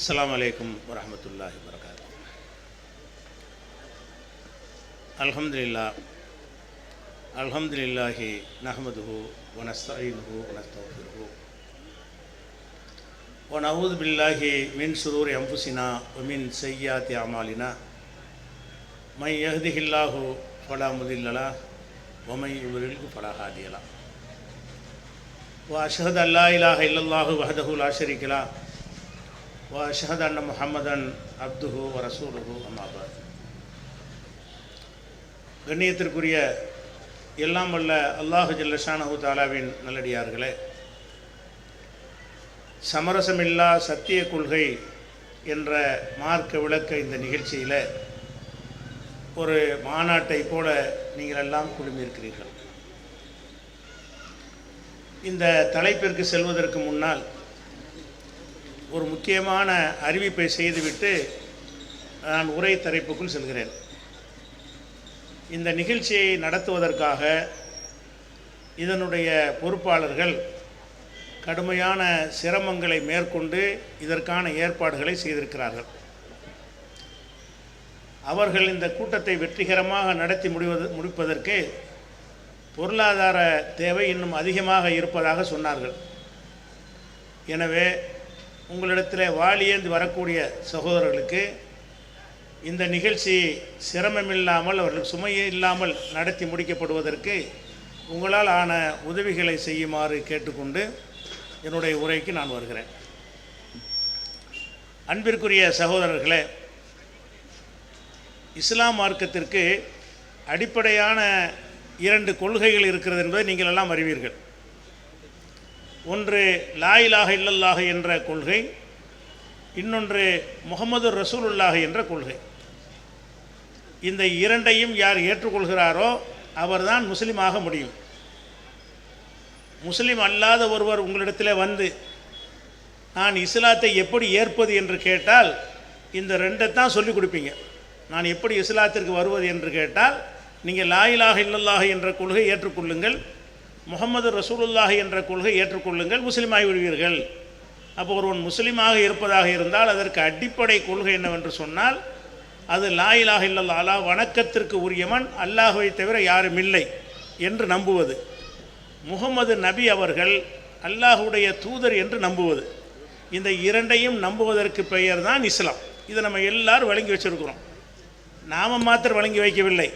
அஸ்ஸலாமு அலைக்கும் வரஹ்மத்துல்லாஹி வபரகாத்துஹு. அல்ஹம்துலில்லாஹி நஹ்மதுஹு வ நஸ்தஈனுஹு வ நஸ்தக்ஃபிருஹு வ நஊது பில்லாஹி மின் ஷுரூரி அன்ஃபுஸினா வ மின் ஸய்யிஆத்தி அமாலினா மை யஹ்திஹில்லாஹு ஃபலா முதில்ல லஹு வ மை யுضلில்ஹு ஃபலா ஹாதிய லஹு வ அஷ்ஹது அல்லா இலாஹ இல்லல்லாஹு வஹ்தஹு லா ஷரீக லஹு வ அஷ்ஹது அன்ன முஹம்மதன் அப்துஹு வ ரசூலுஹு அம்மா பஅத். கண்ணியத்திற்குரிய எல்லாம் வல்ல அல்லாஹு ஜல்ல ஷானஹு தஆலாவின் நல்லடியார்களே, சமரசமில்லா சத்திய கொள்கை என்ற மார்க்க விளக்க இந்த நிகழ்ச்சியில் ஒரு மாநாட்டை போல நீங்கள் எல்லாம் குழுமியிருக்கிறீர்கள். இந்த தலைப்பிற்கு செல்வதற்கு முன்னால் ஒரு முக்கியமான அறிவிப்பை செய்துவிட்டு நான் உரை தலைப்புக்குள் செல்கிறேன். இந்த நிகழ்ச்சியை நடத்துவதற்காக இதனுடைய பொறுப்பாளர்கள் கடுமையான சிரமங்களை மேற்கொண்டு இதற்கான ஏற்பாடுகளை செய்திருக்கிறார்கள். அவர்கள் இந்த கூட்டத்தை வெற்றிகரமாக நடத்தி முடிப்பதற்கு பொருளாதார தேவை இன்னும் அதிகமாக இருப்பதாக சொன்னார்கள். எனவே உங்களிடத்தில் வாலியேந்து வரக்கூடிய சகோதரர்களுக்கு இந்த நிகழ்ச்சி சிரமமில்லாமல் அவர்களுக்கு சுமையே இல்லாமல் நடத்தி முடிக்கப்படுவதற்கு உங்களால் ஆன உதவிகளை செய்யுமாறு கேட்டுக்கொண்டு என்னுடைய உரைக்கு நான் வருகிறேன். அன்பிற்குரிய சகோதரர்களே, இஸ்லாம் மார்க்கத்திற்கு அடிப்படையான 2 கொள்கைகள் இருக்கிறது என்பதை நீங்கள் எல்லாம் அறிவீர்கள். ஒன்று லா இலாஹ இல்லல்லாஹ் என்ற கொள்கை, இன்னொன்று முஹம்மது ரசூலுல்லாஹ் என்ற கொள்கை. இந்த 2ஐயும் யார் ஏற்றுக்கொள்கிறாரோ அவர்தான் முஸ்லீமாக முடியும். முஸ்லீம் அல்லாத ஒருவர் உங்களிடத்தில் வந்து நான் இஸ்லாத்தை எப்படி ஏற்பது என்று கேட்டால் இந்த 2ஐ தான் சொல்லிக் கொடுப்பீங்க. நான் எப்படி இஸ்லாத்திற்கு வருவது என்று கேட்டால் நீங்கள் லா இலாஹ இல்லல்லாஹ் என்ற கொள்கை ஏற்றுக்கொள்ளுங்கள், முஹம்மது ரசூலுல்லாஹ் என்ற கொள்கை ஏற்றுக்கொள்ளுங்கள், முஸ்லீமாகி விடுவீர்கள். அப்போ ஒருவன் முஸ்லீமாக இருப்பதாக இருந்தால் அதற்கு அடிப்படை கொள்கை என்னவென்று சொன்னால் அது லா இலாஹ இல்லல்லாஹ், அல்லாஹ் வணக்கத்திற்கு உரியவன் அல்லாஹ்வை தவிர யாரும் இல்லை என்று நம்புவது, முஹம்மது நபி அவர்கள் அல்லாஹுடைய தூதர் என்று நம்புவது. இந்த 2ஐயும் நம்புவதற்கு பெயர் தான் இஸ்லாம். இதை நம்ம எல்லாரும் வழங்கி வச்சிருக்கிறோம். நாம் மாத்திரம் வழங்கி வைக்கவில்லை,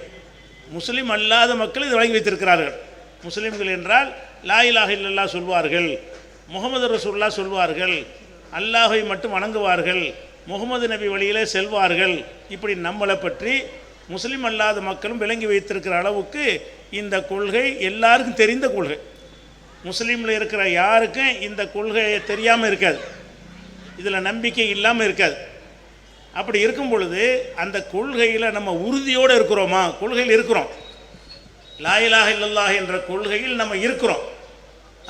முஸ்லீம் அல்லாத மக்கள் இதை வழங்கி வைத்திருக்கிறார்கள். முஸ்லீம்கள் என்றால் லா இலாஹ இல்லல்லாஹ் சொல்வார்கள், முஹம்மது ரசூலுல்லாஹ் சொல்வார்கள், அல்லாஹை மட்டும் வணங்குவார்கள், முஹம்மது நபி வழியிலே செல்வார்கள். இப்படி நம்மளை பற்றி முஸ்லீம் அல்லாத மக்களும் விளங்கி வைத்திருக்கிற அளவுக்கு இந்த கொள்கை எல்லாருக்கும் தெரிந்த கொள்கை. முஸ்லீமில் இருக்கிற யாருக்கும் இந்த கொள்கையை தெரியாமல் இருக்காது, இதில் நம்பிக்கை இல்லாமல் இருக்காது. அப்படி இருக்கும் பொழுது அந்த கொள்கையில் நம்ம உறுதியோடு இருக்கிறோமா? கொள்கையில் இருக்கிறோம். லா இலாஹ இல்லல்லாஹ் என்ற கொள்கையில் நம்ம இருக்கிறோம்.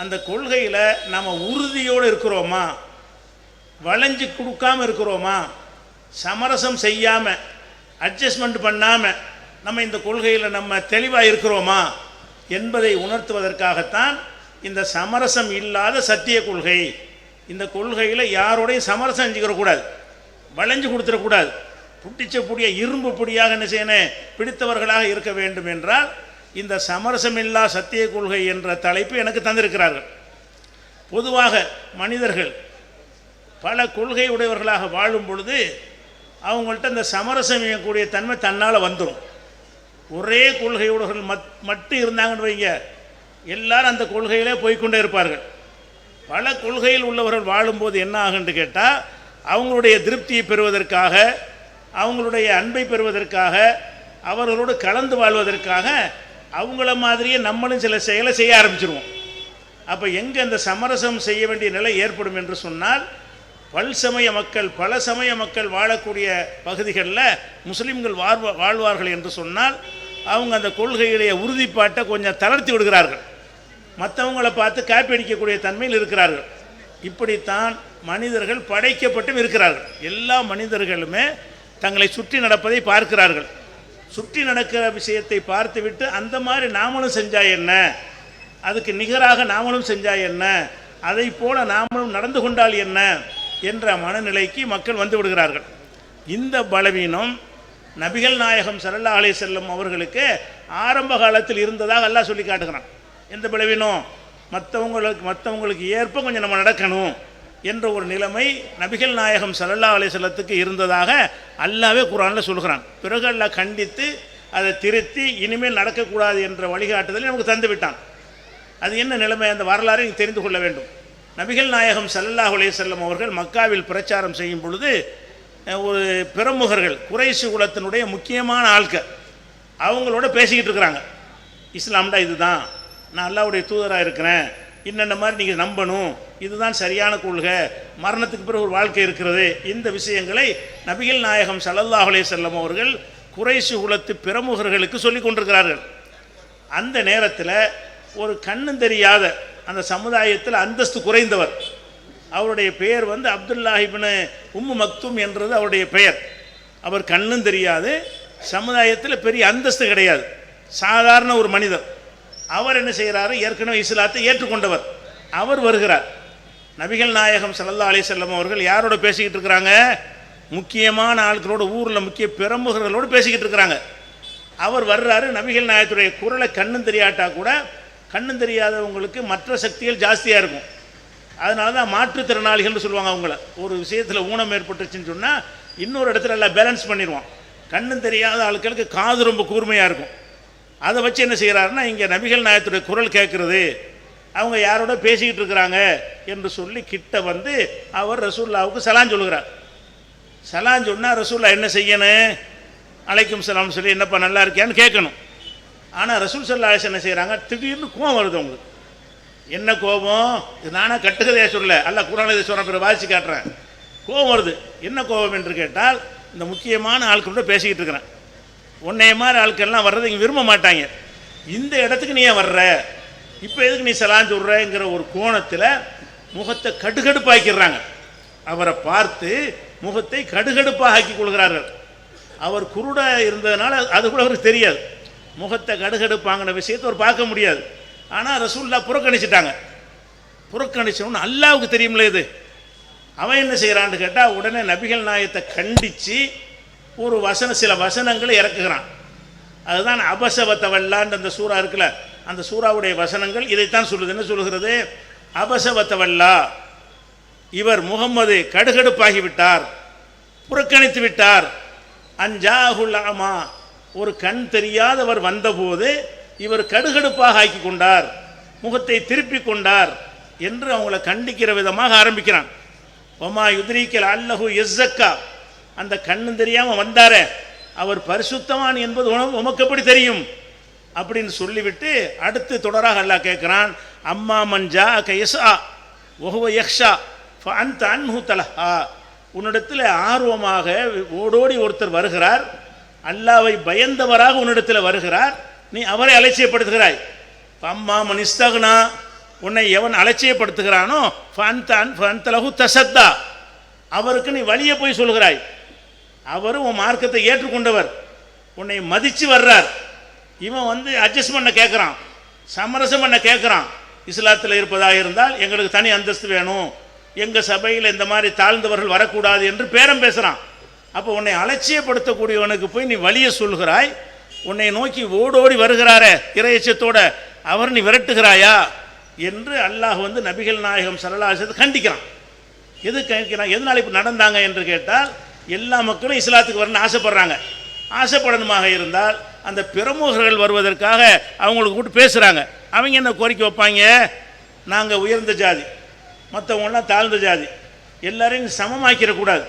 அந்த கொள்கையில் நம்ம உறுதியோடு இருக்கிறோமா? வளைஞ்சு கொடுக்காமல் இருக்கிறோமா? சமரசம் செய்யாமல் அட்ஜஸ்ட்மெண்ட் பண்ணாமல் நம்ம இந்த கொள்கையில் நம்ம தெளிவாக இருக்கிறோமா என்பதை உணர்த்துவதற்காகத்தான் இந்த சமரசம் இல்லாத சத்திய கொள்கை. இந்த கொள்கையில் யாரோடையும் சமரசம் செஞ்சுக்கிறக்கூடாது, வளைஞ்சு கொடுத்துடக்கூடாது. புட்டிச்ச புடிய இரும்பு பொடியாக என்ன செய்யணும், பிடித்தவர்களாக இருக்க வேண்டும் என்றால் இந்த சமரசமில்லா சத்திய கொள்கை என்ற தலைப்பு எனக்கு தந்திருக்கிறார்கள். பொதுவாக மனிதர்கள் பல கொள்கை உடையவர்களாக வாழும் பொழுது அவங்கள்ட்ட இந்த சமரசம் செய்யக்கூடிய தன்மை தன்னால் வந்துடும். ஒரே கொள்கையுடையவர்கள் மட்டும் இருந்தாங்கன்னு வைங்க, எல்லாரும் அந்த கொள்கையிலே போய்கொண்டே இருப்பார்கள். பல கொள்கையில் உள்ளவர்கள் வாழும்போது என்ன ஆகுன்னு கேட்டால் அவங்களுடைய திருப்தியை பெறுவதற்காக, அவங்களுடைய அன்பை பெறுவதற்காக, அவர்களோடு கலந்து வாழ்வதற்காக அவங்கள மாதிரியே நம்மளும் சில செயலை செய்ய ஆரம்பிச்சிருவோம். அப்போ எங்கே அந்த சமரசம் செய்ய வேண்டிய நிலை ஏற்படும் என்று சொன்னால் பல்சமய மக்கள், பல சமய மக்கள் வாழக்கூடிய பகுதிகளில் முஸ்லீம்கள் வாழ்வார்கள் என்று சொன்னால் அவங்க அந்த கொள்கையுடைய உறுதிப்பாட்டை கொஞ்சம் தளர்த்தி விடுகிறார்கள், மற்றவங்களை பார்த்து காப்பி அடிக்கக்கூடிய தன்மையில் இருக்கிறார்கள். இப்படித்தான் மனிதர்கள் படைக்கப்பட்டும் இருக்கிறார்கள். எல்லா மனிதர்களுமே தங்களை சுற்றி நடப்பதை பார்க்கிறார்கள். சுற்றி நடக்கிற விஷயத்தை பார்த்துவிட்டு அந்த மாதிரி நாமளும் செஞ்சா என்ன, அதுக்கு நிகராக நாமளும் செஞ்சா என்ன, அதை போல நாமளும் நடந்து கொண்டால் என்ன என்ற மனநிலைக்கு மக்கள் வந்து விடுகிறார்கள். இந்த பலவீனம் நபிகள் நாயகம் ஸல்லல்லாஹு அலைஹி வஸல்லம் அவர்களுக்கு ஆரம்ப காலத்தில் இருந்ததாக அல்லாஹ் சொல்லி காட்டுகிறான். எந்த பலவீனம்? மற்றவங்களுக்கு ஏற்ப கொஞ்சம் நம்ம நடக்கணும் என்ற ஒரு நிலைமை நபிகள் நாயகம் ஸல்லல்லாஹு அலைஹி வஸல்லத்துக்கு இருந்ததாக அல்லாஹ்வே குர்ஆனில் சொல்கிறான். பிறகு அல்லாஹ் கண்டித்து அதை திருத்தி இனிமேல் நடக்கக்கூடாது என்ற வழிகாட்டுதலை நமக்கு தந்து விட்டான். அது என்ன நிலைமை? அந்த வரலாறை தெரிந்து கொள்ள வேண்டும். நபிகள் நாயகம் ஸல்லல்லாஹு அலைஹி வஸல்லம் அவர்கள் மக்காவில் பிரச்சாரம் செய்யும் பொழுது ஒரு பிரமுகர்கள் குறைஷி குலத்தினுடைய முக்கியமான ஆட்கள் அவங்களோட பேசிக்கிட்டு இருக்கிறாங்க. இஸ்லாம்டா இதுதான், நான் அல்லாஹ்வுடைய தூதராக இருக்கிறேன், இன்னென்ன மாதிரி நீங்கள் நம்பணும், இதுதான் சரியான கொள்கை, மரணத்துக்கு பிறகு ஒரு வாழ்க்கை இருக்கிறது, இந்த விஷயங்களை நபிகள் நாயகம் ஸல்லல்லாஹு அலைஹி வஸல்லம் அவர்கள் குறைஷி குலத்து பிரமுகர்களுக்கு சொல்லி கொண்டிருக்கிறார்கள். அந்த நேரத்தில் ஒரு கண்ணும் தெரியாத அந்த சமுதாயத்தில் அந்தஸ்து குறைந்தவர், அவருடைய பெயர் வந்து அப்துல்லாஹ் இப்னு உம்மு மக்தும் என்றது அவருடைய பெயர். அவர் கண்ணும் தெரியாது, சமுதாயத்தில் பெரிய அந்தஸ்து கிடையாது, சாதாரண ஒரு மனிதர். அவர் என்ன செய்கிறாரு? ஏற்கனவே இஸ்லாத்தை ஏற்றுக்கொண்டவர். அவர் வருகிறார். நபிகள் நாயகம் ஸல்லல்லாஹு அலைஹி வஸல்லம் அவர்கள் யாரோட பேசிக்கிட்டு இருக்கிறாங்க? முக்கியமான ஆட்களோட, ஊரில் முக்கிய பிரமுகர்களோடு பேசிக்கிட்டு இருக்கிறாங்க. அவர் வர்றாரு. நபிகள் நாயகத்துடைய குரலை கண்ணும் தெரியாட்டா கூட, கண்ணும் தெரியாதவங்களுக்கு மற்ற சக்திகள் ஜாஸ்தியாக இருக்கும். அதனால தான் மாற்றுத்திறனாளிகள்னு சொல்லுவாங்க. அவங்கள ஒரு விஷயத்தில் ஊனம் ஏற்பட்டுச்சுன்னு சொன்னால் இன்னொரு இடத்துல எல்லாம் பேலன்ஸ் பண்ணிடுவான். கண்ணும் தெரியாத ஆட்களுக்கு காது ரொம்ப கூர்மையாக இருக்கும். அதை வச்சு என்ன செய்கிறாருன்னா, இங்கே நபிகள் நாயகத்துடைய குரல் கேட்குறது, அவங்க யாரோட பேசிக்கிட்டு இருக்கிறாங்க என்று சொல்லி கிட்ட வந்து அவர் ரசூலுல்லாவுக்கு சலான் சொல்லுகிறார். சலான் சொன்னால் ரசூல்லா என்ன செய்யணும்? அலைக்கும் சலாம் சொல்லி என்னப்பா நல்லா இருக்கியான்னு கேட்கணும். ஆனால் ரசூல் ஸல்லல்லாஹு அலைஹி வஸல்லம் என்ன செய்கிறாங்க? திடீர்னு கோபம் வருது அவங்களுக்கு. என்ன கோபம்? இது நானாக கட்டுக்கதையாக சொல்ல, அல்ல குர்ஆனில் சொல்கிறேன், பிறகு வாசித்து காட்டுறேன். கோபம் வருது. என்ன கோபம் என்று கேட்டால், இந்த முக்கியமான ஆட்களோட பேசிக்கிட்டு இருக்கிறேன், உன்னைய மாதிரி ஆட்கள்லாம் வர்றது இங்கே விரும்ப மாட்டாங்க, இந்த இடத்துக்கு நீ ஏன் வர்ற, இப்போ எதுக்கு நீ சலான் சொல்கிறங்கிற ஒரு கோணத்தில் முகத்தை கடுகடுப்பாக்கிடுறாங்க. அவரை பார்த்து முகத்தை கடுகடுப்பாக ஆக்கி கொள்கிறார்கள். அவர் குருடாக இருந்ததுனால அது கூட அவருக்கு தெரியாது. முகத்தை கடுகடுப்பாங்கின விஷயத்தை அவர் பார்க்க முடியாது. ஆனால் ரசூலுல்லாஹ் புறக்கணிச்சிட்டாங்க. புறக்கணிச்சவனு அல்லாஹ்வுக்கு தெரியும்ல இது. அவன் என்ன செய்கிறான்னு கேட்டால், உடனே நபிகள் நாயகத்தை கண்டித்து ஒரு சில வசனங்களை இறக்குகிறான். அதுதான் அபசவத்தவல்லான்னு அந்த சூறா இருக்குல்ல, அந்த சூறாவுடைய வசனங்கள் இதைத்தான் சொல்லுது. என்ன சொல்லுகிறது? அபசவத்தவல்லா, இவர் முகம்மது கடுகடுப்பாகிவிட்டார், புறக்கணித்து விட்டார். அஞ்சாஹுல் அமா, ஒரு கண் தெரியாதவர் வந்தபோது இவர் கடுகடுப்பாக ஆக்கி கொண்டார், முகத்தை திருப்பி கொண்டார் என்று அவங்கள கண்டிக்கிற விதமாக ஆரம்பிக்கிறான். ஒமா யுத்ரீக்கல் அல்லஹு யஸ்ஸக்கா, அந்த கண்ணு தெரியாமல் வந்தாரே அவர் பரிசுத்தவான் என்பது உமக்கு எப்படி தெரியும் அப்படின்னு சொல்லிவிட்டு அடுத்து தொடராக அல்லாஹ் கேட்குறான். அம்மா மஞ்சா கையசா ஒஹுவ யக்ஷா ஃபஅன்த அன்ஹு தலஹா, உன்னிடத்தில் ஆர்வமாக ஓடோடி ஒருத்தர் வருகிறார், அல்லாவை பயந்தவராக உன்னிடத்தில் வருகிறார், நீ அவரை அலட்சியப்படுத்துகிறாய். அம்மா மனிஸ்தகுனா, உன்னை எவன் அலட்சியப்படுத்துகிறானோ ஃபஅன்த லஹு தஸத்தா, அவருக்கு நீ வழியை போய் சொல்கிறாய். அவரும் உன் மார்க்கத்தை ஏற்றுக்கொண்டவர், உன்னை மதித்து வர்றார். இவன் வந்து அட்ஜஸ்ட் பண்ண கேட்குறான், சமரசம் பண்ண கேட்குறான். இஸ்லாத்தில் இருப்பதாக இருந்தால் எங்களுக்கு தனி அந்தஸ்து வேணும், எங்கள் சபையில் இந்த மாதிரி தாழ்ந்தவர்கள் வரக்கூடாது என்று பேரம் பேசுகிறான். அப்போ உன்னை அலட்சியப்படுத்தக்கூடியவனுக்கு போய் நீ வழியை சொல்கிறாய், உன்னை நோக்கி ஓடோடி வருகிறாரே இறையச்சத்தோட, அவர் நீ விரட்டுகிறாயா என்று அல்லாஹ் வந்து நபிகள் நாயகம் ஸல்லல்லாஹு அலைஹி வஸல்லம் கண்டிக்கிறான். எது கண்டிக்கிறான்? எதனால் இப்போ நடந்தாங்க என்று கேட்டால், எல்லா மக்களும் இஸ்லாத்துக்கு வரணும்னு ஆசைப்படுறாங்க. ஆசைப்படணுமாக இருந்தால் அந்த பிரமுகர்கள் வருவதற்காக அவங்களுக்கு கூப்பிட்டு பேசுகிறாங்க. அவங்க என்ன கோரிக்கை வைப்பாங்க? நாங்கள் உயர்ந்த ஜாதி, மற்றவங்களாம் தாழ்ந்த ஜாதி, எல்லாரையும் சமமாக்கிடக்கூடாது,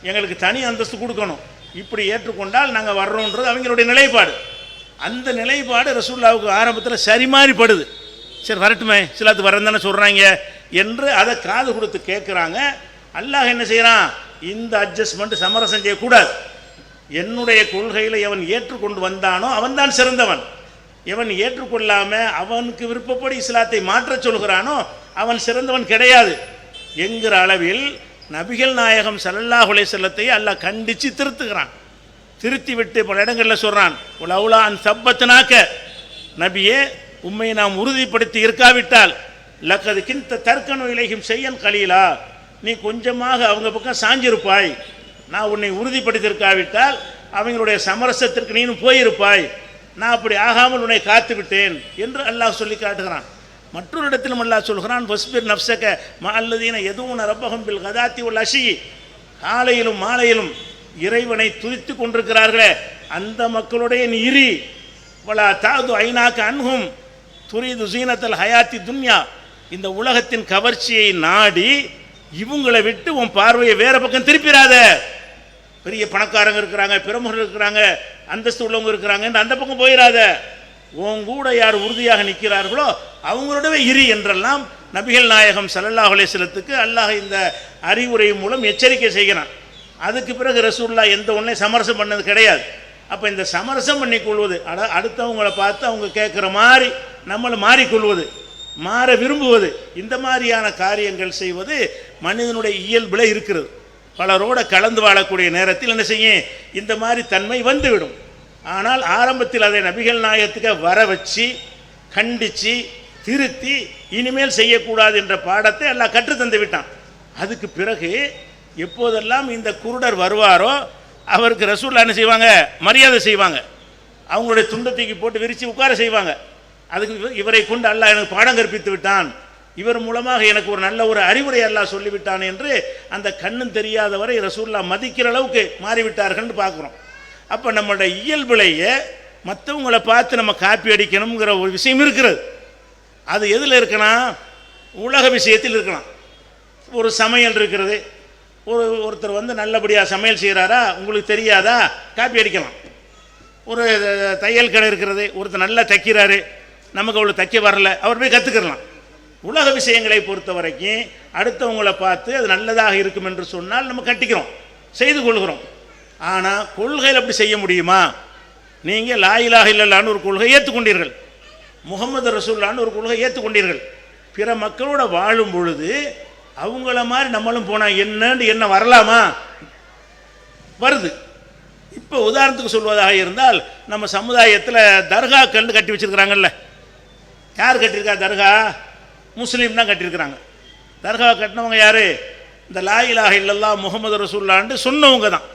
எங்களுக்கு தனி அந்தஸ்து கொடுக்கணும், இப்படி ஏற்றுக்கொண்டால் நாங்கள் வர்றோன்றது அவங்களுடைய நிலைப்பாடு. அந்த நிலைப்பாடு ரசூலுல்லாவுக்கு ஆரம்பத்தில் சரி மாறி படுது. சரி வரட்டுமே, இஸ்லாத்துக்கு வரேன்னு தானே சொல்கிறாங்க என்று அதை காது கொடுத்து கேட்குறாங்க. அல்லாஹ் என்ன செய்கிறான்? இந்த அட்ஜஸ்ட்மெண்ட் சமரசம் செய்யக்கூடாது. என்னுடைய கொள்கையில் எவன் ஏற்றுக்கொண்டு வந்தானோ அவன்தான் சிறந்தவன், எவன் ஏற்றுக்கொள்ளாமல் அவனுக்கு விருப்பப்படி இஸ்லாத்தை மாற்ற சொல்கிறானோ அவன் சிறந்தவன் கிடையாது என்கிற அளவில் நபிகள் நாயகம் ஸல்லல்லாஹு அலைஹி வஸல்லத்தை அல்லாஹ் கண்டித்து திருத்துகிறான். திருத்தி விட்டு பல இடங்களில் சொல்கிறான், உலவுலா அன் சப்பத்னாக்க, நபியே உம்மை நாம் உறுதிப்படுத்தி இருக்காவிட்டால் லக்கது கிந்த தர்க்கனு இலையும் செய்யன் கலீலா, நீ கொஞ்சமாக அவங்க பக்கம் சாஞ்சிருப்பாய், நான் உன்னை உறுதிப்படுத்தியிருக்காவிட்டால் அவங்களுடைய சமரசத்திற்கு நீனும் போயிருப்பாய், நான் அப்படி ஆகாமல் உன்னை காத்து விட்டேன் என்று அல்லாஹ் சொல்லி காட்டுகிறான். மற்றொரு இடத்திலும் அல்லாஹ் சொல்கிறான், வஸ்பிர் நஃப்ஸக மஅல்லதீன யதுஊன ரப்பஹும் பில் கதாத்தி வல் அஷி, காலையிலும் மாலையிலும் இறைவனை துதித்து கொண்டிருக்கிறார்களே அந்த மக்களுடைய நீ இரி. வலா தாது ஐநாக்க அன்ஹும் துரீது ஸீனத்தல் ஹயாத்தி துன்யா, இந்த உலகத்தின் கவர்ச்சியை நாடி இவங்களை விட்டு உன் பார்வையை வேற பக்கம் திருப்பிடாத. பெரிய பணக்காரங்க இருக்கிறாங்க, பிரமுகர்கள் இருக்கிறாங்க, அந்தஸ்து உள்ளவங்க இருக்கிறாங்க, அந்த பக்கம் போயிடாத. உன் கூட யார் உறுதியாக நிற்கிறார்களோ அவங்களோடவே இரு என்றெல்லாம் நபிகள் நாயகம் ஸல்லல்லாஹு அலைஹி வஸல்லத்துக்கு அல்லாஹ் இந்த அறிவுரை மூலம் எச்சரிக்கை செய்கிறான். அதுக்கு பிறகு ரசூலுல்லாஹ் எந்த ஒன்றை சமரசம் பண்ணது கிடையாது. அப்போ இந்த சமரசம் பண்ணி கொள்வது, அடுத்தவங்களை பார்த்து அவங்க கேட்குற மாதிரி நம்மளை மாறிக்கொள்வது, மாற விரும்புவது, இந்த மாதிரியான காரியங்கள் செய்வது மனிதனுடைய இயல்பில் இருக்கிறது. பலரோட கலந்து வாழக்கூடிய நேரத்தில் என்ன செய்யும், இந்த மாதிரி தன்மை வந்துவிடும். ஆனால் ஆரம்பத்தில் அதை நபிகள் நாயகத்துக்கு வர வச்சு கண்டித்து திருத்தி இனிமேல் செய்யக்கூடாது என்ற பாடத்தை எல்லாம் கற்றுத்தந்து விட்டான். அதுக்கு பிறகு எப்போதெல்லாம் இந்த குருடர் வருவாரோ அவருக்கு ரசூலுல்லாஹ் என்ன செய்வாங்க, மரியாதை செய்வாங்க. அவங்களுடைய துண்டத்தைக்கு போட்டு விரித்து உட்கார செய்வாங்க. அதுக்கு இவரை கொண்டு அல்லாஹ் எனக்கு பாடம் கற்பித்து விட்டான், இவர் மூலமாக எனக்கு ஒரு நல்ல ஒரு அறிவுரை அல்லாஹ் சொல்லிவிட்டான் என்று அந்த கண்ணும் தெரியாதவரை ரசூலுல்லாஹ் மதிக்கிற அளவுக்கு மாறிவிட்டார்கள்னு பார்க்குறோம். அப்போ நம்மளுடைய இயல்புலையே மற்றவங்களை பார்த்து நம்ம காப்பி அடிக்கணுங்கிற ஒரு விஷயம் இருக்கிறது. அது எதில் இருக்கலாம், உலக விஷயத்தில் இருக்கலாம். ஒரு சமையல் இருக்கிறது, ஒருத்தர் வந்து நல்லபடியாக சமையல் செய்கிறாரா உங்களுக்கு தெரியாதா, காப்பி அடிக்கலாம். ஒரு தையல் கடை இருக்கிறது, ஒருத்தர் நல்லா தைக்கிறாரு, நமக்கு அவ்வளோ தைக்க வரல, அவர் போய் கற்றுக்கலாம். உலக விஷயங்களை பொறுத்த வரைக்கும் அடுத்தவங்களை பார்த்து அது நல்லதாக இருக்கும் என்று சொன்னால் நம்ம கட்டிக்கிறோம், செய்து கொள்கிறோம். ஆனால் கொள்கையில் அப்படி செய்ய முடியுமா? நீங்கள் லா இலாஹ இல்லல்லாஹ்னு ஒரு கொள்கை ஏற்றுக்கொண்டீர்கள், முஹம்மது ரசூலுல்லாஹ்னு ஒரு கொள்கை ஏற்றுக்கொண்டீர்கள். பிற மக்களோட வாழும் பொழுது அவங்கள மாதிரி நம்மளும் போனால் என்ன வரலாமா? வருது. இப்போ உதாரணத்துக்கு சொல்வதாக இருந்தால் நம்ம சமுதாயத்தில் தர்காக்கள் கட்டி வச்சுருக்கிறாங்கல்ல. யார் கட்டியிருக்கா தர்கா? முஸ்லீம் தான் கட்டியிருக்கிறாங்க. தர்கா கட்டினவங்க யார்? இந்த லா இலாஹ இல்லல்லாஹ் முஹம்மது ரசூலுல்லாஹ்னு சொன்னவங்க தான்.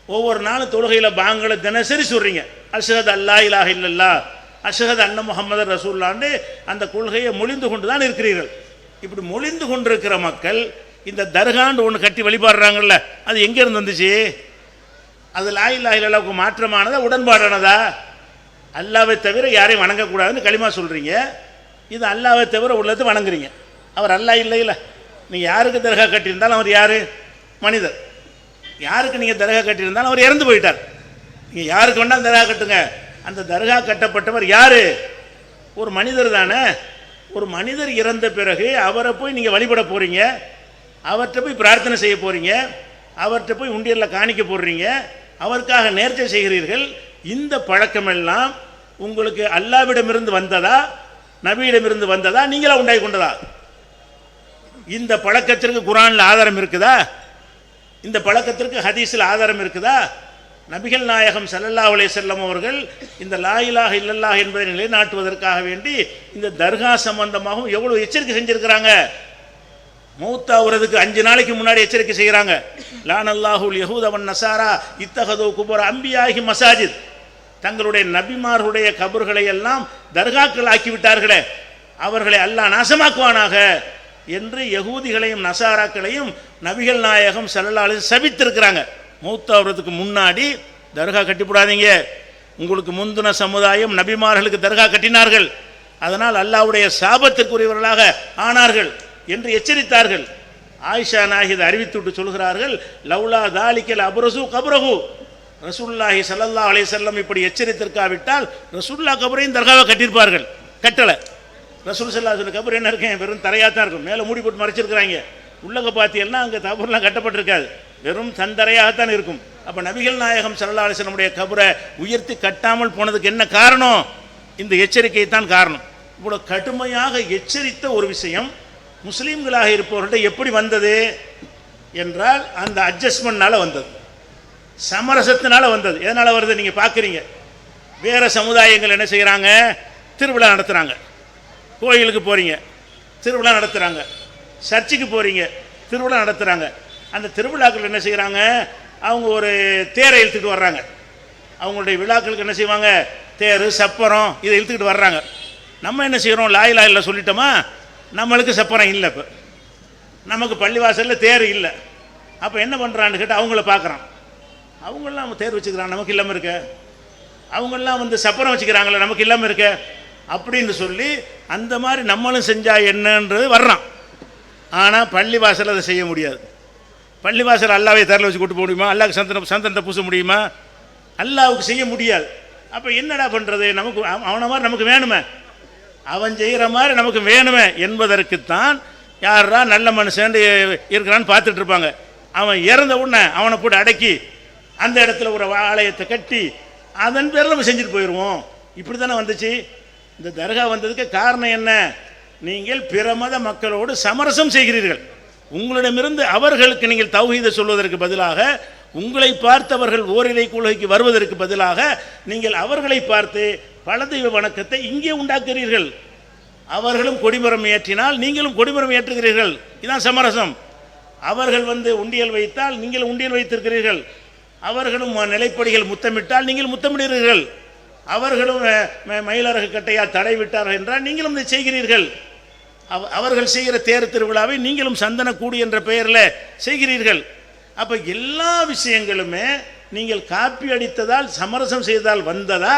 ஒவ்வொரு நாளும் தொழுகையில் பாங்களை தினசரி சொல்கிறீங்க, அஷ்ஹது அல்லா இலாஹ இல்லல்லாஹ் அஷ்ஹது அன்ன முஹம்மது ரசூலுல்லாஹ்னு அந்த கொள்கையை மொழிந்து கொண்டு தான் இருக்கிறீர்கள். இப்படி மொழிந்து கொண்டிருக்கிற மக்கள் இந்த தர்காண்டு ஒன்று கட்டி வழிபாடுறாங்கல்ல, அது எங்கேருந்து வந்துச்சு? அது லா இலாஹ இல்லல்லாஹ்வுக்கு மாற்றமானதா உடன்பாடானதா? அல்லாவை தவிர யாரையும் வணங்கக்கூடாதுன்னு களிமா சொல்கிறீங்க, இது அல்லாவை தவிர உள்ளது வணங்குறீங்க. அவர் அல்லா இல்லை. நீங்கள் யாருக்கு தர்கா கட்டியிருந்தாலும் அவர் யார்? மனிதர். யாருக்கு நீங்கள் தர்கா கட்டியிருந்தாலும் அவர் இறந்து போயிட்டார். நீங்கள் யாருக்கு வேணாலும் தர்கா கட்டுங்க, அந்த தர்கா கட்டப்பட்டவர் யார்? ஒரு மனிதர் தானே. ஒரு மனிதர் இறந்த பிறகு அவரை போய் நீங்கள் வழிபட போகிறீங்க, அவர்கிட்ட போய் பிரார்த்தனை செய்ய போகிறீங்க, அவர்கிட்ட போய் உண்டியலில் காணிக்க போடுறீங்க, அவருக்காக நேர்ச்சை செய்கிறீர்கள். இந்த பழக்கமெல்லாம் உங்களுக்கு அல்லாவிடமிருந்து வந்ததா, நபியிடமிருந்து வந்ததா, நீங்களா உண்டாகி கொண்டதா? இந்த பழக்கத்திற்கு குர்ஆனில் ஆதாரம் இருக்குதா? இந்த பழக்கத்திற்கு ஹதீஸில் ஆதாரம் இருக்குதா? நபிகள் நாயகம் ஸல்லல்லாஹு அலைஹி வஸல்லம் அவர்கள் இந்த லா இலாஹ இல்லல்லாஹ் என்பதை நிலைநாட்டுவதற்காக வேண்டி இந்த தர்கா சம்பந்தமாகவும் எவ்வளோ எச்சரிக்கை செஞ்சுருக்கிறாங்க. மௌத்தாவுறதுக்கு 5 நாளைக்கு முன்னாடி எச்சரிக்கை செய்கிறாங்க. லானல்லாஹுல் யஹூத வன் நஸாரா இத்தஹது குபுர அம்பியாஹி மசாஜித், தங்களுடைய நபிமார்களுடைய கபர்களை எல்லாம் தர்காக்கள் ஆக்கிவிட்டார்களே, அவர்களை அல்லாஹ் நாசமாக்குவானாக என்று யகூதிகளையும் நசாராக்களையும் நபிகள் நாயகம் ஸல்லல்லாஹு அலைஹி வஸல்லம் சபித்திருக்கிறாங்க. மௌத்தாவுறதுக்கு முன்னாடி தர்கா கட்டிவிடாதீங்க, உங்களுக்கு முந்தின சமுதாயம் நபிமார்களுக்கு தர்கா கட்டினார்கள், அதனால் அல்லாஹ்வுடைய சாபத்திற்குரியவர்களாக ஆனார்கள் என்று எச்சரித்தார்கள். ஆயிஷா நாயகி அறிவித்துவிட்டு சொல்கிறார்கள், லவ்லா தாலிக்கல் அப்ரசு கப்ரஹு, ரசூலுல்லாஹி ஸல்லல்லாஹு அலைஹி வஸல்லம் இப்படி எச்சரித்திருக்காவிட்டால் ரசூலுல்லாஹ் கபரையும் தர்காவை கட்டியிருப்பார்கள். கட்டளை. ரசூல் ஸல்லல்லாஹு அலைஹி வஸல்லம் கபர் என்ன இருக்கேன், வெறும் தரையாக தான் இருக்கும், மேலே மூடி போட்டு மறைச்சிருக்கிறாங்க. உள்ளக பார்த்தீங்கன்னா அங்கே கபர்லாம் கட்டப்பட்டிருக்காது, வெறும் தந்தரையாகத்தான் இருக்கும். அப்போ நபிகள் நாயகம் ஸல்லல்லாஹு அலைஹி வஸல்லம் கபரை உயர்த்தி கட்டாமல் போனதுக்கு என்ன காரணம்? இந்த எச்சரிக்கை தான் காரணம். இவ்வளோ கடுமையாக எச்சரித்த ஒரு விஷயம் முஸ்லீம்களாக இருப்பவர்கள்ட்ட எப்படி வந்தது என்றால் அந்த அட்ஜஸ்ட்மெண்ட்னால வந்தது, சமரசத்தினால வந்தது. எதனால் வருது நீங்கள் பார்க்குறீங்க. வேறு சமுதாயங்கள் என்ன செய்கிறாங்க, திருவிழா நடத்துகிறாங்க, கோயிலுக்கு போகிறீங்க திருவிழா நடத்துகிறாங்க, சர்ச்சுக்கு போகிறீங்க திருவிழா நடத்துகிறாங்க. அந்த திருவிழாக்கள் என்ன செய்கிறாங்க, அவங்க ஒரு தேரை இழுத்துக்கிட்டு வர்றாங்க. அவங்களுடைய விழாக்களுக்கு என்ன செய்வாங்க, தேர் சப்பரம் இதை இழுத்துக்கிட்டு வர்றாங்க. நம்ம என்ன செய்கிறோம், லா இலாஹ இல்லல்லாஹ் சொல்லிட்டோமா, நம்மளுக்கு சப்பரம் இல்லை, இப்போ நமக்கு பள்ளிவாசலில் தேர் இல்லை. அப்போ என்ன பண்ணுறான்னு கேட்டால் அவங்கள பார்க்குறான், அவங்களாம் தேர் வச்சுக்கிறாங்க, நமக்கு இல்லாமல் இருக்க. அவங்கெல்லாம் வந்து சப்பரம் வச்சுக்கிறாங்களே, நமக்கு இல்லாமல் இருக்க அப்படின்னு சொல்லி அந்த மாதிரி நம்மளும் செஞ்சால் என்னன்றது வர்றான். ஆனால் பள்ளிவாசல் அதை செய்ய முடியாது. பள்ளிவாசல் அல்லாவே தேரில் வச்சு கூட்டு போக முடியுமா? அல்லாவுக்கு சந்தனத்தை பூச முடியுமா? அல்லாவுக்கு செய்ய முடியாது. அப்போ என்னடா பண்ணுறது, நமக்கு அவனை மாதிரி நமக்கு வேணுமே, அவன் செய்கிற மாதிரி நமக்கு வேணுமே என்பதற்குத்தான் யாரா நல்ல மனுஷன் இருக்கிறான்னு பார்த்துட்டு இருப்பாங்க. அவன் இறந்த உடனே அவனை போட்டு அடக்கி அந்த இடத்துல ஒரு ஆலயத்தை கட்டி அதன் பேரில் நம்ம செஞ்சுட்டு போயிடுவோம். இப்படி தானே வந்துச்சு. இந்த தர்கா வந்ததுக்கு காரணம் என்ன, நீங்கள் பிற மத மக்களோடு சமரசம் செய்கிறீர்கள். உங்களிடமிருந்து அவர்களுக்கு நீங்கள் தௌஹீதை சொல்வதற்கு பதிலாக, உங்களை பார்த்தவர்கள் ஓரிரை கொள்கைக்கு வருவதற்கு பதிலாக நீங்கள் அவர்களை பார்த்து பல தெய்வ வணக்கத்தை இங்கே உண்டாக்குகிறீர்கள். அவர்களும் கொடிமரம் ஏற்றினால் நீங்களும் கொடிமரம் ஏற்றுகிறீர்கள். இதுதான் சமரசம். அவர்கள் வந்து உண்டியல் வைத்தால் நீங்கள் உண்டியல் வைத்திருக்கிறீர்கள். அவர்களும் நிலைப்படிகள் முத்தமிட்டால் நீங்கள் முத்தமிடுகிறீர்கள். அவர்களும் மயிலரகு கட்டையால் தடை விட்டார்கள் என்றால் நீங்களும் இதை செய்கிறீர்கள். அவர்கள் செய்கிற தேர் திருவிழாவை நீங்களும் சந்தனக்கூடு என்ற பெயரில் செய்கிறீர்கள். அப்போ எல்லா விஷயங்களுமே நீங்கள் காப்பி அடித்ததால் சமரசம் செய்ததால் வந்ததா,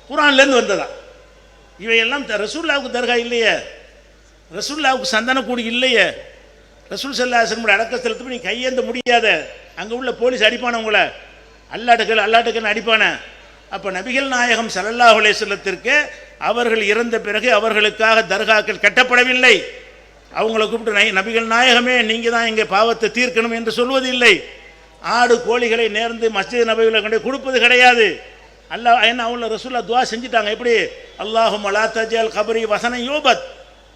குர்ஆன்லேருந்து வந்ததா? இவையெல்லாம் ரசூலுல்லாஹ்வுக்கு தர்கா இல்லையே, ரசூலுல்லாஹ்வுக்கு சந்தனக்கூடு இல்லையே. ரசூல் ஸல்லல்லாஹு அலைஹி வஸல்லம் அடக்கஸ்தலத்துக்கு நீ கையேந்த முடியாத, அங்கே உள்ள போலீஸ் அடிப்பானவங்கள அல்லாட்டுக்குன்னு அடிப்பான. அப்போ நபிகள் நாயகம் ஸல்லல்லாஹு அலைஹி வஸல்லத்திற்கு அவர்கள் இறந்த பிறகு அவர்களுக்காக தர்காக்கள் கட்டப்படவில்லை. அவங்கள கூப்பிட்டு நபிகள் நாயகமே நீங்கள் தான் எங்கள் பாவத்தை தீர்க்கணும் என்று சொல்வது இல்லை. ஆடு கோழிகளை நேர்ந்து மஸ்ஜித் நபவியில் கொண்டு கொடுப்பது கிடையாது. அல்லாஹ் என்ன அவங்கள ரசூலுல்லாஹ் துவா செஞ்சுட்டாங்க. எப்படி, அல்லாஹும்ம லா தஜ்அல் கபரி வஸன யூபத்,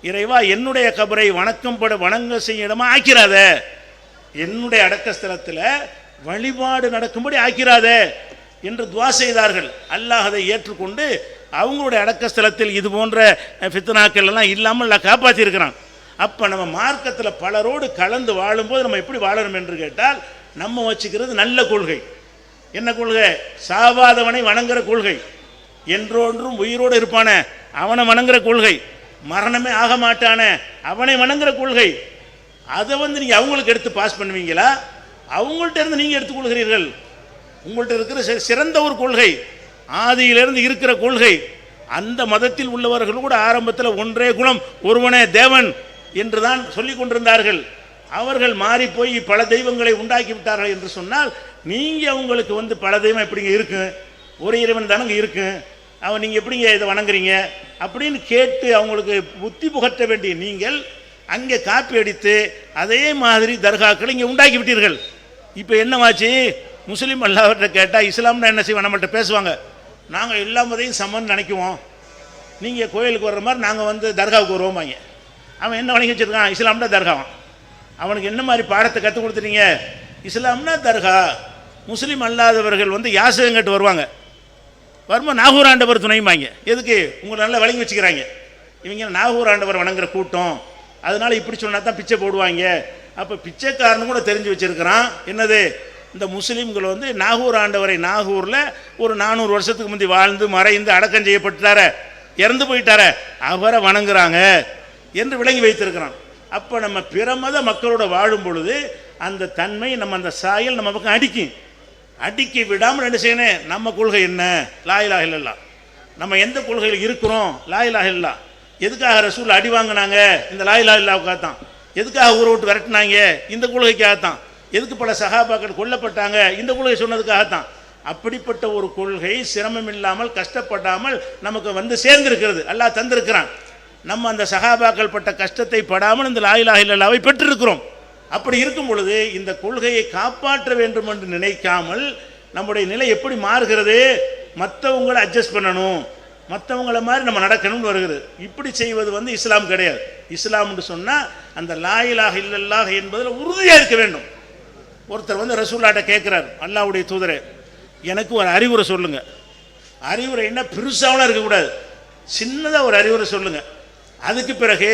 இறைவா என்னுடைய கபரை வணங்க செய்ய இடமா ஆக்கிறாத, என்னுடைய அடக்கஸ்தலத்தில் வழிபாடு நடக்கும்படி ஆக்கிறாத என்று துவா செய்தார்கள். அல்லாஹ் அதை ஏற்றுக்கொண்டு அவங்களுடைய அடக்கஸ்தலத்தில் இது போன்ற ஃபித்னாக்கள் எல்லாம் இல்லாமல் காப்பாற்றியிருக்கிறான். அப்போ நம்ம மார்க்கத்தில் பலரோடு கலந்து வாழும்போது நம்ம எப்படி வாழணும் என்று கேட்டால், நம்ம வச்சுக்கிறது நல்ல கொள்கை. என்ன கொள்கை? சாவாதவனை வணங்குற கொள்கை. என்றொன்றும் உயிரோடு இருப்பான அவனை வணங்குற கொள்கை. மரணமே ஆக மாட்டான அவனை வணங்குற கொள்கை. அதை வந்து நீங்கள் அவங்களுக்கு எடுத்து பாஸ் பண்ணுவீங்களா, அவங்கள்ட்ட இருந்து நீங்கள் எடுத்துக்கொள்கிறீர்கள்? உங்கள்கிட்ட இருக்கிற சிறந்த ஒரு கொள்கை, ஆதியிலிருந்து இருக்கிற கொள்கை. அந்த மதத்தில் உள்ளவர்கள் கூட ஆரம்பத்தில் ஒன்றே குலம் ஒருவனே தேவன் என்று தான் சொல்லி கொண்டிருந்தார்கள். அவர்கள் மாறி போய் பல தெய்வங்களை உண்டாக்கி விட்டார்கள் என்று சொன்னால், நீங்கள் அவங்களுக்கு வந்து பல தெய்வம் எப்படிங்க இருக்கு, ஒரு இறைவன் தானங்க இருக்கு, அவன் நீங்கள் எப்படிங்க இதை வணங்குறீங்க அப்படின்னு கேட்டு அவங்களுக்கு புத்தி புகட்ட வேண்டிய நீங்கள் அங்கே காப்பி அடித்து அதே மாதிரி தர்காக்களை இங்கே உண்டாக்கி விட்டீர்கள். இப்போ என்னவாச்சு, முஸ்லீம் அல்லாஹ்விட்ட கேட்டால் இஸ்லாம்னா என்ன செய்வோம், நம்மள்கிட்ட பேசுவாங்க, நாங்கள் எல்லா மதையும் சமன்னு நினைக்குவோம், நீங்கள் கோயிலுக்கு வர்ற மாதிரி நாங்கள் வந்து தர்காவுக்கு வருவோமாங்க. அவன் என்ன வணங்கி வச்சுருக்கான், இஸ்லாம்னா தர்காவான். அவனுக்கு என்ன மாதிரி பாடத்தை கற்றுக் கொடுத்துட்டீங்க, இஸ்லாம்னா தர்கா. முஸ்லீம் அல்லாதவர்கள் வந்து யாசகங்கிட்டு வருவாங்க, வரும்போது நாகூர் ஆண்டவர் துணையுமாங்க. எதுக்கு, உங்களை நல்லா வழங்கி வச்சுக்கிறாங்க. இவங்க நாகூர் ஆண்டவர் வணங்குற கூட்டம், அதனால் இப்படி சொன்னால் தான் பிச்சை போடுவாங்க. அப்போ பிச்சைக்காரனு கூட தெரிஞ்சு வச்சுருக்கிறான். என்னது, இந்த முஸ்லீம்கள் வந்து நாகூர் ஆண்டவரை, நாகூரில் ஒரு 400 வருஷத்துக்கு முந்தி வாழ்ந்து மறைந்து அடக்கம் செய்யப்பட்டார, இறந்து போயிட்டார, அவரை வணங்குறாங்க என்று விளங்கி வைத்திருக்கிறான். அப்போ நம்ம பிற மத மக்களோட வாழும் பொழுது அந்த தன்மை, நம்ம அந்த சாயல் நம்ம பக்கம் அடிக்கி விடாமல் என்ன செய்யணும், நம்ம கொள்கை என்ன, லா இலாஹ இல்லல்லாஹ். நம்ம எந்த கொள்கையில் இருக்கிறோம், லா இலாஹ இல்லல்லாஹ். எதுக்காக ரசூல் அடி வாங்கினாங்க, இந்த லா இலாஹ இல்லல்லாஹ்வுக்காகத்தான். எதுக்காக ஊரை விட்டு விரட்டினாங்க, இந்த கொள்கைக்காகத்தான். எதுக்கு பல சஹாபாக்கள் கொல்லப்பட்டாங்க, இந்த கொள்கை சொன்னதுக்காகத்தான். அப்படிப்பட்ட ஒரு கொள்கை சிரமம் இல்லாமல் கஷ்டப்படாமல் நமக்கு வந்து சேர்ந்திருக்கிறது, அல்லாஹ் தந்திருக்கிறான். நம்ம அந்த சஹாபாக்கள் பட்ட கஷ்டத்தை படாமல் இந்த லா இலாஹ இல்லல்லாஹ்வை பெற்றிருக்கிறோம். அப்படி இருக்கும் பொழுது இந்த கொள்கையை காப்பாற்ற வேண்டும் என்று நினைக்காமல் நம்முடைய நிலை எப்படி மாறுகிறது, மற்றவங்களை அட்ஜஸ்ட் பண்ணணும், மற்றவங்கள மாதிரி நம்ம நடக்கணும்னு வருகிறது. இப்படி செய்வது வந்து இஸ்லாம் கிடையாது. இஸ்லாம்னு சொன்னால் அந்த லா இலாஹ இல்லல்லாஹ் என்பதில் உறுதியாக இருக்க வேண்டும். ஒருத்தர் வந்து ரசூலுல்லாஹ்ட்ட கேட்குறார், அல்லாஹ்வுடைய தூதரே எனக்கு ஒரு அறிவுரை சொல்லுங்க. அறிவுரைன்னா பெருசாவெலாம் இருக்கக்கூடாது, சின்னதாக ஒரு அறிவுரை சொல்லுங்க. அதுக்கு பிறகு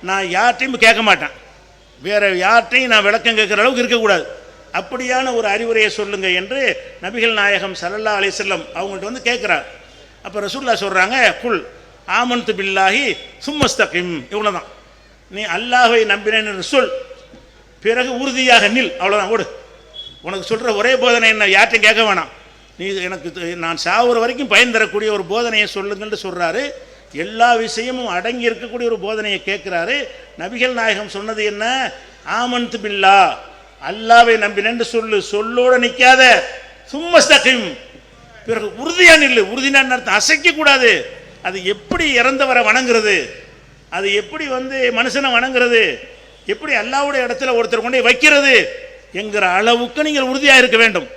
நான் யார்ட்டையும் கேட்க மாட்டேன், வேறு யார்ட்டையும் நான் விளக்கம் கேட்குற அளவுக்கு இருக்கக்கூடாது. அப்படியான ஒரு அறிவுரையை சொல்லுங்க என்று நபிகள் நாயகம் ஸல்லல்லாஹு அலைஹி வஸல்லம் அவங்கள்ட்ட வந்து கேட்குறார். அப்போ ரசூலுல்லாஹ் சொல்கிறாங்க, குல் ஆமன்து பில்லாஹி சும்மஸ்தகிம், இவ்வளோதான். நீ அல்லாஹ்வை நம்பினேன்னு சொல், பிறகு உறுதியாக நில், அவ்வளோதான். ஓடு, உனக்கு சொல்கிற ஒரே போதனை என்ன, யார்ட்டையும் கேட்க வேணாம், நீ எனக்கு நான் சாவுற வரைக்கும் பயன் தரக்கூடிய ஒரு போதனையை சொல்லுங்கள்னு சொல்கிறாரு. எல்லா விஷயமும் அடங்கி இருக்கக்கூடிய ஒரு போதனையை கேட்குறாரு. நபிகள் நாயகம் சொன்னது என்ன, ஆமன்து பில்லா, அல்லாவை நம்பினேன்னு சொல்லு, சொல்லோடு நிற்காத, சும்மஸ்தகிம், பிறகு உறுதியாக நில்லு. உறுதினா அர்த்தம் அசைக்கக்கூடாது. அது எப்படி இறந்தவரை வணங்குறது, அது எப்படி மனுஷனை வணங்குறது, எப்படி அல்லாவுடைய இடத்துல ஒருத்தர் கொண்டே வைக்கிறது என்கிற அளவுக்கு நீங்கள் உறுதியாக இருக்க வேண்டும்.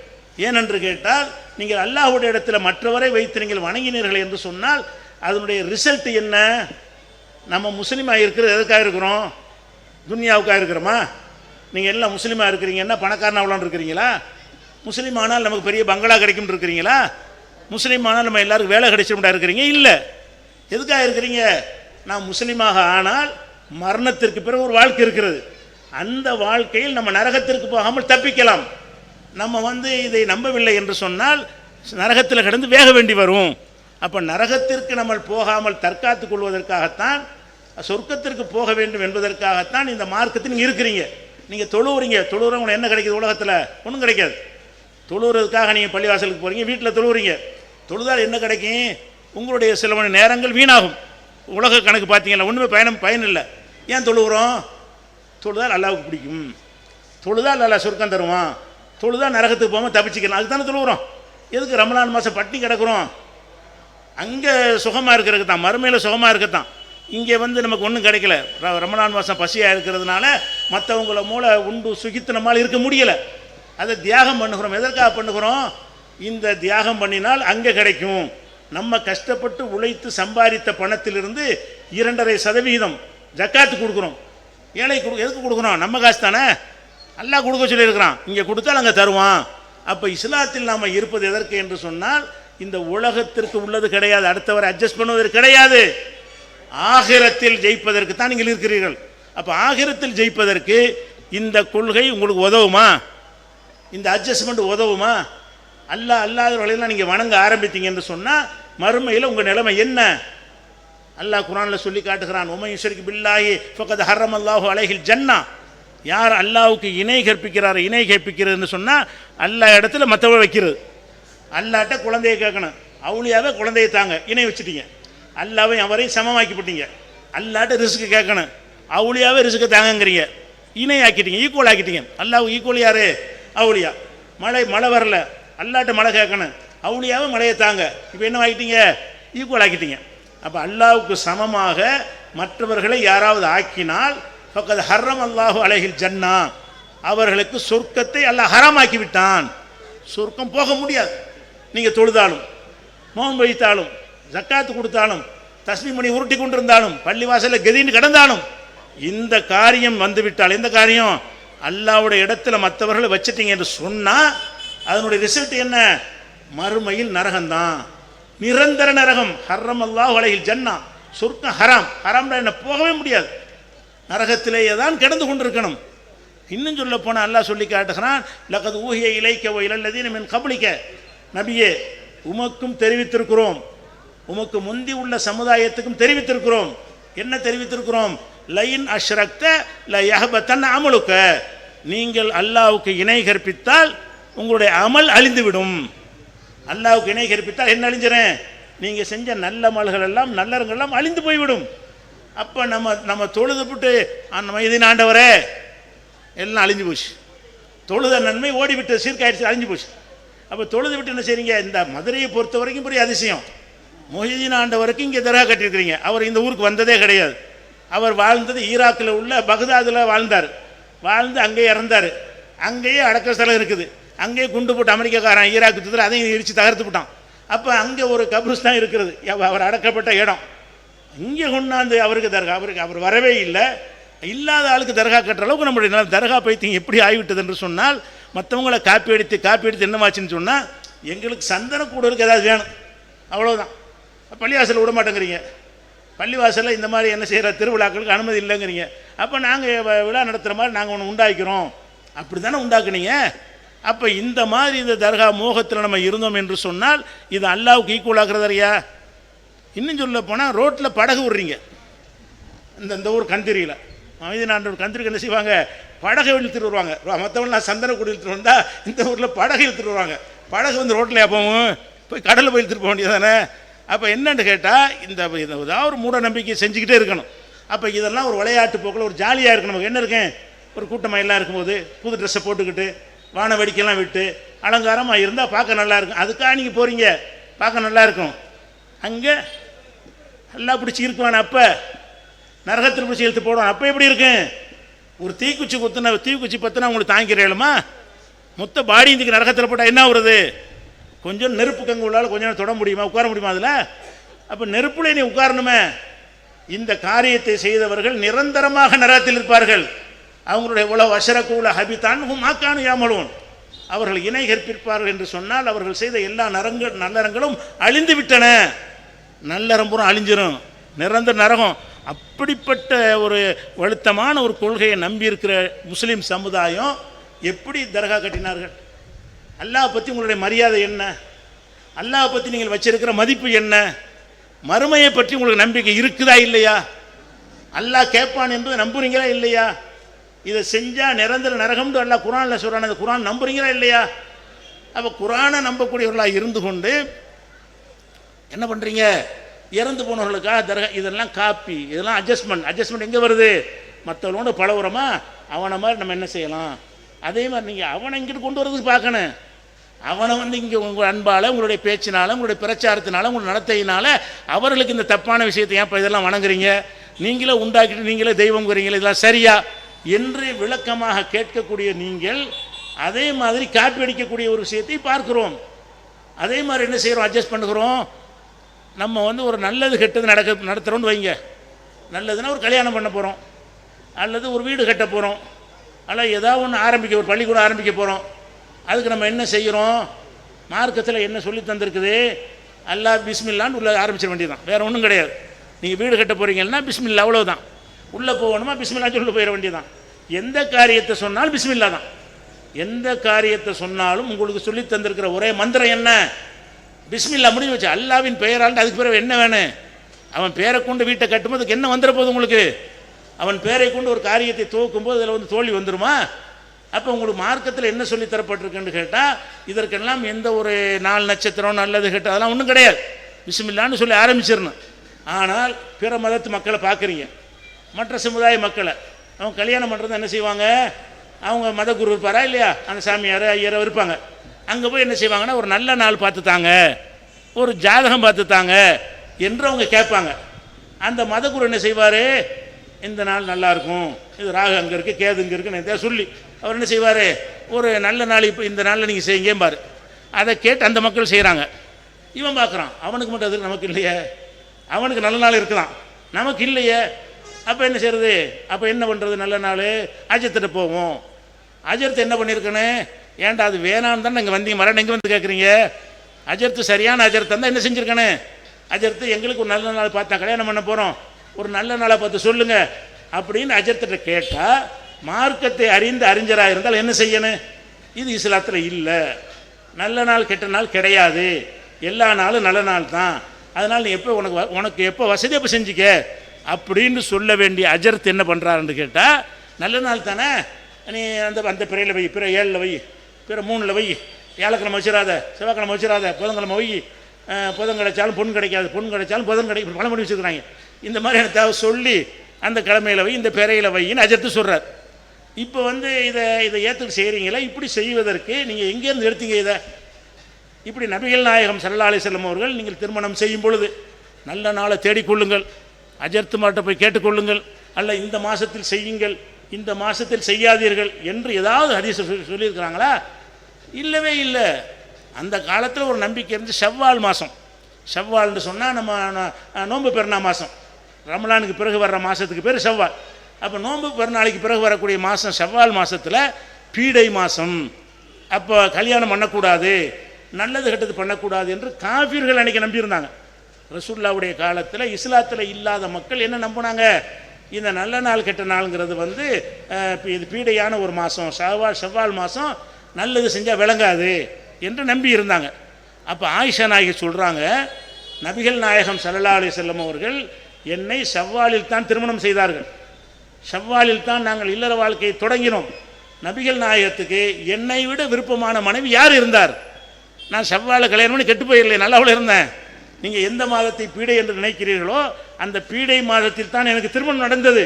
ஏனென்று கேட்டால், நீங்கள் அல்லாஹ்வுடைய இடத்துல மற்றவரை வைத்து நீங்கள் வணங்கினீர்கள் என்று சொன்னால் அதனுடைய ரிசல்ட் என்ன? நம்ம முஸ்லீமாக இருக்கிறது எதுக்காக இருக்கிறோம்? துன்யாவுக்காக இருக்கிறோமா? நீங்கள் எல்லாம் முஸ்லீமாக இருக்கிறீங்கன்னா பணக்காரன் அவ்வளோன்னு இருக்கிறீங்களா? முஸ்லீம் ஆனால் நமக்கு பெரிய பங்களா கிடைக்கும்னு இருக்கிறீங்களா? முஸ்லீம் ஆனால் நம்ம எல்லாருக்கும் வேலை கிடைச்சிருந்தா இருக்கிறீங்க? இல்லை. எதுக்காக இருக்கிறீங்க? நான் முஸ்லீமாக ஆனால் மரணத்திற்கு பிறகு ஒரு வாழ்க்கை இருக்கிறது. அந்த வாழ்க்கையில் நம்ம நரகத்திற்கு போகாமல் தப்பிக்கலாம். நம்ம இதை நம்பவில்லை என்று சொன்னால் நரகத்தில் கிடந்து வேக வேண்டி வரும். அப்போ நரகத்திற்கு நம்ம போகாமல் தற்காத்துக் கொள்வதற்காகத்தான், சொர்க்கத்திற்கு போக வேண்டும் என்பதற்காகத்தான் இந்த மார்க்கத்தில் நீங்கள் இருக்கிறீங்க. நீங்கள் தொழுவுறீங்க, தொழுவுறவங்க என்ன கிடைக்கிது உலகத்தில்? ஒன்றும் கிடைக்காது. தொழுவுறதுக்காக நீங்கள் பள்ளிவாசலுக்கு போகிறீங்க, வீட்டில் தொழுவுறீங்க. தொழுதால் என்ன கிடைக்கும்? உங்களுடைய சில மணி நேரங்கள் வீணாகும். உலக கணக்கு பார்த்தீங்கன்னா ஒன்றுமே பயன் இல்லை. ஏன் தொழுவுறோம்? தொழுதால் அல்லாவுக்கு பிடிக்கும், தொழுதால் நல்லா சொர்க்கம் தருவான், தொழுதால் நரகத்துக்கு போகாமல் தப்பிச்சிக்கலாம், அதுக்கு தானே தொழுவுறோம். எதுக்கு ரமலான் மாதம் பட்டி கிடக்குறோம்? அங்கே சுகமாக இருக்கிறதுக்கு தான், மறுமையில் சுகமாக இருக்கத்தான். இங்கே நமக்கு ஒன்றும் கிடைக்கல. ரமலான் மாதம் பசியாக இருக்கிறதுனால மற்றவங்கள மூளை உண்டு சுகித்து நம்மால் இருக்க முடியலை. அதை தியாகம் பண்ணுகிறோம். எதற்காக பண்ணுகிறோம்? இந்த தியாகம் பண்ணினால் அங்கே கிடைக்கும். நம்ம கஷ்டப்பட்டு உழைத்து சம்பாதித்த பணத்திலிருந்து 2.5% ஜக்காத்து கொடுக்குறோம். ஏழை எதுக்கு கொடுக்குறோம்? நம்ம காசு தானே, அல்லாஹ் கொடுக்க சொல்லியிருக்கிறான். இங்கே கொடுத்தால் அங்கே தருவான். அப்போ இஸ்லாத்தில் நாம் இருப்பது எதற்கு என்று சொன்னால், இந்த உலகத்திற்கு உள்ளது கிடையாது, அடுத்தவரை அட்ஜஸ்ட் பண்ணுவதற்கு கிடையாது, ஆகிரத்தில் ஜெயிப்பதற்கு தான் நீங்கள் இருக்கிறீர்கள். அப்போ ஆகிரத்தில் ஜெயிப்பதற்கு இந்த கொள்கை உங்களுக்கு உதவுமா? இந்த அட்ஜஸ்ட்மெண்ட் உதவுமா? அல்லாதவர்களெல்லாம் நீங்கள் வணங்க ஆரம்பித்தீங்க என்று சொன்னால் மறுமையில் உங்கள் நிலைமை என்ன? அல்லாஹ் குர்ஆனில் சொல்லி காட்டுகிறான், உமை யுஷ்ரிக் பில்லாஹி ஃபக்கத் ஹர்ரமல்லாஹு அலைஹில் ஜன்னா. யார் அல்லாஹ்வுக்கு இணை கற்பிக்கிறதுன்னு சொன்னால் அல்லாஹ் இடத்துல மற்றவரை வைக்கிறது. அல்லாட்ட குழந்தையை கேட்கணும், அவுளியாவே குழந்தையை தாங்க, இணை வச்சுட்டீங்க. அல்லாவை அவரையும் சமமாக்கிவிட்டீங்க. அல்லாட்ட ரிஸ்க்கு கேட்கணும், அவுளியாவே ரிஸ்க்கு தாங்கங்கிறீங்க, இணை ஆக்கிட்டீங்க, ஈக்குவல் ஆக்கிட்டீங்க. அல்லாஹ் ஈக்குவல் யார்? அவுளியா. மழை வரல, அல்லாட்ட மழை கேட்கணும், அவுளியாவே மழையை தாங்க, இப்போ என்ன ஆக்கிட்டீங்க? ஈக்குவல் ஆக்கிட்டீங்க. அப்போ அல்லாஹ்வுக்கு சமமாக மற்றவர்களை யாராவது ஆக்கினால் ஃபக்கத் ஹர்ரமல்லாஹு அலைஹில் ஜன்னா, அவர்களுக்கு சொர்க்கத்தை அல்லாஹ் ஹராமாக்கி விட்டான். சொர்க்கம் போக முடியாது. நீங்கள் தொழுதாலும், நோன்பு வைத்தாலும், ஜக்காத்து கொடுத்தாலும், தஸ்மீ மணி உருட்டி கொண்டிருந்தாலும், பள்ளிவாசலில் கதின்னு கிடந்தாலும், இந்த காரியம் வந்துவிட்டால், எந்த காரியம்? அல்லாஹ்வுடைய இடத்துல மற்றவர்களை வச்சுட்டீங்க என்று சொன்னால் அதனுடைய ரிசல்ட் என்ன? மறுமையில் நரகம்தான், நிரந்தர நரகம். ஹர்ரமல்லாஹு அலைஹில் ஜன்னா, சொர்க்கம் ஹராம். ஹராம்னா என்ன? போகவே முடியாது, நரகத்திலேயே தான் கிடந்து கொண்டிருக்கணும். இன்னும் சொல்ல போனால் அல்லாஹ் சொல்லி காட்டுகிறான், லகத் ஊஹிய இலைக்க வ இலல்லதீன மின் கப்லிக, நபியே உமக்கும் தெரிவித்திருக்கிறோம், உமக்கு முந்தி உள்ள சமுதாயத்துக்கும் தெரிவித்திருக்கிறோம். என்ன தெரிவித்திருக்கிறோம்? லைன் அஷ்ரக்த ல யஹபத்தன் அமலுக்க, நீங்கள் அல்லாஹ்வுக்கு இணை கற்பித்தால் உங்களுடைய அமல் அழிந்துவிடும். அல்லாஹ்வுக்கு இணை கற்பித்தால் என்ன அழிஞ்சிறேன்? நீங்கள் செஞ்ச நல்ல அமல்கள் எல்லாம், நல்லறங்கள் எல்லாம் அழிந்து போய்விடும். அப்போ நம்ம தொழுதுபட்டு அந்த மைதீன் ஆண்டவரே எல்லாம் அழிஞ்சு போச்சு, தொழுத நன்மை ஓடிவிட்டு சீர்காயிடுச்சு, அழிஞ்சு போச்சு. அப்போ தொழுது விட்டு என்ன செய்றீங்க? இந்த மதுரையை பொறுத்த வரைக்கும் பெரிய அதிசயம், மொஹிதீன் ஆண்டவருக்கு இங்கே தர்கா கட்டியிருக்கிறீங்க. அவர் இந்த ஊருக்கு வந்ததே கிடையாது. அவர் வாழ்ந்தது ஈராக்கில் உள்ள பக்தாதில் வாழ்ந்தார். வாழ்ந்து அங்கேயே இறந்தார். அங்கேயே அடக்க ஸ்தலம் இருக்குது. அங்கேயே குண்டு போட்டு அமெரிக்காக்காரன் ஈராக்கு தூதர் அதையும் இடித்து தகர்த்து போட்டான். அப்போ அங்கே ஒரு கப்ரிஸ்தான் இருக்கிறது, அவர் அடக்கப்பட்ட இடம். இங்கே கொண்டாந்து அவருக்கு தர்கா, அவர் வரவே இல்லை. இல்லாத ஆளுக்கு தர்கா கட்டுற அளவுக்கு நம்முடைய தர்கா பைத்தியம் எப்படி ஆகிவிட்டது என்று சொன்னால், மற்றவங்களை காப்பி எடுத்து என்னமாச்சுன்னு சொன்னால், எங்களுக்கு சந்தன கூடலுக்கு ஏதாவது வேணும், அவ்வளோதான். பள்ளிவாசலில் விட மாட்டேங்கிறீங்க, பள்ளிவாசலில் இந்த மாதிரி என்ன செய்கிற திருவிழாக்களுக்கு அனுமதி இல்லைங்கிறீங்க. அப்போ நாங்கள் விழா நடத்துகிற மாதிரி நாங்கள் ஒன்று உண்டாக்கிறோம். அப்படி தானே உண்டாக்குனீங்க. அப்போ இந்த மாதிரி இந்த தர்கா மோகத்தில் நம்ம இருந்தோம் என்று சொன்னால் இது அல்லாவுக்கு ஈக்குவல் ஆக்குறதறியா? இன்னும் சொல்ல போனால் ரோட்டில் படகு விடுறீங்க. இந்த ஊர் கந்திரியில் அமைதிநாடு கந்திரிக்கு என்ன செய்வாங்க, படகை இழுத்துட்டு வருவாங்க. மற்றவங்களாம் சந்தனக்கூடி இழுத்துட்டு வந்தால் இந்த ஊரில் படகு இழுத்துட்டு வருவாங்க. படகு வந்து ரோட்டில் எப்பவும் போய் கடலில் போய் இழுத்துட்டு போக வேண்டியதானே. அப்போ என்னன்னு கேட்டால் இந்த ஏதாவது ஒரு மூட நம்பிக்கை செஞ்சுக்கிட்டே இருக்கணும். அப்போ இதெல்லாம் ஒரு விளையாட்டு போக்கில் ஒரு ஜாலியாக இருக்கணும். நமக்கு என்ன இருக்கேன், ஒரு கூட்டமாக எல்லாம் இருக்கும்போது புது ட்ரெஸ்ஸை போட்டுக்கிட்டு வான வெடிக்கைலாம் விட்டு அலங்காரமாக இருந்தால் பார்க்க நல்லா இருக்கும். அதுக்காக நீங்கள் போகிறீங்க, பார்க்க நல்லா இருக்கும். அங்கே எல்லாம் பிடிச்சி இருக்குவான், அப்போ நரகத்தில் பிடிச்சி இழுத்து போடுவான். அப்போ எப்படி இருக்கும், ஒரு தீக்குச்சி பற்றினா உங்களுக்கு தாங்கிக்கிறேளுமா? மொத்த பாடி இன்றைக்கி நரகத்தில் போட்டால் என்ன வருது? கொஞ்சம் நெருப்பு கங்கு உள்ளால் கொஞ்சம் நேரம் தொட முடியுமா, உட்கார முடியுமா அதில்? அப்போ நெருப்புல நீ உட்காரணுமே. இந்த காரியத்தை செய்தவர்கள் நிரந்தரமாக நரகத்தில் இருப்பார்கள். அவங்களுடைய உலக வசரக்கூல ஹபித்தான் மாக்கானு யாமலோன், அவர்கள் இணை கற்பிப்பார்கள் என்று சொன்னால் அவர்கள் செய்த எல்லா நல்லறங்களும் அழிந்து விட்டன. நல்லறம்புறம் அழிஞ்சிரும், நிரந்தர நரகம். அப்படிப்பட்ட ஒரு வலுத்தமான ஒரு கொள்கையை நம்பியிருக்கிற முஸ்லீம் சமுதாயம் எப்படி தர்கா கட்டினார்கள்? அல்லாஹ் பற்றி உங்களுடைய மரியாதை என்ன? அல்லாஹ் பற்றி நீங்கள் வச்சிருக்கிற மதிப்பு என்ன? மறுமையை பற்றி உங்களுக்கு நம்பிக்கை இருக்குதா இல்லையா? அல்லாஹ் கேட்பான் என்பதை நம்புறீங்களா இல்லையா? இதை செஞ்சால் நிரந்தர நரகம்னு அல்லாஹ் குரானில் சொல்கிறான். அந்த குரான் நம்புறீங்களா இல்லையா? அப்போ குரானை நம்பக்கூடியவர்களாக இருந்து கொண்டு என்ன பண்ணுறீங்க? இறந்து போனவர்களுக்காக தர்கா இதெல்லாம் காப்பி, இதெல்லாம் அட்ஜஸ்ட்மெண்ட் எங்கே வருது? மற்றவங்களோட பழகுறோமா, அவனை மாதிரி நம்ம என்ன செய்யலாம்? அதே மாதிரி நீங்கள் அவனை இங்கிட்டு கொண்டு வரதுக்கு பார்க்கணும். அவனை வந்து இங்கே உங்கள் அன்பால், உங்களுடைய பேச்சினால, உங்களுடைய பிரச்சாரத்தினால, உங்களுடைய நடத்தையினால் அவர்களுக்கு இந்த தப்பான விஷயத்தை ஏன் இப்போ இதெல்லாம் வணங்குறீங்க, நீங்களே உண்டாக்கிட்டு நீங்களே தெய்வங்கிறீங்களே, இதெல்லாம் சரியா என்று விளக்கமாக கேட்கக்கூடிய நீங்கள் அதே மாதிரி காப்பி அடிக்கக்கூடிய ஒரு விஷயத்தை பார்க்குறோம். அதே மாதிரி என்ன செய்கிறோம்? அட்ஜஸ்ட் பண்ணுகிறோம். நம்ம வந்து ஒரு நல்லது கெட்டது நடத்துகிறோன்னு வைங்க. நல்லதுன்னா ஒரு கல்யாணம் பண்ண போகிறோம், அல்லது ஒரு வீடு கட்ட போகிறோம், அல்ல ஏதாவது ஒன்று ஒரு பள்ளிக்கூடம் ஆரம்பிக்க போகிறோம். அதுக்கு நம்ம என்ன செய்கிறோம்? மார்க்கத்தில் என்ன சொல்லி தந்திருக்குது? அல்லாஹ் பிஸ்மில்லான்னு உள்ள ஆரம்பிச்சிட வேண்டியதான், வேறு ஒன்றும் கிடையாது. நீங்கள் வீடு கட்ட போகிறீங்கன்னா பிஸ்மில்லா, அவ்வளோதான். உள்ளே போகணுமா பிஸ்மில்லா சொல்லி போயிட வேண்டியதான். எந்த காரியத்தை சொன்னாலும் பிஸ்மில்லா தான். எந்த காரியத்தை சொன்னாலும் உங்களுக்கு சொல்லி தந்திருக்கிற ஒரே மந்திரம் என்ன? பிஸ்மில்லா. முடிஞ்சு வச்சு அல்லாவின் பெயரால். அதுக்கு பிறகு என்ன வேணும்? அவன் பேரை கொண்டு வீட்டை கட்டும்போதுக்கு என்ன வந்துட போகுது உங்களுக்கு? அவன் பேரை கொண்டு ஒரு காரியத்தை துவக்கும்போது அதில் வந்து தோல்வி வந்துடுமா? அப்போ உங்களுக்கு மார்க்கத்தில் என்ன சொல்லி தரப்பட்டிருக்குன்னு கேட்டால் இதற்கெல்லாம் எந்த ஒரு 4 நட்சத்திரம் நல்லது கேட்டால் அதெல்லாம் ஒன்றும் கிடையாது. பிஸ்மில்லான்னு சொல்லி ஆரம்பிச்சிடணும். ஆனால் பிற மதத்து மக்களை பார்க்குறீங்க, மற்ற சமுதாய மக்களை அவங்க கல்யாணம் பண்ணுறது என்ன செய்வாங்க? அவங்க மத குரு இருப்பாரா இல்லையா, அந்த சாமியார் ஐயரோ இருப்பாங்க. அங்கே போய் என்ன செய்வாங்கன்னா ஒரு நல்ல நாள் பார்த்து தாங்க, ஒரு ஜாதகம் பார்த்து தாங்க என்று அவங்க கேட்பாங்க. அந்த மதகுரு என்ன செய்வார்? இந்த நாள் நல்லாயிருக்கும், இது ராகு அங்கே இருக்குது, கேது இங்கே இருக்குன்னு சொல்லி அவர் என்ன செய்வார்? ஒரு நல்ல நாள் இப்போ இந்த நாளில் நீங்கள் செய்யுங்கம்பார். அதை கேட்டு அந்த மக்கள் செய்கிறாங்க. இவன் பார்க்குறான், அவனுக்கு மட்டும் அது நமக்கு இல்லையே, அவனுக்கு நல்ல நாள் இருக்குதான், நமக்கு இல்லையே. அப்போ என்ன செய்கிறது? அப்போ என்ன பண்ணுறது? நல்ல நாள் அஜர்த்திட்ட போவோம். அஜர்த்து என்ன பண்ணியிருக்கேன்னு, ஏன்டா அது வேணான்னு தான் நாங்கள் வந்தீங்க, மரணம் எங்கே வந்து கேட்குறீங்க? அஜர்த்து சரியான அஜர்த்து தான் என்ன செஞ்சுருக்கேன்னு, அஜர்த்து எங்களுக்கு ஒரு நல்ல நாள் பார்த்தா கல்யாணம் பண்ண போகிறோம், ஒரு நல்ல நாளை பார்த்து சொல்லுங்கள் அப்படின்னு அஜர்த்திட்ட கேட்டால், மார்க்கத்தை அறிந்து அறிஞராக இருந்தால் என்ன செய்யணும்? இது இஸ்லாத்தில் இல்லை, நல்ல நாள் கெட்ட நாள் கிடையாது, எல்லா நாளும் நல்ல நாள் தான், அதனால் நீ எப்போ உனக்கு எப்போ வசதி எப்போ செஞ்சுக்க அப்படின்னு சொல்ல வேண்டிய அஜர்த்து என்ன பண்ணுறாருன்னு கேட்டால், நல்ல நாள் தானே, நீ அந்த பிறையில் வை, பிற 7ல் வை, பிற 3ல் வை, வியாழக்கிழமை வச்சிடாத, செவ்வாய்க்கிழமை வச்சிடாத, புதன்கிழமை வை, புதன் கிடைச்சாலும் பொண்ணு கிடைக்காது, பொண்ணு கிடைச்சாலும் புதன் கிடைக்கும், பழமொழி வச்சுக்கிறாங்க. இந்த மாதிரியான தேவை சொல்லி அந்த கிழமையில் வை, இந்த பிறையில் வைன்னு அஜர்த்து சொல்கிறார். இப்போ வந்து இதை ஏற்றுக்கு செய்கிறீங்களா? இப்படி செய்வதற்கு நீங்கள் எங்கேருந்து எடுத்தீங்க இதை? இப்படி நபிகள் நாயகம் ஸல்லல்லாஹு அலைஹி வஸல்லம் அவர்கள் நீங்கள் திருமணம் செய்யும் பொழுது நல்ல நாளை தேடிக்கொள்ளுங்கள், அஜர்த்து மாட்ட போய் கேட்டுக்கொள்ளுங்கள், அல்ல இந்த மாதத்தில் செய்யுங்கள், இந்த மாதத்தில் செய்யாதீர்கள் என்று ஏதாவது ஹதீஸ் சொல்லியிருக்கிறாங்களா? இல்லவே இல்லை. அந்த காலத்தில் ஒரு நம்பிக்கை இருந்து ஷவ்வால் மாதம், ஷவ்வால்னு சொன்னால் நம்ம நோன்பு பெருநாள் மாதம், ரமலானுக்கு பிறகு வர்ற மாதத்துக்கு பேர் ஷவ்வால். அப்போ நோன்பு பெருநாளைக்கு பிறகு வரக்கூடிய மாதம் ஷவ்வால் மாதத்தில் பீடை மாதம், அப்போ கல்யாணம் பண்ணக்கூடாது, நல்லது கெட்டது பண்ணக்கூடாது என்று காஃபிர்கள் அன்றைக்கி நம்பியிருந்தாங்க. ரசூலுல்லாஹ்வுடைய காலத்தில் இஸ்லாத்தில் இல்லாத மக்கள் என்ன நம்பினாங்க? இந்த நல்ல நாள் கெட்ட நாளுங்கிறது வந்து இது பீடையான ஒரு மாதம், செவ்வால் மாதம் நல்லது செஞ்சால் விளங்காது என்று நம்பி இருந்தாங்க. அப்போ ஆயிஷா நாயகி சொல்கிறாங்க, நபிகள் நாயகம் ஸல்லல்லாஹு அலைஹி வஸல்லம் அவர்கள் என்னை ஷவ்வாலில் தான் திருமணம் செய்தார்கள். ஷவ்வாலில் தான் நாங்கள் இல்லற வாழ்க்கையை தொடங்கினோம். நபிகள் நாயகத்துக்கு என்னை விட விருப்பமான மனைவி யார் இருந்தார்? நான் ஷவ்வாலை கல்யாணம் பண்ணி கெட்டு போயிடலையே, நல்லாவில் இருந்தேன். நீங்கள் எந்த மாதத்தை பீடை என்று நினைக்கிறீர்களோ அந்த பீடை மாதத்தில் தான் எனக்கு திருமணம் நடந்தது.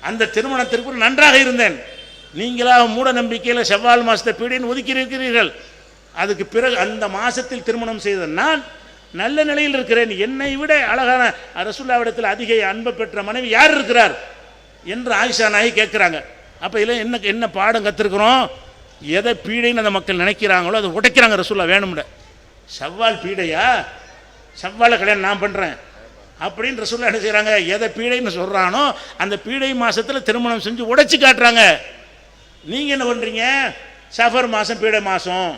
அந்த திருமணத்திற்கு நன்றாக இருந்தேன். நீங்களாக மூட நம்பிக்கையில் செவ்வால் மாதத்தை பீடைன்னு ஒதுக்கி இருக்கிறீர்கள். அதுக்கு பிறகு அந்த மாதத்தில் திருமணம் செய்த நான் நல்ல நிலையில் இருக்கிறேன். என்னை விட அழகான ரசூலுல்லாஹ்விடத்தில் அதிக அன்பு பெற்ற மனைவி யார் இருக்கிறார் என்று ஆயிஷா நாயகி கேட்குறாங்க. அப்போ இதில் என்ன பாடம் கற்றுருக்குறோம்? எதை பீடைன்னு அந்த மக்கள் நினைக்கிறாங்களோ அதை உடைக்கிறாங்க ரசூலுல்லாஹ் வேணும்ட. செவ்வால் பீடையா, செவ்வாலை கல்யாணம் நான் பண்ணுறேன் அப்படின்னு ரசூலுல்லாஹ் என்ன செய்கிறாங்க? எதை பீடைன்னு சொல்கிறானோ அந்த பீடை மாதத்தில் திருமணம் செஞ்சு உடைச்சி காட்டுறாங்க. நீங்கள் என்ன பண்ணுறீங்க? சஃபர் மாதம் பீடை மாதம்,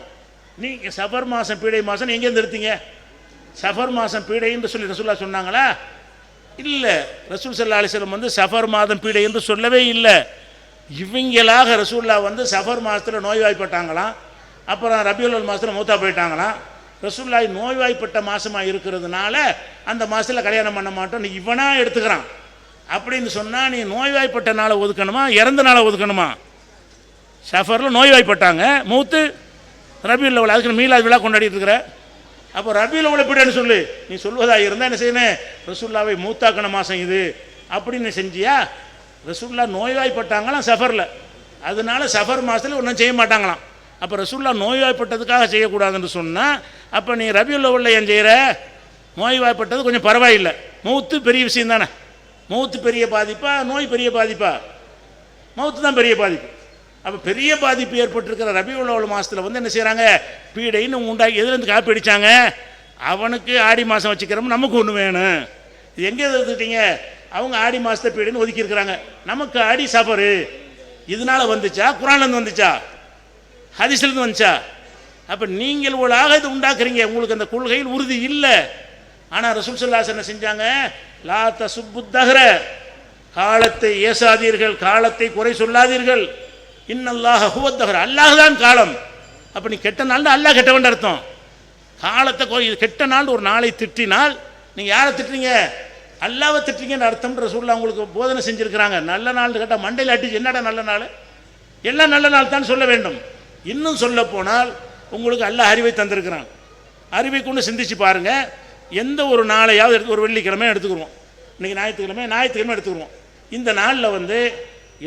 நீங்கள் சஃபர் மாதம் பீடை மாதம் எங்கேருந்து எடுத்தீங்க? சஃபர் மாதம் பீடைன்னு சொல்லி ரசூலுல்லாஹ் சொன்னாங்களா? இல்லை. ரசூல் ஸல்லல்லாஹு அலைஹி வஸல்லம் வந்து சஃபர் மாதம் பீடை என்று சொல்லவே இல்லை. இவங்களாக ரசூலுல்லாஹ் வந்து சஃபர் மாதத்தில் நோய்வாய்ப்பட்டாங்களாம். அப்புறம் ரபியுல் மாதத்தில் மூத்தா போயிட்டாங்களாம். ரசூலுல்லாஹ் நோய்வாய்ப்பட்ட மாதமாக இருக்கிறதுனால அந்த மாதத்தில் கல்யாணம் பண்ண மாட்டோம் இவனாக எடுத்துக்கிறான். அப்படின்னு சொன்னால் நீ நோய்வாய்ப்பட்ட நாளை ஒதுக்கணுமா, இறந்த நாளை ஒதுக்கணுமா? சஃபரில் நோய்வாய்ப்பட்டாங்க, மூத்து ரபியுல் அவ்வளோ, அதுக்கு மீலாது விழா கொண்டாடிட்டு இருக்கிற. அப்போ ரபியுல் அவ்வளோ பீடைன்னு சொல்லு. நீ சொல்வதாக இருந்தால் என்ன செய்யணும்? ரசூலுல்லாவை மூத்தாக்கின மாதம் இது அப்படின்னு செஞ்சியா? ரசூலுல்லாஹ் நோய்வாய்ப்பட்டாங்களாம் சஃபரில், அதனால சஃபர் மாதத்தில் ஒன்றும் செய்ய மாட்டாங்களாம். அப்போ ரசூலுல்லாஹ் நோய்வாய்ப்பட்டதுக்காக செய்யக்கூடாதுன்னு சொன்னால் அப்போ நீ ரபியுல் அவ்வளில் ஏன் செய்கிற? நோய்வாய்ப்பட்டது கொஞ்சம் பரவாயில்லை, மௌத்து பெரிய விஷயம் தானே. மௌத்து பெரிய பாதிப்பா, நோய் பெரிய பாதிப்பா? மௌத்து தான் பெரிய பாதிப்பு. அப்போ பெரிய பாதிப்பு ஏற்பட்டிருக்கிற ரபியுல் அவ்வல் மாதத்தில் வந்து என்ன செய்கிறாங்க? பீடைன்னு உண்டாக்கி எதுலேருந்து காப்பி அடித்தாங்க? அவனுக்கு ஆடி மாதம் வச்சுக்கிறோம், நமக்கு ஒன்று வேணும். இது எங்கே எடுத்துக்கிட்டீங்க? அவங்க ஆடி மாதத்தை பீடைன்னு ஒதுக்கியிருக்கிறாங்க, நமக்கு ஆடி சஃபரு. இதனால் வந்துச்சா? குர்ஆன்லேருந்து வந்துச்சா? ஹதீஸ்லேருந்து வந்துச்சா? அப்போ நீங்கள் ஒரு இது உண்டாக்குறீங்க, உங்களுக்கு அந்த கொள்கையில் உறுதி இல்லை. ஆனால் ரசூல் ஸல்லல்லாஹு அலைஹி வஸல்லம் என்ன செஞ்சாங்க? லா தசுப்பு தஹ்ர, காலத்தை ஏசாதீர்கள், காலத்தை குறை சொல்லாதீர்கள். இன்னல்லாஹ ஹுவ தஹ்ர், அல்லாஹ் தான் காலம். அப்போ நீ கெட்ட நாள்னா அல்லாஹ் கெட்டவன் அர்த்தம். காலத்தை கெட்ட நாள் ஒரு நாளை திட்டினால் நீங்கள் யாரை திட்டுறீங்க? அல்லாவை திட்டுறீங்கன்னு அர்த்தம். ரசூலுல்லாஹ் உங்களுக்கு போதனை செஞ்சுருக்கிறாங்க. நல்ல நாள் கேட்டால் மண்டையில் அடிச்சு என்னடா நல்ல நாள்? எல்லாம் நல்ல நாள் தான் சொல்ல வேண்டும். இன்னும் சொல்ல போனால் உங்களுக்கு அல்லாஹ் அறிவை தந்திருக்கிறான். அறிவை கொண்டு சிந்திச்சு பாருங்கள். எந்த ஒரு நாளையாவது ஒரு வெள்ளிக்கிழமை எடுத்துக்கிடுவோம், இன்றைக்கி ஞாயிற்றுக்கிழமை எடுத்துக்கிடுவோம். இந்த நாளில் வந்து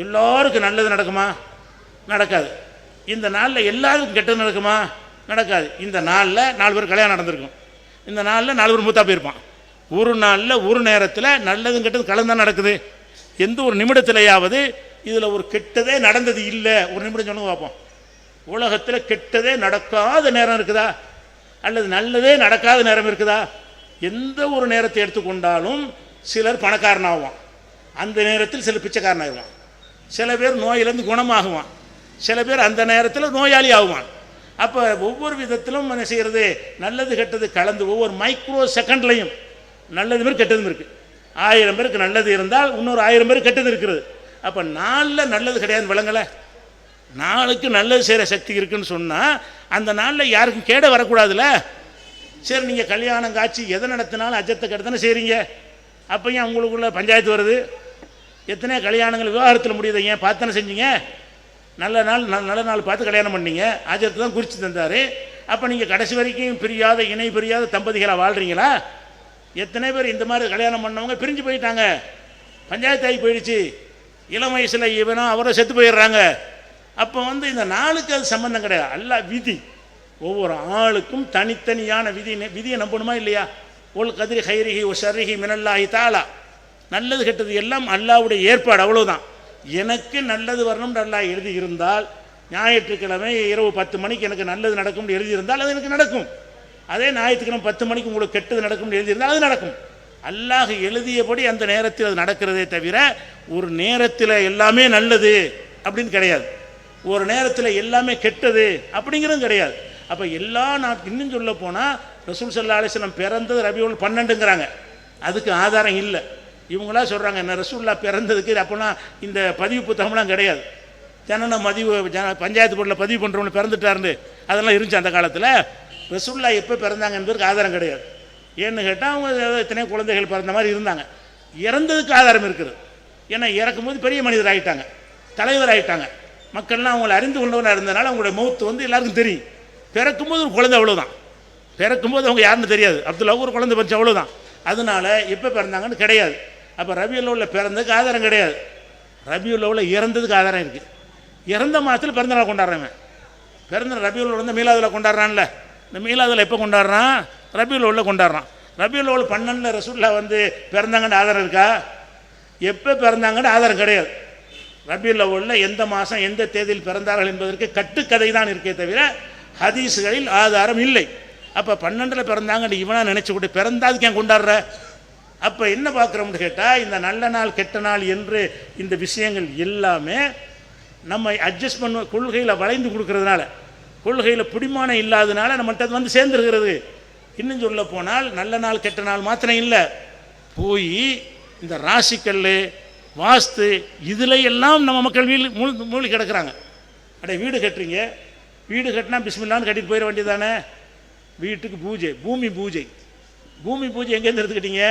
எல்லோருக்கும் நல்லது நடக்குமா? நடக்காது. இந்த நாளில் எல்லாருக்கும் கெட்டது நடக்குமா? நடக்காது. இந்த நாளில் 4 பேர் கல்யாணம் நடந்திருக்கும், இந்த நாளில் 4 பேர் மூத்தா போயிருப்பான். ஒரு நாளில் ஒரு நேரத்தில் நல்லதும் கெட்டது கலந்தான் நடக்குது. எந்த ஒரு நிமிடத்திலேயாவது இதில் ஒரு கெட்டதே நடந்தது இல்லை? ஒரு நிமிடம் சொல்லுங்க பார்ப்போம். உலகத்தில் கெட்டதே நடக்காத நேரம் இருக்குதா? அல்லது நல்லதே நடக்காத நேரம் இருக்குதா? எந்த ஒரு நேரத்தை எடுத்துக்கொண்டாலும் சிலர் பணக்காரனாகுவான், அந்த நேரத்தில் சில பிச்சைக்காரனாகுவான். சில பேர் நோயிலேருந்து குணமாகுவான், சில பேர் அந்த நேரத்தில் நோயாளி ஆகுவான். அப்போ ஒவ்வொரு விதத்திலும் என்ன செய்கிறது? நல்லது கெட்டது கலந்து ஒவ்வொரு மைக்ரோ செகண்ட்லையும் நல்லது பேர் கெட்டதும் இருக்குது. 1000 பேருக்கு நல்லது இருந்தால் இன்னொரு 1000 பேருக்கு கெட்டது இருக்கிறது. அப்போ நாளில் நல்லது கிடையாது விளங்கலை. நாளுக்கு நல்லது செய்கிற சக்தி இருக்குதுன்னு சொன்னால் அந்த நாளில் யாருக்கும் கேட வரக்கூடாதுல்ல. சரி, நீங்கள் கல்யாணம் காட்சி எதை நடத்தினாலும் அஜத்தை கெடுத்தானே செய்கிறீங்க. அப்போ ஏன் உங்களுக்குள்ள பஞ்சாயத்து வருது? எத்தனையோ கல்யாணங்கள் விவாகரத்தில் முடியுது, ஏன் பார்த்தானே செஞ்சீங்க? நல்ல நாள் பார்த்து கல்யாணம் பண்ணீங்க, அஜத்தை தான் குறித்து தந்தார். அப்போ நீங்கள் கடைசி வரைக்கும் பிரியாத இணை பிரியாத தம்பதிகளாக வாழ்கிறீங்களா? எத்தனை பேர் இந்த மாதிரி கல்யாணம் பண்ணவங்க பிரிஞ்சு போயிட்டாங்க, பஞ்சாயத்தாகி போயிடுச்சு, இளம் வயசில் இவனோ அவரை செத்து போயிடுறாங்க. அப்போ வந்து இந்த நாளுக்கு அது சம்பந்தம் கிடையாது. அல்லாஹ் விதி, ஒவ்வொரு ஆளுக்கும் தனித்தனியான விதியை நம்பணுமா இல்லையா? ஒல் கதிரி ஹைரிஹி ஒ ஷர்ரிஹி மினல்லாஹி தஆலா, நல்லது கெட்டது எல்லாம் அல்லாஹ்வுடைய ஏற்பாடு, அவ்வளோதான். எனக்கு நல்லது வரணும்னு அல்லாஹ் எழுதி இருந்தால், ஞாயிற்றுக்கிழமை இரவு 10 மணிக்கு எனக்கு நல்லது நடக்கும்னு எழுதியிருந்தால் அது எனக்கு நடக்கும். அதே ஞாயிற்றுக்கிழமை 10 மணிக்கு உங்களுக்கு கெட்டது நடக்கும்னு எழுதியிருந்தால் அது நடக்கும். அல்லாஹ் எழுதியபடி அந்த நேரத்தில் அது நடக்கிறதே தவிர ஒரு நேரத்தில் எல்லாமே நல்லது அப்படின்னு கிடையாது, ஒரு நேரத்தில் எல்லாமே கெட்டது அப்படிங்கிறதும் கிடையாது. அப்போ எல்லா இன்னும் சொல்ல போனால் ரசூல் ஸல்லல்லாஹு அலைஹி வஸல்லம் பிறந்தது ரபியுல் 12ங்கிறாங்க, அதுக்கு ஆதாரம் இல்லை. இவங்களா சொல்கிறாங்க என்ன ரசூல்லா பிறந்ததுக்கு அப்போலாம் இந்த பதிவு புத்தகம்லாம் கிடையாது. ஜனன பதிவு பஞ்சாயத்து போர்டில் பதிவு பண்ணுறவங்க பிறந்துட்டாருன்னு அதெல்லாம் இருந்துச்சு அந்த காலத்தில். ரசூல்லா எப்போ பிறந்தாங்க என்பதற்கு ஆதாரம் கிடையாது. ஏன்னு கேட்டால் அவங்க எத்தனையோ குழந்தைகள் பிறந்த மாதிரி இருந்தாங்க. இறந்ததுக்கு ஆதாரம் இருக்குது. ஏன்னா இறக்கும்போது பெரிய மனிதர் ஆகிட்டாங்க, தலைவர் ஆகிட்டாங்க, மக்கள்லாம் அவங்களை அறிந்து கொண்டவனாக இருந்ததுனால அவங்களுடைய மௌத்து வந்து எல்லாருக்கும் தெரியும். பிறக்கும்போது ஒரு குழந்தை அவ்வளோதான், பிறக்கும்போது அவங்க யாருன்னு தெரியாது. அப்துல்லா ஒரு குழந்தை பறிச்சு அவ்வளோதான். அதனால எப்போ பிறந்தாங்கன்னு கிடையாது. அப்போ ரபியுல் அவ்வலில் பிறந்ததுக்கு ஆதாரம் கிடையாது. ரபியுல் அவ்வலில் இறந்ததுக்கு ஆதாரம் இருக்குது. இறந்த மாதத்தில் பிறந்தநாள் கொண்டாடுறவன் பிறந்த ரபியுல் அவ்வல் வந்து மீலாதுல கொண்டாடுறான்ல. இந்த மீலாதுல எப்போ கொண்டாடுறான்? ரபியுல் அவ்வலில் கொண்டாடுறான். ரபியுல் அவ்வல் 12 ரசூலுல்லாஹ் வந்து பிறந்தாங்கன்னு ஆதாரம் இருக்கா? எப்போ பிறந்தாங்கன்னு ஆதாரம் கிடையாது. ரபியுல் அவ்வலில் எந்த மாதம் எந்த தேதியில் பிறந்தார்கள் என்பதற்கு கட்டுக்கதை தான் இருக்கே தவிர ஹதீஸுகளில் ஆதாரம் இல்லை. அப்போ 12 பிறந்தாங்கன்னு இவனா நினச்சிக்கிட்டு பிறந்தாதுக்கு ஏன் கொண்டாடுற? அப்போ என்ன பார்க்குறோம்னு கேட்டால் இந்த நல்ல நாள் கெட்ட நாள் என்று இந்த விஷயங்கள் எல்லாமே நம்ம அட்ஜஸ்ட் பண்ண கொள்கையில் வளைந்து கொடுக்கறதுனால, கொள்கையில் பிடிமானம் இல்லாதனால நம்மகிட்ட வந்து சேர்ந்துருக்கிறது. இன்னும் சொல்ல போனால் நல்ல நாள் கெட்ட நாள் மாத்திரம் இல்லை, போய் இந்த ராசிக்கல் வாஸ்து இதில் எல்லாம் நம்ம மக்கள் மூழ்கி கிடக்கிறாங்க. அட வீடு கட்டுறீங்க, வீடு கட்டினா பிஸ்மில்லான்னு கட்டிட்டு போயிட வேண்டியதானே. வீட்டுக்கு பூஜை, பூமி பூஜை. பூமி பூஜை எங்கேருந்து எடுத்துக்கிட்டீங்க?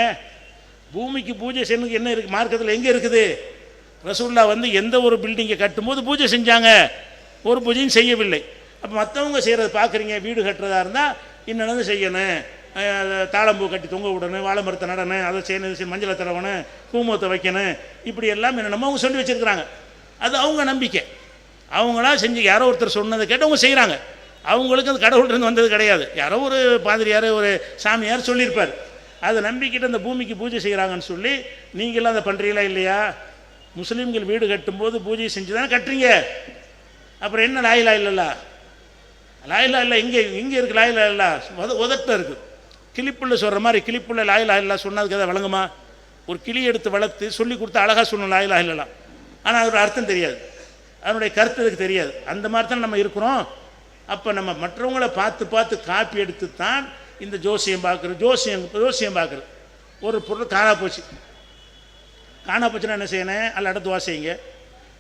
பூமிக்கு பூஜை செய்யணுக்கு என்ன இருக்குது மார்க்கத்தில்? எங்கே இருக்குது? ரசூல்லா வந்து எந்த ஒரு பில்டிங்கை கட்டும்போது பூஜை செஞ்சாங்க, ஒரு பூஜையும் செய்யவில்லை. அப்போ மற்றவங்க செய்கிறத பார்க்குறீங்க. வீடு கட்டுறதா இருந்தால் இன்னொன்று செய்யணும், தாளம்பூ கட்டி தொங்க விடணும், வாழை மரத்தை நடணும், அதை செய்யணும், மஞ்சளை தடவணும், பூமூத்தை வைக்கணும், இப்படி எல்லாம் என்னென்னமோ அவங்க சொல்லி வச்சுருக்கிறாங்க. அது அவங்க நம்பிக்கை. அவங்களா செஞ்சு யாரோ ஒருத்தர் சொன்னதை கேட்டு அவங்க செய்கிறாங்க. அவங்களுக்கு அந்த கடவுள்கிட்ட வந்தது கிடையாது. யாரோ ஒரு பாதிரியார் ஒரு சாமியார் சொல்லியிருப்பார். அதை நம்பிக்கிட்டு அந்த பூமிக்கு பூஜை செய்கிறாங்கன்னு சொல்லி நீங்களாம் அதை பண்ணுறீங்களா இல்லையா? முஸ்லீம்கள் வீடு கட்டும்போது பூஜை செஞ்சு தானே கட்டுறீங்க. அப்புறம் என்ன லாயிலா இல்லைல்லா? லாயிலா இல்லை இங்கே இங்கே இருக்குது. லாயிலா இல்லா உதட்ட இருக்குது. கிளிப்புள்ள சொல்கிற மாதிரி கிளிப்புள்ள லாயிலா இல்லா சொன்னதுக்கு எதாவது வழங்குமா? ஒரு கிளி எடுத்து வளர்த்து சொல்லி கொடுத்து அழகாக சொல்லணும் லாயிலா இல்லலாம். ஆனால் அதோட அர்த்தம் தெரியாது, அதனுடைய கருத்து அதுக்கு தெரியாது. அந்த மாதிரி தான் நம்ம இருக்கிறோம். அப்போ நம்ம மற்றவங்களை பார்த்து பார்த்து காப்பி எடுத்து தான் இந்த ஜோசியம் பார்க்குறது. ஜோசியம் பார்க்குறது ஒரு பொருள் காணா போச்சு. காணா போச்சுன்னா என்ன செய்யணும்? அல்ல அடுத்து வாசிங்க,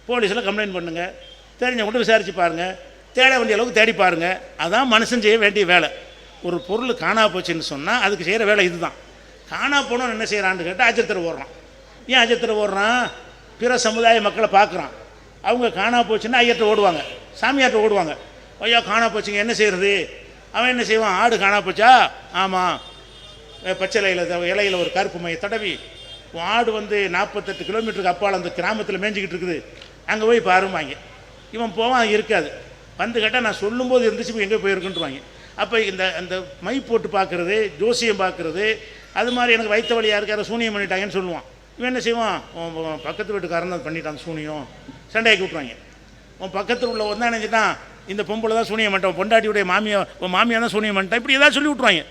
போலீஸில் கம்ப்ளைண்ட் பண்ணுங்கள், தெரிஞ்சவங்கள்ட்ட விசாரித்து பாருங்கள், தேட வேண்டிய அளவுக்கு தேடி பாருங்கள். அதான் மனுஷன் செய்ய வேண்டிய வேலை. ஒரு பொருள் காணா போச்சுன்னு சொன்னால் அதுக்கு செய்கிற வேலை இதுதான். காணா போனோன்னு என்ன செய்கிறான்னு கேட்டால் அஜத்தில் ஓடுறான். ஏன் அஜத்தில் ஓடுறான்? பிற சமுதாய மக்களை பார்க்குறான். அவங்க காணா போச்சுன்னா ஐயர்கிட்ட ஓடுவாங்க, சாமியார்கிட்ட ஓடுவாங்க. ஐயா காணா போச்சுங்க, என்ன செய்கிறது? அவன் என்ன செய்வான்? ஆடு காணா போச்சா? ஆமாம், பச்சை இலையில் ஒரு கருப்பு மைய தடவி ஆடு வந்து 48 கிலோமீட்டருக்கு அப்பால் அந்த கிராமத்தில் மேய்ஞ்சிக்கிட்டு இருக்குது, அங்கே போய் பாருவாங்க. இவன் போவான், இருக்காது. வந்து கேட்டால் நான் சொல்லும்போது இருந்துச்சு, இப்போ எங்கே போயிருக்குன்ட்டுருவாங்க. அப்போ அந்த மை போட்டு பார்க்குறது, ஜோசியம் பார்க்குறது, அது மாதிரி எனக்கு வைத்த வழியாக இருக்கார சூனியம் பண்ணிட்டாங்கன்னு சொல்லுவான். இவன் என்ன செய்வான்? உன் பக்கத்து வீட்டுக்காரன் தான் பண்ணிட்டான் சூனியம், சண்டையாக்கி விட்ருவாங்க. உன் பக்கத்தில் உள்ள ஒன்றா நினைச்சிட்டான் இந்த பொம்பளை தான் சூனியம் பண்ணிட்டான், பொண்டாட்டியுடைய மாமியா தான் சூனியம் பண்ணிட்டான், இப்படி ஏதாவது சொல்லி விட்ருவாங்க.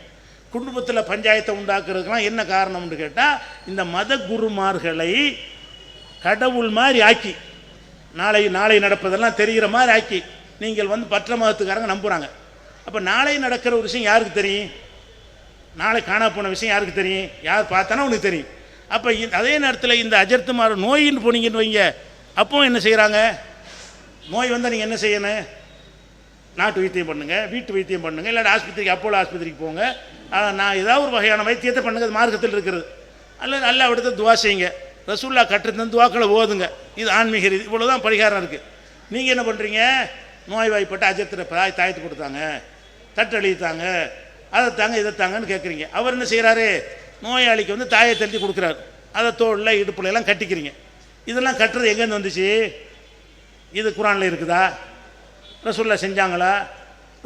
குடும்பத்தில் பஞ்சாயத்தை உண்டாக்குறதுக்கெலாம் என்ன காரணம்னு கேட்டால் இந்த மத குருமார்களை கடவுள் மாதிரி ஆக்கி, நாளை நடப்பதெல்லாம் தெரிகிற மாதிரி ஆக்கி நீங்கள் வந்து பற்ற மதத்துக்காரங்க நம்புகிறாங்க. அப்போ நாளை நடக்கிற ஒரு விஷயம் யாருக்கு தெரியும்? நாளை காணா போன விஷயம் யாருக்கு தெரியும்? யார் பார்த்தானா உனக்கு தெரியும். அப்போ அதே நேரத்தில் இந்த அஜர்த்துமார் நோயின்னு போனீங்கன்னு வைங்க, அப்போ என்ன செய்கிறாங்க? நோய் வந்தால் நீங்கள் என்ன செய்யணும்? நாட்டு வைத்தியம் பண்ணுங்கள், வீட்டு வைத்தியம் பண்ணுங்கள், இல்லாட்டி ஆஸ்பத்திரிக்கு அப்போலோ ஆஸ்பத்திரிக்கு போங்க. நான் ஏதாவது ஒரு வகையான வைத்தியத்தை பண்ணுங்க, அது மார்க்கத்தில் இருக்கிறது. அல்லது நல்லா விடுத்து துவா செய்யுங்க, ரசூல்லா கட்டுறது துவாக்களை ஓதுங்க. இது ஆன்மீக ரீதி, இவ்வளோ தான் பரிகாரம் இருக்குது. நீங்கள் என்ன பண்ணுறீங்க? நோய் வாய்ப்பட்டு அஜத்தில் தாயத்து கொடுத்தாங்க, தட்டழித்தாங்க, அதை தாங்க இதை தாங்கன்னு கேட்குறீங்க. அவர் என்ன செய்கிறாரு? நோயாளிக்கு வந்து தாயத்தை எழுதி கொடுக்குறாரு, அதை தோளில் இடுப்புல எல்லாம் கட்டிக்கிறீங்க. இதெல்லாம் கட்டுறது எங்கேருந்து வந்துச்சு? இது குரானில் இருக்குதா? ரசூல்லா செஞ்சாங்களா?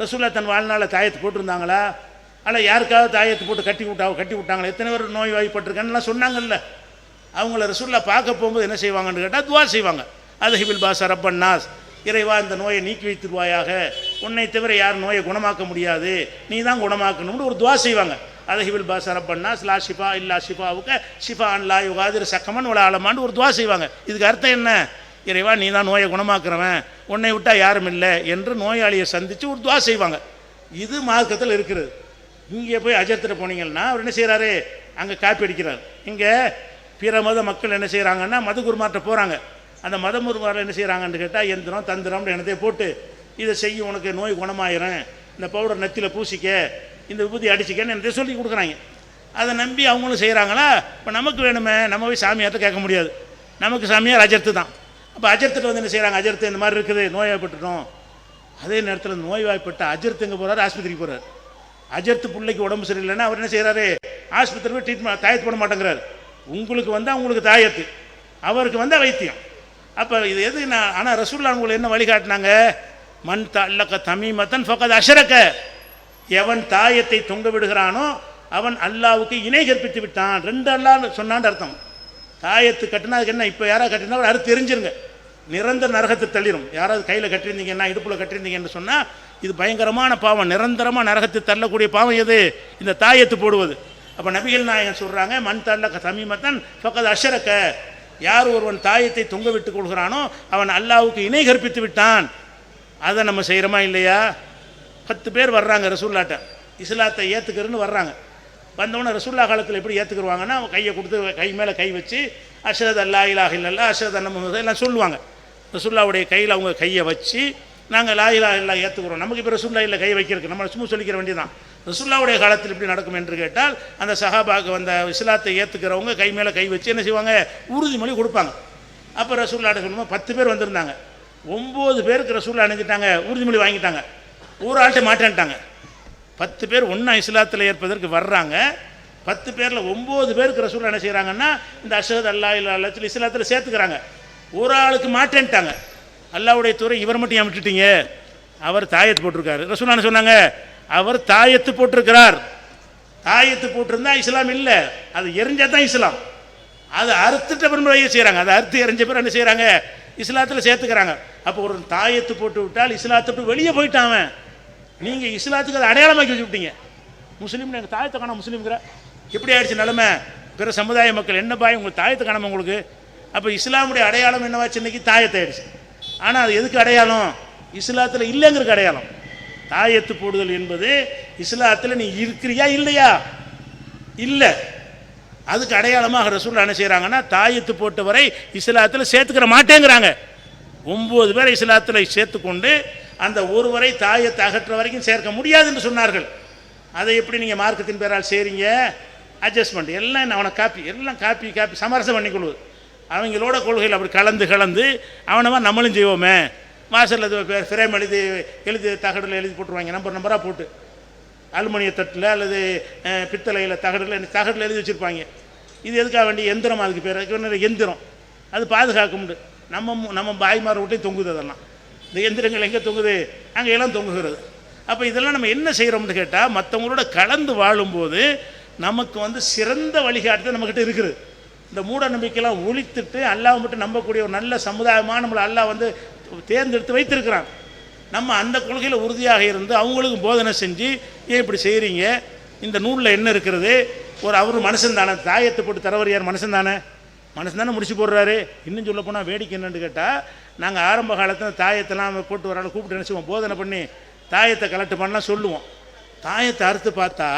ரசூல்லா தன் வாழ்நாளில் தாயத்து போட்டிருந்தாங்களா? அல்ல யாருக்காவது தாயத்து போட்டு கட்டி விட்டாங்களா? எத்தனை பேர் நோய் வாய்ப்பட்டிருக்கான்னுலாம் சொன்னாங்கல்ல. அவங்கள ரசூல்லா பார்க்க போகும்போது என்ன செய்வாங்கன்னு கேட்டால் துவா செய்வாங்க. அது ஹிபில் பாச ரப்பன்னாஸ், இறைவா இந்த நோயை நீக்கி வைத்துருவாயாக, உன்னை தவிர யார் நோயை குணமாக்க முடியாது, நீ தான் குணமாக்கணும்னு ஒரு துவா செய்வாங்க. அது ஹிபில் பாச ரப்பன்னாஸ் லா ஷிஃபா இல்லா ஷிஃபாவுக்கு ஷிஃபா அன்லா யுகாதிர் சக்கமன் உல ஆலமான்னு ஒரு துவா செய்வாங்க. இதுக்கு அர்த்தம் என்ன? இறைவா நீ தான் நோயை குணமாக்குறவன், உன்னை விட்டால் யாரும் இல்லை என்று நோயாளியை சந்தித்து ஒரு துவா செய்வாங்க. இது மார்க்கத்தில் இருக்கிறது. இங்கே போய் அஜத்தில் போனீங்கன்னா அவர் என்ன செய்கிறாரு? அங்கே காப்பி அடிக்கிறார். இங்கே பிற மத மக்கள் என்ன செய்கிறாங்கன்னா மத குருமார்ட்ட போகிறாங்க. அந்த மத குருமாரில் என்ன செய்கிறாங்கன்னு கேட்டால் எந்திரம் தந்திரம்னு என்னத்தையே போட்டு இதை செய்யும், உனக்கு நோய் குணமாயிரும், இந்த பவுடர் நெத்தியில் பூசிக்க, இந்த விபூதி அடிச்சிக்கன்னு என்னத்தையும் சொல்லி கொடுக்குறாங்க. அதை நம்பி அவங்களும் செய்கிறாங்களா? இப்போ நமக்கு வேணுமே, நம்ம போய் சாமியார்ட்ட கேட்க முடியாது. நமக்கு சாமியார் அஜர்த்து தான். அப்போ அஜர்த்துட்டு வந்து என்ன செய்கிறாங்க, அஜர்த்து இந்த மாதிரி இருக்குது, நோய்வாய்ப்பட்டுட்டோம். அதே நேரத்தில் நோய்வாய்ப்பட்ட அஜர்த்து எங்கே போகிறாரு? ஆஸ்பத்திரிக்கு போகிறார். அஜர்த்து பிள்ளைக்கு உடம்பு சரியில்லைன்னா அவர் என்ன செய்கிறாரு? ஆஸ்பத்திரி போய் ட்ரீட்மெண்ட் தாயத்து போட மாட்டேங்கிறார். உங்களுக்கு வந்தால் உங்களுக்கு தாயத்து, அவருக்கு வந்தால் வைத்தியம். அப்போ இது எது? நான் ஆனால் ரசூலுல்லாஹ் உங்களுக்கு என்ன வழிகாட்டினாங்க? மன் தல்லக தமீமத்தன் ஃபக்கத் அஷ்ரக, எவன் தாயத்தை தொங்க விடுகிறானோ அவன் அல்லாவுக்கு இணை கற்பித்து விட்டான். 2 அல்லாஹ் சொன்னான்னு அர்த்தம். தாயத்து கட்டினா அதுக்கு என்ன? இப்போ யாராவது கட்டினா ஒரு அறுத்து தெரிஞ்சிருங்க, நிரந்தர நரகத்தை தள்ளிடும். யாராவது கையில் கட்டியிருந்தீங்கன்னா, இடுப்பில் கட்டியிருந்தீங்கன்னு சொன்னால் இது பயங்கரமான பாவம், நிரந்தரமாக நரகத்தை தள்ளக்கூடிய பாவம் எது? இந்த தாயத்து போடுவது. அப்போ நபிகள் நாயகன் சொல்கிறாங்க, மன் தல்லக தமீமத்தன் ஃபக்கத் அஷ்ரக, யார் ஒருவன் தாயத்தை தொங்க விட்டுக் கொள்கிறானோ அவன் அல்லாவுக்கு இணை கற்பித்து விட்டான். அதை நம்ம செய்கிறோமா இல்லையா? 10 பேர் வர்றாங்க ரசூல்லாட்ட, இஸ்லாத்தை ஏற்றுக்கிறன்னு வர்றாங்க. வந்தவொடனே ரசூல்லா காலத்தில் எப்படி ஏற்றுக்குருவாங்கன்னா, கையை கொடுத்து கை மேலே கை வச்சு அஷ்ஹது அல்லா இலாஹ இல்லல்லாஹ் அஷ்ஹது அன்ன முஹம்மது எல்லாம் சொல்லுவாங்க. ரசூல்லாவுடைய கையில் அவங்க கையை வச்சு நாங்கள் லா இலாஹ இல்லல்லாஹ் ஏற்றுக்கிறோம். நமக்கு இப்போ ரசூல்லா இல்லை கை வைக்கிறதுக்கு, நம்ம சும்மா சொல்லிக்கிற வேண்டியதான். ரசூல்லாவுடைய காலத்தில் இப்படி நடக்கும் என்று கேட்டால், அந்த சஹாபாக்கு வந்த இஸ்லாத்தை ஏற்றுக்கிறவங்க கை மேலே கை வச்சு என்ன செய்வாங்க? உறுதிமொழி கொடுப்பாங்க. அப்போ ரசூல்லாட்ட சொல்லுவோம், 10 பேர் வந்திருந்தாங்க, 9 பேருக்கு ரசூல்லா அணிஞ்சிட்டாங்க, உறுதிமொழி வாங்கிட்டாங்க, ஒரு ஆள்கிட்ட மாட்டேன்ட்டாங்க. 10 பேர் ஒன்றா இஸ்லாத்தில் ஏற்பதற்கு வர்றாங்க. 10 பேரில் 9 பேருக்கு ரசூல்லா என்ன செய்கிறாங்கன்னா, இந்த அஷ்ஹது அல்லா இலாஹ இல்லல்லாஹ் இஸ்லாத்தில் சேர்த்துக்கிறாங்க. ஒரு ஆளுக்கு மாட்டேன்ட்டாங்க. அல்லாஹ்வுடைய துறை இவர் மட்டும் ஏன் விட்டுட்டீங்க? அவர் தாயத்து போட்டிருக்காரு. ரசூல்லா என்ன சொன்னாங்க? அவர் தாயத்து போட்டிருக்கிறார். தாயத்து போட்டிருந்தா இஸ்லாம் இல்லை, அது எரிஞ்சா தான் இஸ்லாம். அதை அறுத்துட்ட பிறகு செய்கிறாங்க. அதை அறுத்து எரிஞ்ச பிறகு என்ன செய்கிறாங்க? இஸ்லாத்தில் சேர்த்துக்கிறாங்க. அப்போ ஒரு தாயத்து போட்டு விட்டால் இஸ்லாத்தை விட்டு வெளியே போயிட்டான். நீங்கள் இஸ்லாத்துக்கு அதை அடையாளமாக்கி வச்சு விட்டீங்க. முஸ்லீம்னு எங்கள் தாயத்தை காண முஸ்லீம்ங்கிற எப்படி ஆயிடுச்சு நிலைமை? பிற சமுதாய மக்கள் என்ன பாய் உங்களுக்கு தாயத்தை காணாமல் உங்களுக்கு? அப்போ இஸ்லாமுடைய அடையாளம் என்னவாச்சு? இன்னைக்கு தாயத்தை ஆயிடுச்சு. ஆனால் அது எதுக்கு அடையாளம்? இஸ்லாத்தில் இல்லைங்கிறதுக்கு அடையாளம். தாயத்து போடுதல் என்பது இஸ்லாத்தில் நீ இருக்கிறியா இல்லையா? இல்லை, அதுக்கு அடையாளமாக ரசூலுல்லாஹ் என்ன செய்கிறாங்கன்னா, தாயத்து போட்டவரை இஸ்லாத்தில் சேர்த்துக்கிற மாட்டேங்கிறாங்க. 9 பேரை இஸ்லாத்தில் சேர்த்துக்கொண்டு அந்த ஒருவரை தாயத்தை அகற்ற வரைக்கும் சேர்க்க முடியாது என்று சொன்னார்கள். அதை எப்படி நீங்கள் மார்க்கத்தின் பேரால் செய்கிறீங்க? அட்ஜஸ்ட்மெண்ட் எல்லாம் அவனை காப்பி, எல்லாம் காப்பி காப்பி சமரசம் பண்ணிக்கொள்வது. அவங்களோட கொள்கையில் அப்படி கலந்து அவனவா நம்மளும் செய்வோமே. வாசலில் ஃப்ரேம் எழுதி தகடில் எழுதி போட்டுருவாங்க, நம்பராக போட்டு அலுமினிய தட்டில் அல்லது பித்தளையில் தகடில் எழுதி வச்சுருப்பாங்க. இது எதுக்காக வேண்டிய எந்திரம், அதுக்கு பேர் எந்திரம். அது பாதுகாக்கும். நம்ம பாய்மாரை விட்டே தொங்குது. அதெல்லாம் இந்த எந்திரங்கள் எங்கே தொங்குது? அங்கே எல்லாம் தொங்குகிறது. அப்போ இதெல்லாம் நம்ம என்ன செய்கிறோம்னு கேட்டால், மற்றவங்களோட கலந்து வாழும்போது நமக்கு சிறந்த வழிகாட்டுதல் நம்மக்கிட்ட இருக்குது. இந்த மூட நம்பிக்கையெல்லாம் ஒழித்துட்டு அல்லாஹ் மட்டும் நம்பக்கூடிய ஒரு நல்ல சமுதாயமாக நம்மளை அல்லாஹ் தேர்ந்தெடுத்து வைத்திருக்கிறான். நம்ம அந்த கொள்கையில் உறுதியாக இருந்து அவங்களுக்கு போதனை செஞ்சு, ஏன் இப்படி செய்கிறீங்க, இந்த நூலில் என்ன இருக்கிறது, அவர் மனுஷன் தானே, தாயத்தை போட்டு தரவர் யார்? மனுஷன் தானே முடிச்சு போடுறாரு. இன்னும் சொல்ல போனால் வேடிக்கை என்னன்னு கேட்டால், நாங்கள் ஆரம்ப காலத்தில் தாயத்தெல்லாம் போட்டு வர ஆள் கூப்பிட்டு நினச்சிவோம், போதனை பண்ணி தாயத்தை கலெக்ட் பண்ணலாம் சொல்லுவோம். தாயத்தை அறுத்து பார்த்தா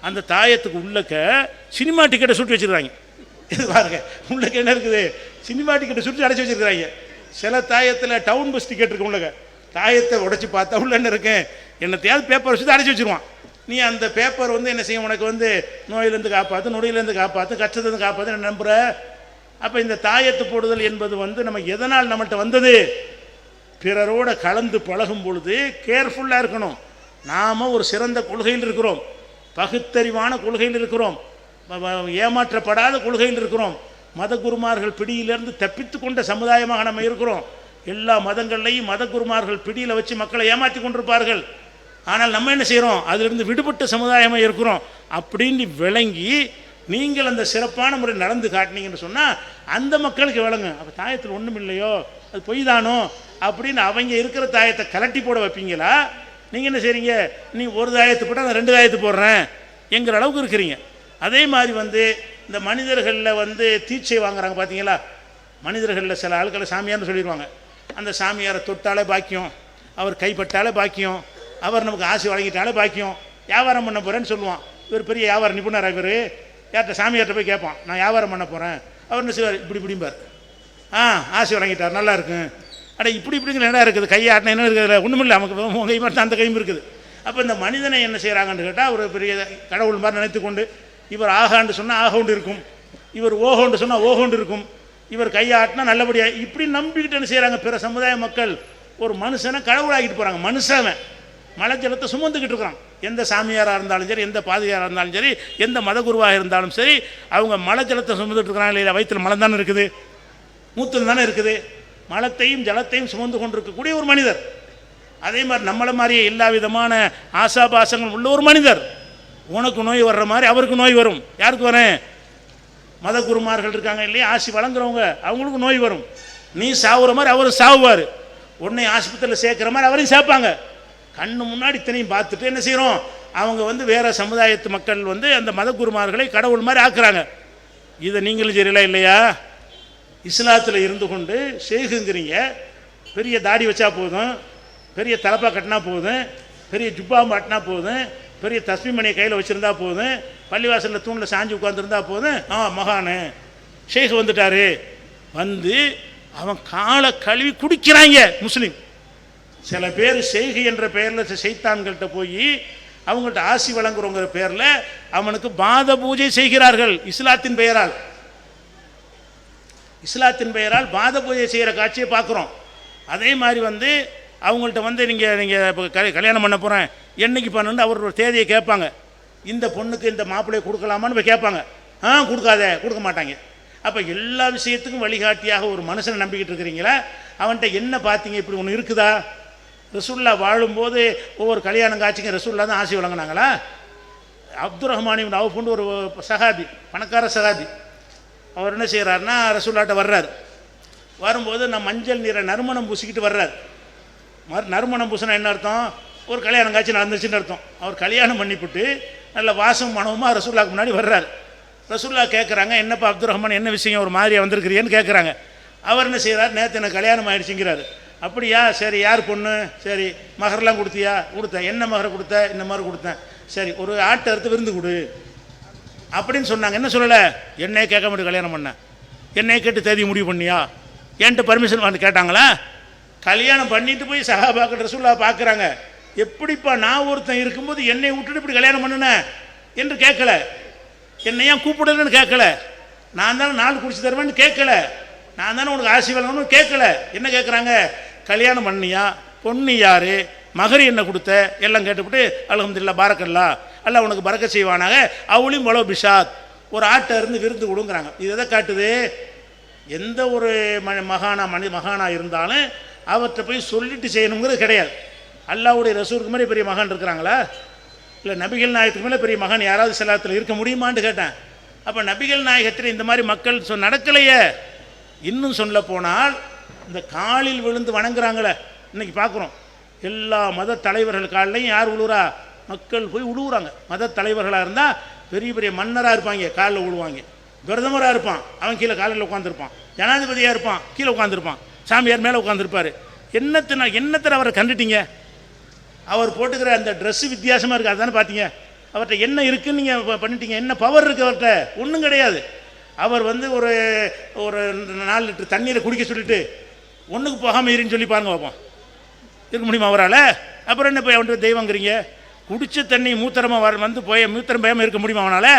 அந்த தாயத்துக்கு உள்ளக்க சினிமா டிக்கெட்டை சுட்டு வச்சுருக்காங்க. இது பாருங்க, உள்ளக்க என்ன இருக்குது? சினிமா டிக்கெட்டை சுட்டு அடைச்சி வச்சுருக்கிறாங்க. சில தாயத்தில் டவுன் பஸ் டிக்கெட் இருக்கு. உள்ளக்க தாயத்தை உடைச்சி பார்த்தா உள்ள என்ன இருக்கு? என்னத்தையாவது பேப்பர் வச்சு அடைச்சி வச்சுருவான். நீ அந்த பேப்பர் என்ன செய்யும்? உனக்கு நோயிலேருந்து காப்பாற்று, நொடியிலேருந்து காப்பாற்று, கஷ்டத்துலேருந்து காப்பாற்று என்ன நம்புகிற? அப்போ இந்த தாயத்து போடுதல் என்பது நம்ம எதனால் நம்மகிட்ட வந்தது? பிறரோட கலந்து பழகும் பொழுது கேர்ஃபுல்லாக இருக்கணும். நாம் ஒரு சிறந்த கொள்கையில் இருக்கிறோம், பகுத்தறிவான கொள்கையில் இருக்கிறோம், ஏமாற்றப்படாத கொள்கையில் இருக்கிறோம், மத குருமார்கள் பிடியிலிருந்து தப்பித்து கொண்ட சமுதாயமாக நம்ம இருக்கிறோம். எல்லா மதங்கள்லையும் மத குருமார்கள் பிடியில் வச்சு மக்களை ஏமாற்றி கொண்டிருப்பார்கள். ஆனால் நம்ம என்ன செய்கிறோம்? அதிலிருந்து விடுபட்ட சமுதாயமாக இருக்கிறோம். அப்படின்னு விளங்கி நீங்கள் அந்த சிறப்பான முறை நடந்து காட்டினீங்கன்னு சொன்னால் அந்த மக்களுக்கு விளங்கும். அப்போ தாயத்தில் ஒன்றும் இல்லையோ, அது பொய் தானோ அப்படின்னு அவங்க இருக்கிற தாயத்தை கலட்டி போட வைப்பீங்களா? நீங்கள் என்ன செய்கிறீங்க? நீ ஒரு தாயத்து போட்டால் நான் 2 தாயத்து போடுறேன் என்கிற அளவுக்கு இருக்கிறீங்க. அதே மாதிரி இந்த மனிதர்களில் தீட்சை வாங்குறாங்க பார்த்தீங்களா? மனிதர்களில் சில ஆட்களை சாமியார்னு சொல்லிடுவாங்க. அந்த சாமியாரை தொட்டாலே பாக்கியம், அவர் கைப்பட்டாலே பாக்கியம், அவர் நமக்கு ஆசை வழங்கிட்டாலே பாக்கியம், வியாபாரம் பண்ண போகிறேன்னு சொல்லுவான். இவர் பெரிய வியாபார நிபுணராக இவர் யார்கிட்ட? சாமியார்கிட்ட போய் கேட்பான், நான் வியாபாரம் பண்ண போகிறேன், அவர் என்ன செய்வார், இப்படி இப்படிம்பார். ஆசை வழங்கிட்டார், நல்லா இருக்கும். அட இப்படி இப்படிங்கிற இடம் இருக்குது, கையாட்டின என்ன இருக்குது, ஒன்றும் இல்லை, நமக்கு உங்கள் கை மட்டும் அந்த கையும் இருக்குது. அப்போ இந்த மனிதனை என்ன செய்கிறாங்கன்னு கேட்டால், ஒரு பெரிய கடவுள் மாதிரி நினைத்து கொண்டு, இவர் ஆகாண்டு சொன்னால் ஆகோண்டு இருக்கும், இவர் ஓகோண்டு சொன்னால் ஓகோண்டு இருக்கும், இவர் கையாட்டினா நல்லபடியாக, இப்படி நம்பிக்கிட்டு என்ன செய்கிறாங்க பிற சமுதாய மக்கள், ஒரு மனுஷனை கடவுளாகிட்டு போகிறாங்க. மனுஷன் மலை ஜலத்தை சுமந்துக்கிட்டு இருக்கிறான். எந்த சாமியாராக இருந்தாலும் சரி, எந்த பாதிரியாராக இருந்தாலும் சரி, எந்த மதகுருவாக இருந்தாலும் சரி, அவங்க மலை ஜலத்தை சுமந்துட்டு இருக்கிறாங்க இல்லையா. வயிற்றில் மலம் தானே இருக்குது, மூத்தில் தானே இருக்குது, மலத்தையும் ஜலத்தையும் சுமந்து கொண்டிருக்கக்கூடிய ஒரு மனிதர். அதே மாதிரி நம்மளை மாதிரியே எல்லா விதமான ஆசாபாசங்கள் உள்ள ஒரு மனிதர். உனக்கு நோய் வர்ற மாதிரி அவருக்கு நோய் வரும். யாருக்கு வரேன், மத குருமார்கள் இருக்காங்க இல்லையா, ஆசி வழங்குறவங்க, அவங்களுக்கு நோய் வரும். நீ சாவுற மாதிரி அவரும் சாவுவார். உன்னை ஆஸ்பத்திரியில் சேர்க்குற மாதிரி அவரையும் சேர்ப்பாங்க. கண்ணு முன்னாடி இத்தனையும் பார்த்துட்டு என்ன செய்கிறோம், அவங்க வந்து வேறு சமுதாயத்து மக்கள் வந்து அந்த மத குருமார்களை கடவுள் மாதிரி ஆக்குறாங்க. இதை நீங்களும் சரியில்லை இல்லையா. இஸ்லாத்தில் இருந்து கொண்டு ஷேகுங்கிறீங்க, பெரிய தாடி வச்சா போதும், பெரிய தலப்பா கட்டினா போதும், பெரிய ஜுப்பா மாட்டினா போதும், பெரிய தஸ்மி மணியை கையில் வச்சுருந்தா போதும், பள்ளிவாசலில் தூணில் சாஞ்சி உட்காந்துருந்தா போதும், மகானு ஷேக் வந்துட்டாரு, வந்து அவன் காலை கழுவி குடிக்கிறாங்க முஸ்லீம். சில பேர் ஷேக் என்ற பெயரில் செய்தான்கள்கிட்ட போய் அவங்கள்ட்ட ஆசி வழங்குறோங்கிற பேரில் அவனுக்கு பாத பூஜை செய்கிறார்கள். இஸ்லாத்தின் பெயரால், இஸ்லாத்தின் பெயரால் பாத பூஜை செய்கிற காட்சியை பார்க்குறோம். அதே மாதிரி வந்து அவங்கள்ட்ட வந்து நீங்கள் இப்போ கல்யாணம் பண்ண போகிறேன், என்னைக்கு பண்ணணுன்னு அவர் ஒரு தேதியை கேட்பாங்க. இந்த பொண்ணுக்கு இந்த மாப்பிள்ளையை கொடுக்கலாமான்னு போய் கேட்பாங்க. கொடுக்காத, கொடுக்க மாட்டாங்க. அப்போ எல்லா விஷயத்துக்கும் வழிகாட்டியாக ஒரு மனுஷனை நம்பிக்கிட்டு இருக்கிறீங்களா, அவன்கிட்ட என்ன பார்த்தீங்க, இப்படி ஒன்று இருக்குதா? ரசூல்லா வாழும்போது ஒவ்வொரு கல்யாணம் காட்சிக்கும் ரசூல்லா தான் ஆசி வழங்கினாங்களா? அப்துல் ரஹ்மான் இப்னு அவுஃப்னு ஒரு சஹாபி, பணக்கார சஹாபி, அவர் என்ன செய்கிறாருன்னா ரசூல்லாட்ட வர்றார். வரும்போது நான் மஞ்சள் நீரை நறுமணம் பூசிக்கிட்டு வர்றார். நறுமணம் பூசினா என்ன அர்த்தம், ஒரு கல்யாணம் காட்சி நடந்துச்சுன்னு அர்த்தம். அவர் கல்யாணம் பண்ணிவிட்டு நல்ல வாசம் மனமாக ரசூல்லாவுக்கு முன்னாடி வர்றார். ரசூல்லா கேட்குறாங்க, என்னப்பா அப்துல் ரஹ்மான், என்ன விஷயம் ஒரு மாதிரியாக வந்திருக்கிறீன்னு கேட்குறாங்க. அவர் என்ன செய்கிறார், நேற்று எனக்கு கல்யாணம் ஆகிடுச்சுங்கிறாரு. அப்படியா, சரி, யார் பொண்ணு, சரி, மகரெலாம் கொடுத்தியா? கொடுத்தேன். என்ன மகரை கொடுத்த? இந்த மாதிரி கொடுத்தேன். சரி, ஒரு ஆட்டை அறுத்து விருந்து கொடு அப்படின்னு சொன்னாங்க. என்ன சொல்லலை, என்னையே கேட்க மாட்டேன், கல்யாணம் பண்ண என்னையே கேட்டு தேதி முடிவு பண்ணியா, என்கிட்ட பர்மிஷன் வந்து கேட்டாங்களா? கல்யாணம் பண்ணிட்டு போய் சஹாபாக்கள் ரசூல்லா பார்க்குறாங்க. எப்படிப்பா நான் ஒருத்தன் இருக்கும்போது என்னை விட்டுட்டு இப்படி கல்யாணம் பண்ணினேன் என்று கேட்கல, என்னை ஏன் கூப்பிடலன்னு கேட்கல, நான் தானே நாள் குடிச்சு தருவேன்னு கேட்கல, நான் தானே உனக்கு ஆசி வழங்கணும்னு கேட்கல. என்ன கேட்குறாங்க, கல்யாணம் பண்ணியா, பொண்ணு யார், மகரி என்ன கொடுத்த, எல்லாம் கேட்டுவிட்டு அல்ஹம்துலில்லாஹ் பாரக்கல்லா, அல்ல உனக்கு பறக்க செய்வானாங்க, அவளையும் பலோ பிஷாத், ஒரு ஆட்டை இருந்து விருந்து கொடுங்குறாங்க. இது எதை காட்டுது, எந்த ஒரு மகானா இருந்தாலும் அவற்றை போய் சொல்லிட்டு செய்யணுங்கிறது கிடையாது. அல்லாஹ்வுடைய ரசூலுக்கு மாதிரி பெரிய மகான் இருக்கிறாங்களா? இல்லை நபிகள் நாயகத்துக்கு மேலே பெரிய மகான் யாராவது சிலாத்தில் இருக்க முடியுமான்னு கேட்டேன். அப்போ நபிகள் நாயகத்தில் இந்த மாதிரி மக்கள் நடக்கலையே. இன்னும் சொல்ல போனால் இந்த காலில் விழுந்து வணங்குறாங்களே, இன்றைக்கி பார்க்குறோம். எல்லா மத தலைவர்கள் காலிலையும் யார் விழுவுறா, மக்கள் போய் விழுவுறாங்க. மத தலைவர்களாக இருந்தால் பெரிய பெரிய மன்னராக இருப்பாங்க, காலில் விழுவாங்க. பிரதமராக இருப்பான், அவன் கீழே காலில் உட்காந்துருப்பான். ஜனாதிபதியாக இருப்பான், கீழே உட்காந்துருப்பான். சாமியார் மேலே உட்காந்துருப்பார். என்னத்தை அவரை கண்டுட்டீங்க? அவர் போட்டுக்கிற அந்த ட்ரெஸ்ஸு வித்தியாசமாக இருக்குது, அதுதானே பார்த்தீங்க. அவர்கிட்ட என்ன இருக்குதுன்னு நீங்கள் பண்ணிட்டீங்க. என்ன பவர் இருக்குது அவர்கிட்ட? ஒன்றும் கிடையாது. அவர் வந்து ஒரு 4 லிட்டர் தண்ணீரை குடிக்க சொல்லிட்டு ஒன்றுக்கு போகாமல் இருன்னு சொல்லி பாருங்க பார்ப்போம், இருக்க முடியுமா அவரால்? அப்புறம் என்ன போய் அவன்கிட்ட தெய்வங்கிறீங்க? குடித்த தண்ணி மூத்திரமாக வந்து போய் மூத்திரம் பயமாக இருக்க முடியுமா அவனால்?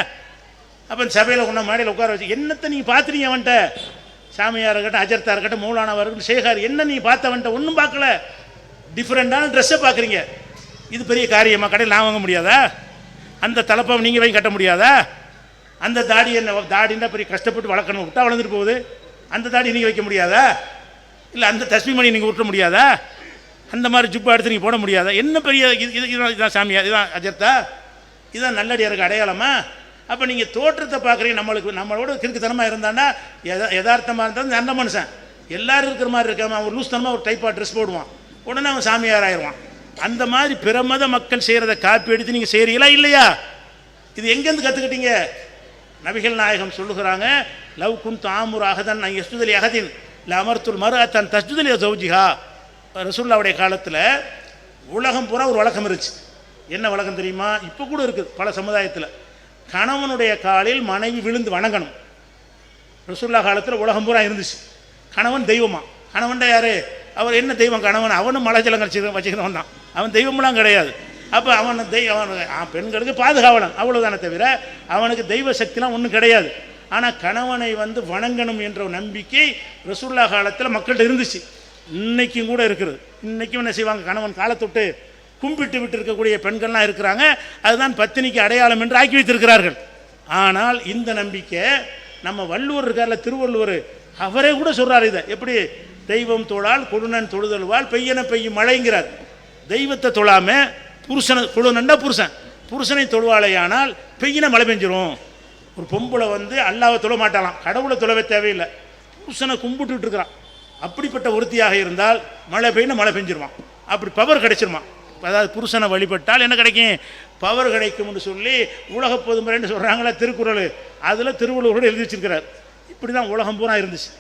அப்போ சபையில் கொண்ட மாடியில் உட்கார வச்சு என்னத்தை நீங்கள் பார்த்துறீங்க அவன்கிட்ட? சாமியார் இருக்கட்டும், அஜர்த்தா இருக்கட்டும், மௌலானாவாக இருக்கட்டும், ஷேகார், என்ன நீங்கள் பார்த்தவன்ட்ட? ஒன்றும் பார்க்கல, டிஃப்ரெண்ட்டான ட்ரெஸ்ஸை பார்க்குறீங்க. இது பெரிய காரியமாக கடையில் நான் வாங்க முடியாதா? அந்த தலைப்பாவை நீங்கள் வாங்கி கட்ட முடியாதா? அந்த தாடி என்ன தாடின்னா பெரிய கஷ்டப்பட்டு வளர்க்கணும், விட்டா வளர்ந்துட்டு போகுது. அந்த தாடி நீங்கள் வைக்க முடியாதா? இல்லை அந்த தஸ்மி மணி நீங்கள் விட்ட முடியாதா? அந்த மாதிரி ஜுப்பா எடுத்து நீங்கள் போட முடியாதா? என்ன பெரிய இதுதான் சாமியா, இதுதான் அஜர்த்தா, இதுதான் நல்லடியாருக்கு அடையாளமா? அப்போ நீங்கள் தோற்றத்தை பார்க்குறீங்க. நம்மளோட கிறுக்குத்தனமாக இருந்தாண்டா, யதார்த்தமாக இருந்தாலும் நல்ல மனுஷன், எல்லோரும் இருக்கிற மாதிரி இருக்காம அவன் லூஸ்தனமாக ஒரு டைப்பாக ட்ரெஸ் போடுவான், உடனே அவன் சாமியார் ஆயிடுவான். அந்த மாதிரி பிற மத மக்கள் செய்கிறத காப்பி எடுத்து நீங்கள் செய்கிறீங்களா இல்லையா? இது எங்கேருந்து கற்றுக்கிட்டீங்க? நபிகள் நாயகம் சொல்லுகிறாங்க, லவ் குன் தாமுர் அகதன் எஸ்துதலி அகதின் அமர்த்துல் மரு தன் தஸ்துதலி சௌஜிஹா. ரசூல்லாவுடைய காலத்தில் உலகம் பூரா ஒரு வழக்கம் இருந்துச்சு. என்ன வழக்கம் தெரியுமா? இப்போ கூட இருக்குது பல சமுதாயத்தில். கணவனுடைய காலில் மனைவி விழுந்து வணங்கணும். ரசூலுல்லாஹ் காலத்தில் உலகம் பூரா இருந்துச்சு. கணவன் தெய்வமா? கணவன்டா யார்? அவர் என்ன தெய்வம்? கணவன் அவனும் மலை ஜலம் வச்சுக்கிறவன் தான், அவன் தெய்வமெல்லாம் கிடையாது. அப்போ அவன் பெண்களுக்கு பாதுகாவலன் அவ்வளோதானே தவிர அவனுக்கு தெய்வ சக்திலாம் ஒன்றும் கிடையாது. ஆனால் கணவனை வந்து வணங்கணும் என்ற நம்பிக்கை ரசூலுல்லாஹ் காலத்தில் மக்கள்கிட்ட இருந்துச்சு. இன்றைக்கும் கூட இருக்கிறது. இன்றைக்கும் என்ன செய்வாங்க? கணவன் காலத்தொட்டு கும்பிட்டு விட்டு இருக்கக்கூடிய பெண்கள்லாம் இருக்கிறாங்க. அதுதான் பத்தினிக்கு அடையாளம் என்று ஆக்கி வைத்திருக்கிறார்கள். ஆனால் இந்த நம்பிக்கை நம்ம வள்ளுவர் இருக்கார்ல, திருவள்ளுவர், அவரே கூட சொல்கிறார் இதை. எப்படி? தெய்வம் தொழால் கொடுநன் தொழுதல்வாள் பெய்யன பெய்யும் மழைங்கிறார். தெய்வத்தை தொழாமல் புருஷனை கொடுநன்னா புருஷனை தொழுவாளையானால் பெய்யின மழை பெஞ்சிரும். ஒரு பொம்பளை வந்து அல்லாவை தொழ மாட்டாலாம், கடவுளை தொழவே தேவையில்லை, புருஷனை கும்பிட்டுட்டு இருக்கிறான். அப்படிப்பட்ட ஒருத்தியாக இருந்தால் மழை பெய்யின மழை பெஞ்சிருவான். அப்படி பவர் கிடைச்சிருமா? அதாவது புருஷனை வழிபட்டால் என்ன கிடைக்கும்? பவர் கிடைக்கும்னு சொல்லி உலக பொதுமுறைன்னு சொல்கிறாங்களே திருக்குறள், அதில் திருவள்ளுவரோடு எழுதி வச்சிருக்கிறார். இப்படி தான் உலகம் பூரா இருந்துச்சு.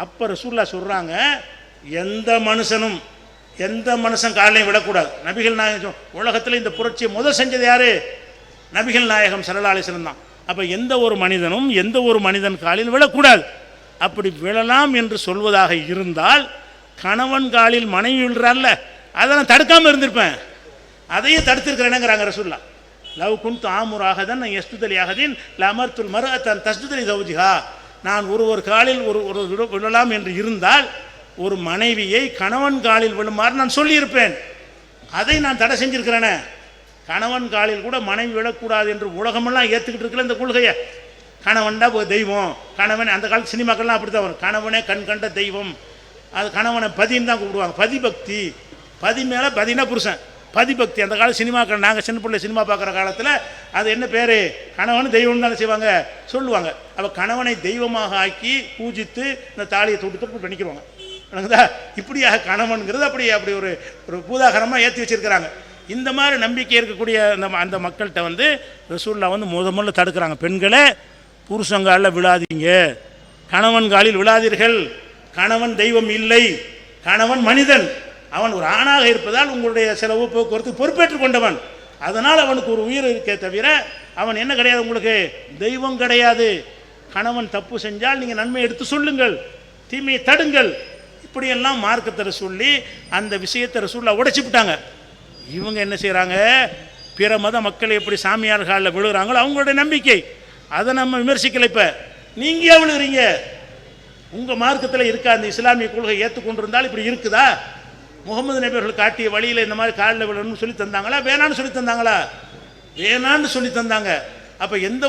அப்போ ரசூலுல்லாஹ் சொல்கிறாங்க, எந்த மனுஷன் காலையும் விடக்கூடாது. நபிகள் நாயகம் உலகத்தில் இந்த புரட்சியை முதல் செஞ்சது யார்? நபிகள் நாயகம் ஸல்லல்லாஹு அலைஹி வஸல்லம் தான். அப்போ எந்த ஒரு மனிதன் காலில் விழக்கூடாது. அப்படி விழலாம் என்று சொல்வதாக இருந்தால் கணவன் காலில் மனைவி விழுறான்ல, அதை நான் தடுக்காமல் இருந்திருப்பேன், அதையே தடுத்திருக்கிறேனுங்கிறாங்க ரசூலுல்லாஹ். லவ் குன்து ஆமுராகதன் எஸ்துதலியாகதின் லமர்த்துல் மர்அத்தன் தஸ்துதலி தௌஜிஹா. நான் ஒரு காலில் ஒரு விழலாம் என்று இருந்தால் ஒரு மனைவியை கணவன் காலில் விழுமாறு நான் சொல்லியிருப்பேன். அதை நான் தடை செஞ்சிருக்கிறேனே. கணவன் காலில் கூட மனைவி விழக்கூடாது என்று உலகமெல்லாம் ஏற்றுக்கிட்டு இருக்கல இந்த கொள்கையை. கணவன்டா தெய்வம், கணவன் அந்த காலத்து சினிமாக்கள்லாம் அப்படி தான் வரும். கணவனே கண் கண்ட தெய்வம், அது கணவனை பதின்னு தான் கூப்பிடுவாங்க. பதிபக்தி, பதி மேலே பதினா புருஷன், பதிபக்தி. அந்த கால சினிமாக்கள் நாங்கள் சின்ன பிள்ளை சினிமா பார்க்குற காலத்தில் அது என்ன பேர்? கணவன் தெய்வம்னு தானே செய்வாங்க, சொல்லுவாங்க. அப்போ கணவனை தெய்வமாக ஆக்கி பூஜித்து இந்த தாலியை தொட்டு பண்ணிக்கிறவாங்க. எனக்குதா இப்படியாக கணவன்கிறது அப்படி ஒரு பூதாகரமாக ஏற்றி வச்சுருக்கிறாங்க. இந்த மாதிரி நம்பிக்கை இருக்கக்கூடிய அந்த மக்கள்கிட்ட வந்து ரசூலுல்லாஹ் வந்து முதல்ல தடுக்கிறாங்க. பெண்களே, புருஷங்காலில் விழாதீங்க, கணவன் காலில் விழாதீர்கள். கணவன் தெய்வம் இல்லை, கணவன் மனிதன். அவன் ஒரு ஆணாக இருப்பதால் உங்களுடைய செலவு போக்குவரத்து பொறுப்பேற்று கொண்டவன். அதனால் அவனுக்கு ஒரு உயிர் இருக்கே தவிர அவன் என்ன கிடையாது, உங்களுக்கு தெய்வம் கிடையாது. கணவன் தப்பு செஞ்சால் நீங்கள் நன்மை எடுத்து சொல்லுங்கள், தீமையை தடுங்கள். இப்படியெல்லாம் மார்க்கத்தை சொல்லி அந்த விஷயத்தை ரசூலுல்லாஹ் உடைச்சி விட்டாங்க. இவங்க என்ன செய்கிறாங்க? பிற மத மக்கள் எப்படி சாமியார் காலில் விழுகிறாங்களோ அவங்களுடைய நம்பிக்கை, அதை நம்ம விமர்சிக்கலை. இப்போ நீங்கள் ஏன் விழுகிறீங்க? உங்கள் மார்க்கத்தில் இருக்கா? அந்த இஸ்லாமிய கொள்கை ஏற்றுக்கொண்டிருந்தால் இப்படி இருக்குதா? முகமது நபி அவர்கள் காட்டிய வழியில் இந்த மாதிரி காலில் விழணும்னு சொல்லி தந்தாங்களா? வேணான்னு சொல்லி தந்தாங்களா? வேணான்னு சொல்லி தந்தாங்க. அப்போ எந்த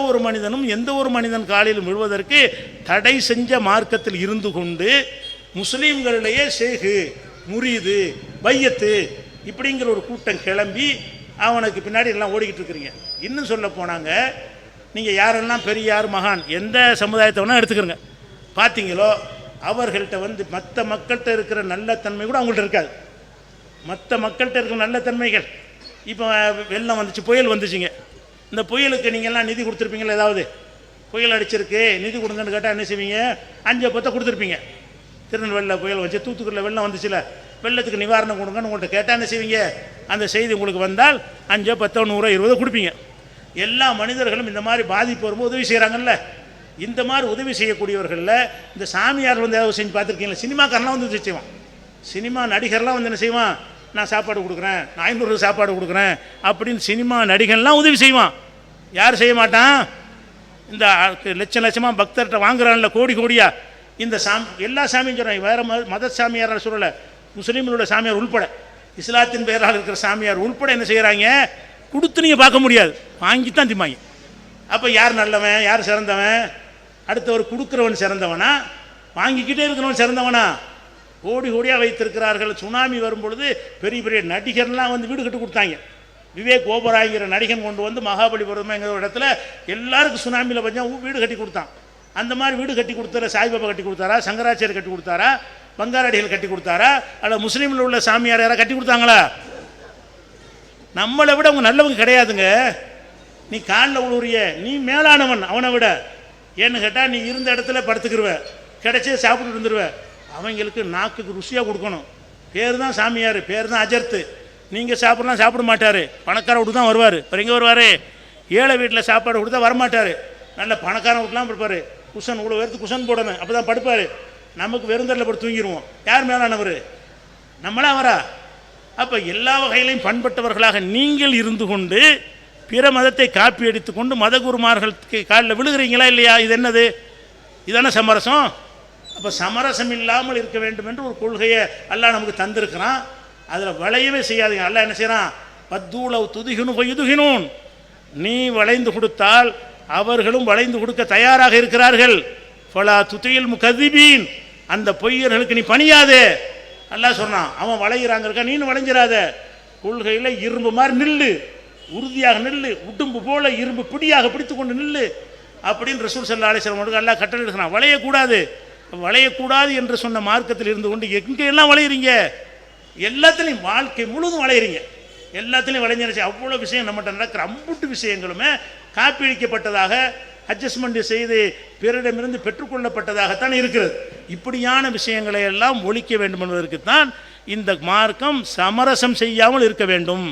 ஒரு மனிதன் காலில் விழுவதற்கு தடை செஞ்ச மார்க்கத்தில் இருந்து கொண்டு முஸ்லீம்களிடையே ஷேகு, முரீது, பையத்து இப்படிங்கிற ஒரு கூட்டம் கிளம்பி அவனுக்கு பின்னாடி எல்லாம் ஓடிக்கிட்டு இருக்கிறீங்க. இன்னும் சொல்ல போனாங்க, நீங்கள் யாரெல்லாம் பெரியார் மகான் எந்த சமுதாயத்தை வேணால் எடுத்துக்கிறங்க, பார்த்தீங்களோ அவர்கள்ட்ட வந்து மற்ற மக்கள்கிட்ட இருக்கிற நல்ல தன்மை கூட அவங்கள்ட்ட இருக்காது. மற்ற மக்கள்கிட்ட இருக்கிற நல்ல தன்மைகள். இப்போ வெள்ளம் வந்துச்சு, புயல் வந்துச்சுங்க. இந்த புயலுக்கு நீங்கள்லாம் நிதி கொடுத்துருப்பீங்களா? ஏதாவது புயல் அடிச்சிருக்கு நிதி கொடுங்கன்னு கேட்டால் என்ன செய்வீங்க? 5-10 கொடுத்துருப்பீங்க. திருநெல்வேலியில் புயல் வந்துச்சு, தூத்துக்குடியில் வெள்ளம் வந்துச்சுல, வெள்ளத்துக்கு நிவாரணம் கொடுங்கன்னு உங்கள்கிட்ட கேட்டால் என்ன செய்வீங்க? அந்த செய்தி உங்களுக்கு வந்தால் 5, 10, 100, 20 கொடுப்பீங்க. எல்லா மனிதர்களும் இந்த மாதிரி பாதிப்பு வரும்போது உதவி செய்கிறாங்கல்ல. இந்த மாதிரி உதவி செய்யக்கூடியவர்களில் இந்த சாமியார் வந்து ஏதாவது செஞ்சு பார்த்துருக்கீங்களா? சினிமாக்காரெலாம் வந்து செய்வான். சினிமா நடிகர்லாம் வந்து என்ன செய்வான்? நான் சாப்பாடு கொடுக்குறேன், நான் 500 சாப்பாடு கொடுக்குறேன் அப்படின்னு சினிமா நடிகர்லாம் உதவி செய்வான். யார் செய்ய மாட்டான்? இந்த லட்சமாக பக்தர்கிட்ட வாங்குறான்ல கோடி கோடியா, இந்த எல்லா சாமியும் சொல்கிறாங்க. வேறு மத சாமியார் சொல்லலை, முஸ்லீம்களோட சாமியார் உள்பட, இஸ்லாத்தின் பெயரால் இருக்கிற சாமியார் உள்பட என்ன செய்கிறாங்க? கொடுத்து நீங்கள் பார்க்க முடியாது, வாங்கித்தான் திம்பாங்க. அப்போ யார் நல்லவன், யார் சிறந்தவன்? அடுத்தவர் கொடுக்குறவன் சிறந்தவனா, வாங்கிக்கிட்டே இருக்கிறவன் சிறந்தவனா? கோடி கோடியாக வைத்திருக்கிறார்கள். சுனாமி வரும்பொழுது பெரிய பெரிய நடிகர்லாம் வந்து வீடு கட்டி கொடுத்தாங்க. விவேக் ஓபராய்ங்கிற நடிகன் கொண்டு வந்து மகாபலிபுரம்ங்கிற ஒரு இடத்துல எல்லாருக்கும் சுனாமியில் பஞ்சம் வீடு கட்டி கொடுத்தான். அந்த மாதிரி வீடு கட்டி கொடுத்தார சாய்பாபா கட்டி கொடுத்தாரா, சங்கராச்சாரியர் கட்டி கொடுத்தாரா, பங்காரடிகள் கட்டி கொடுத்தாரா, அல்ல முஸ்லீமில் உள்ள சாமியார் யாராவது கட்டி கொடுத்தாங்களா? நம்மளை விட அவங்க நல்லவங்க கிடையாதுங்க. நீ காலில் உழுவுறிய, நீ மேலானவன் அவனை விட. ஏன்னு கேட்டால் நீ இருந்த இடத்துல படுத்துக்கிருவ, கிடைச்சே சாப்பிட்டு இருந்துருவ. அவங்களுக்கு நாக்குக்கு ருசியாக கொடுக்கணும். பேர் தான் சாமியார், பேர் தான் அஜர்த்து. நீங்கள் சாப்பிட்லாம் சாப்பிட மாட்டார், பணக்கார வீட்டு தான் வருவார். அப்புறம் எங்கே வருவார்? ஏழை வீட்டில் சாப்பாடு கொடுத்தா வரமாட்டார். நல்ல பணக்காரன் வீட்டுலாம் இருப்பார். குஷன் இவ்வளோ பேருக்கு குஷன் போடணும், அப்போ தான் படுப்பார். நமக்கு வெறுந்தரில் போட்டு தூங்கிடுவோம். யார் மேலானவர்? நம்மளா அவரா? அப்போ எல்லா வகையிலையும் பண்பட்டவர்களாக நீங்கள் இருந்து கொண்டு பிற மதத்தை காப்பி அடித்துக்கொண்டு மதகுருமார்களுக்கு காலில் விழுகிறீங்களா இல்லையா? இது என்னது? இதான சமரசம்? அப்போ சமரசம் இல்லாமல் இருக்க வேண்டும் என்று ஒரு கொள்கையை அல்லாஹ் நமக்கு தந்திருக்கிறான். அதில் வளையவே செய்யாதீங்க. அல்லாஹ் என்ன செய்கிறான்? பத்தூளவு துதுகினும் பொய்யுதுகினோன், நீ வளைந்து கொடுத்தால் அவர்களும் வளைந்து கொடுக்க தயாராக இருக்கிறார்கள். ஃபலா துதியில் முகதிபீன், அந்த பொய்யர்களுக்கு நீ பணியாதே. அல்லாஹ் சொன்னான். அவன் வளைகிறாங்க இருக்கா, நீனு வளைஞ்சிடாத. கொள்கையில் இரும்பு மாதிரி நில்லு, உறுதியாக நில்லு, உடும்பு போல இரும்பு பிடியாக பிடித்து கொண்டு நில்லு அப்படின்னு ரசூல் ஸல்லல்லாஹு அலைஹி வஸல்லம் அல்லாஹ் கட்டளை இருக்கிறான். வளையக்கூடாது. வளையக்கூடாது என்று சொன்ன மார்க்கத்தில் இருந்து கொண்டு எங்கெல்லாம் வளையிறீங்க? எல்லாத்துலேயும் வாழ்க்கை முழுதும் வளையிறீங்க. எல்லாத்துலேயும் வளைஞ்சிருச்சு. அவ்வளோ விஷயம் நம்மகிட்ட நடக்கிற அம்புட்டு விஷயங்களுமே காப்பீடிக்கப்பட்டதாக, அட்ஜஸ்ட்மெண்ட் செய்து பிறரிடமிருந்து பெற்றுக்கொள்ளப்பட்டதாகத்தான் இருக்கிறது. இப்படியான விஷயங்களை எல்லாம் ஒழிக்க வேண்டும் என்பதற்குத்தான் இந்த மார்க்கம் சமரசம் செய்யாமல் இருக்க வேண்டும்.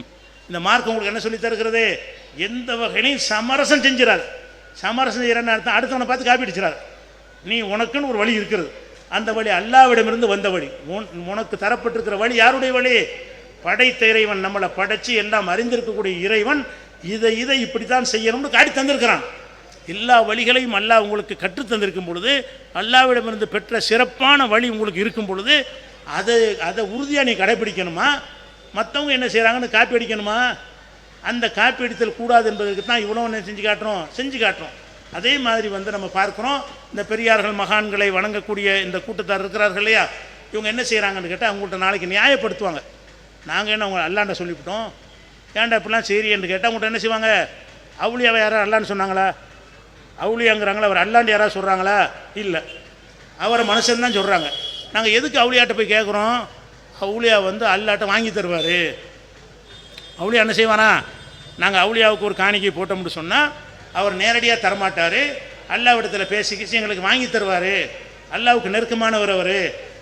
இந்த மார்க்கம் உங்களுக்கு என்ன சொல்லி தருகிறது? எந்த வகையிலையும் சமரசம் செஞ்சிடாது. சமரசம் செய்கிறன்னு அர்த்தம் அடுத்தவனை பார்த்து காப்பி அடிச்சிடாது. நீ உனக்குன்னு ஒரு வழி இருக்கிறது, அந்த வழி அல்லாஹ்விடமிருந்து வந்த வழி. உனக்கு தரப்பட்டிருக்கிற வழி யாருடைய வழி? படைத்த இறைவன், நம்மளை படைச்சி எல்லாம் அறிந்திருக்கக்கூடிய இறைவன் இதை இப்படித்தான் செய்யணும்னு காட்டி தந்திருக்கிறான். எல்லா வழிகளையும் அல்லாஹ் உங்களுக்கு கற்றுத்தந்திருக்கும் பொழுது, அல்லாஹ்விடமிருந்து பெற்ற சிறப்பான வழி உங்களுக்கு இருக்கும் பொழுது அதை உறுதியாக நீ கடைப்பிடிக்கணுமா? மற்றவங்க என்ன செய்கிறாங்கன்னு காப்பி அடிக்கணுமா? அந்த காப்பி அடித்தல் கூடாது என்பதற்கு தான் இவ்வளோ செஞ்சு காட்டுறோம். அதே மாதிரி நம்ம பார்க்குறோம், இந்த பெரியார்கள் மகான்களை வணங்கக்கூடிய இந்த கூட்டத்தார் இருக்கிறார்கள் இல்லையா, இவங்க என்ன செய்கிறாங்கன்னு கேட்டால் அவங்கள்ட்ட நாளைக்கு நியாயப்படுத்துவாங்க. நாங்கள் என்ன அவங்க அல்லாண்ட சொல்லிவிட்டோம், ஏன்டா இப்படிலாம் சரி என்று கேட்டால் அவங்கள்ட்ட என்ன செய்வாங்க? அவுளியாவை யாராவது அல்லான்னு சொன்னாங்களா? அவுளியாங்கிறாங்களா? அவர் அல்லாண்டு யாராவது சொல்கிறாங்களா? இல்லை, அவரை மனுஷன் தான் சொல்கிறாங்க. நாங்கள் எதுக்கு அவுளியாட்ட போய் கேட்குறோம்? அவுளியா அல்லாட்ட வாங்கி தருவார். அவுளியா என்ன செய்வானா? நாங்கள் அவுளியாவுக்கு ஒரு காணிக்கை போட்டோம்னு சொன்னால் அவர் நேரடியாக தரமாட்டார், அல்லாவிடத்தில் பேசிக்கிச்சு எங்களுக்கு வாங்கி தருவார், அல்லாவுக்கு நெருக்கமானவர் அவர்,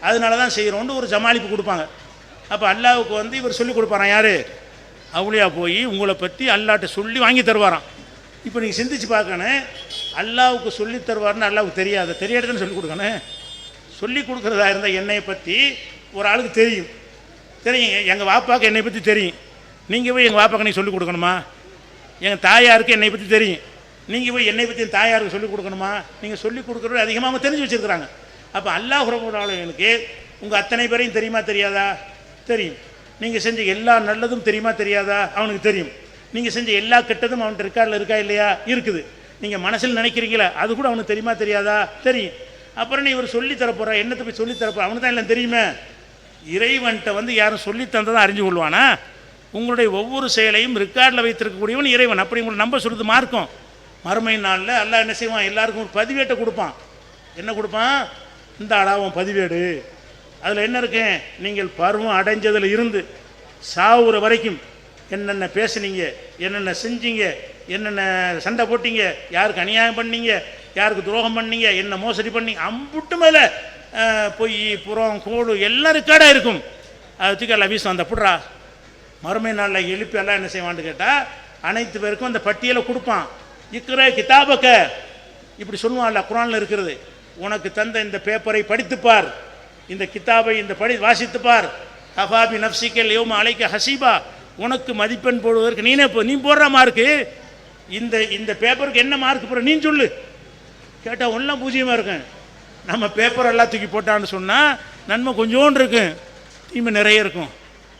அதனால தான் செய்கிறோன்னு ஒரு ஜமாலிப்பு கொடுப்பாங்க. அப்போ அல்லாவுக்கு இவர் சொல்லி கொடுப்பாரான். யார்? அவுளியா போய் உங்களை பற்றி அல்லாட்ட சொல்லி வாங்கி தருவாராம். இப்போ நீங்கள் சிந்திச்சு பார்க்கணும், அல்லாவுக்கு சொல்லி தருவார்னு அல்லாவுக்கு தெரியாதுன்னு சொல்லி கொடுக்கணும். சொல்லி கொடுக்குறதா இருந்தால் என்னை பற்றி ஒரு ஆளுக்கு தெரியும். எங்கள் வாப்பாவுக்கு என்னை பற்றி தெரியும், நீங்கள் போய் எங்கள் வாப்பாவுக்கு நீங்கள் சொல்லிக் கொடுக்கணுமா? எங்கள் தாயாருக்கு என்னை பற்றி தெரியும், நீங்கள் போய் என்னை பற்றி என் தாயாருக்கு சொல்லிக் கொடுக்கணுமா? நீங்கள் சொல்லிக் கொடுக்குறது அதிகமாக அவங்க தெரிஞ்சு வச்சுருக்குறாங்க. அப்போ அல்லாஹ் ரப்பல் ஆலமீனுக்கு உங்கள் அத்தனை பேரையும் தெரியுமா தெரியாதா? தெரியும். நீங்கள் செஞ்ச எல்லா நல்லதும் தெரியுமா தெரியாதா? அவனுக்கு தெரியும். நீங்கள் செஞ்ச எல்லா கெட்டதும் அவன்கிட்ட ரெக்கார்டில் இருக்கா இல்லையா? இருக்குது. நீங்கள் மனசில் நினைக்கிறீங்களா அது கூட அவனுக்கு தெரியுமா தெரியாதா? தெரியும். அப்புறம் நீ இவர் சொல்லித்தர போகிறா, என்னத்தை போய் சொல்லித்தரப்போற? அவனுக்கு தான் எல்லாம் தெரியுமே. இறைவன்கிட்ட யாரும் சொல்லி தந்ததான் அறிஞ்சு கொள்வானா? உங்களுடைய ஒவ்வொரு செயலையும் ரெக்கார்டில் வைத்திருக்கக்கூடியவன் இறைவன். அப்படி உங்களை நம்ப சொல்கிறது மார்க்கம். மறுமை நாளில் அல்லாஹ் என்ன செய்வான்? எல்லாருக்கும் ஒரு பதிவேட்டை கொடுப்பான். என்ன கொடுப்பான்? இந்த அடாவும் பதிவேடு. அதில் என்ன இருக்கு? நீங்கள் பருவம் அடைஞ்சதில் இருந்து சாவுற வரைக்கும் என்னென்ன பேசுனீங்க, என்னென்ன செஞ்சீங்க, என்னென்ன சண்டை போட்டீங்க, யாருக்கு அநியாயம் பண்ணீங்க, யாருக்கு துரோகம் பண்ணீங்க, என்ன மோசடி பண்ணீங்க, அம்புட்டு மேலே பொய் புறம் கோடு எல்லாம் ரெக்கார்டாக இருக்கும். அது தூக்கி எல்லாம் வீசும். அந்த புட்றா மறுமை நாளில் எழுப்பி எல்லாம் என்ன செய்வான்னு கேட்டால் அனைத்து பேருக்கும் அந்த பட்டியலை கொடுப்பான். இக்கிற கிதாபக்க இப்படி சொல்லுவான்ல, குரானில் இருக்கிறது. உனக்கு தந்த இந்த பேப்பரை படித்துப்பார், இந்த கிதாபை இந்த வாசித்துப்பார். ஹஃபாபி நஃப்சிக்கல் யௌம அலைக்க ஹசீபா, உனக்கு மதிப்பெண் போடுவதற்கு நீ போடுற மார்க்கு, இந்த பேப்பருக்கு என்ன மார்க் போடுற நீ சொல்லு. கேட்டால் ஒன்றும் பூஜ்ஜியமாக இருக்கும். நம்ம பேப்பர் எல்லாம் தூக்கி போட்டான்னு சொன்னால் நன்மை கொஞ்சோண்டு இருக்கும், தீமை நிறைய இருக்கும்.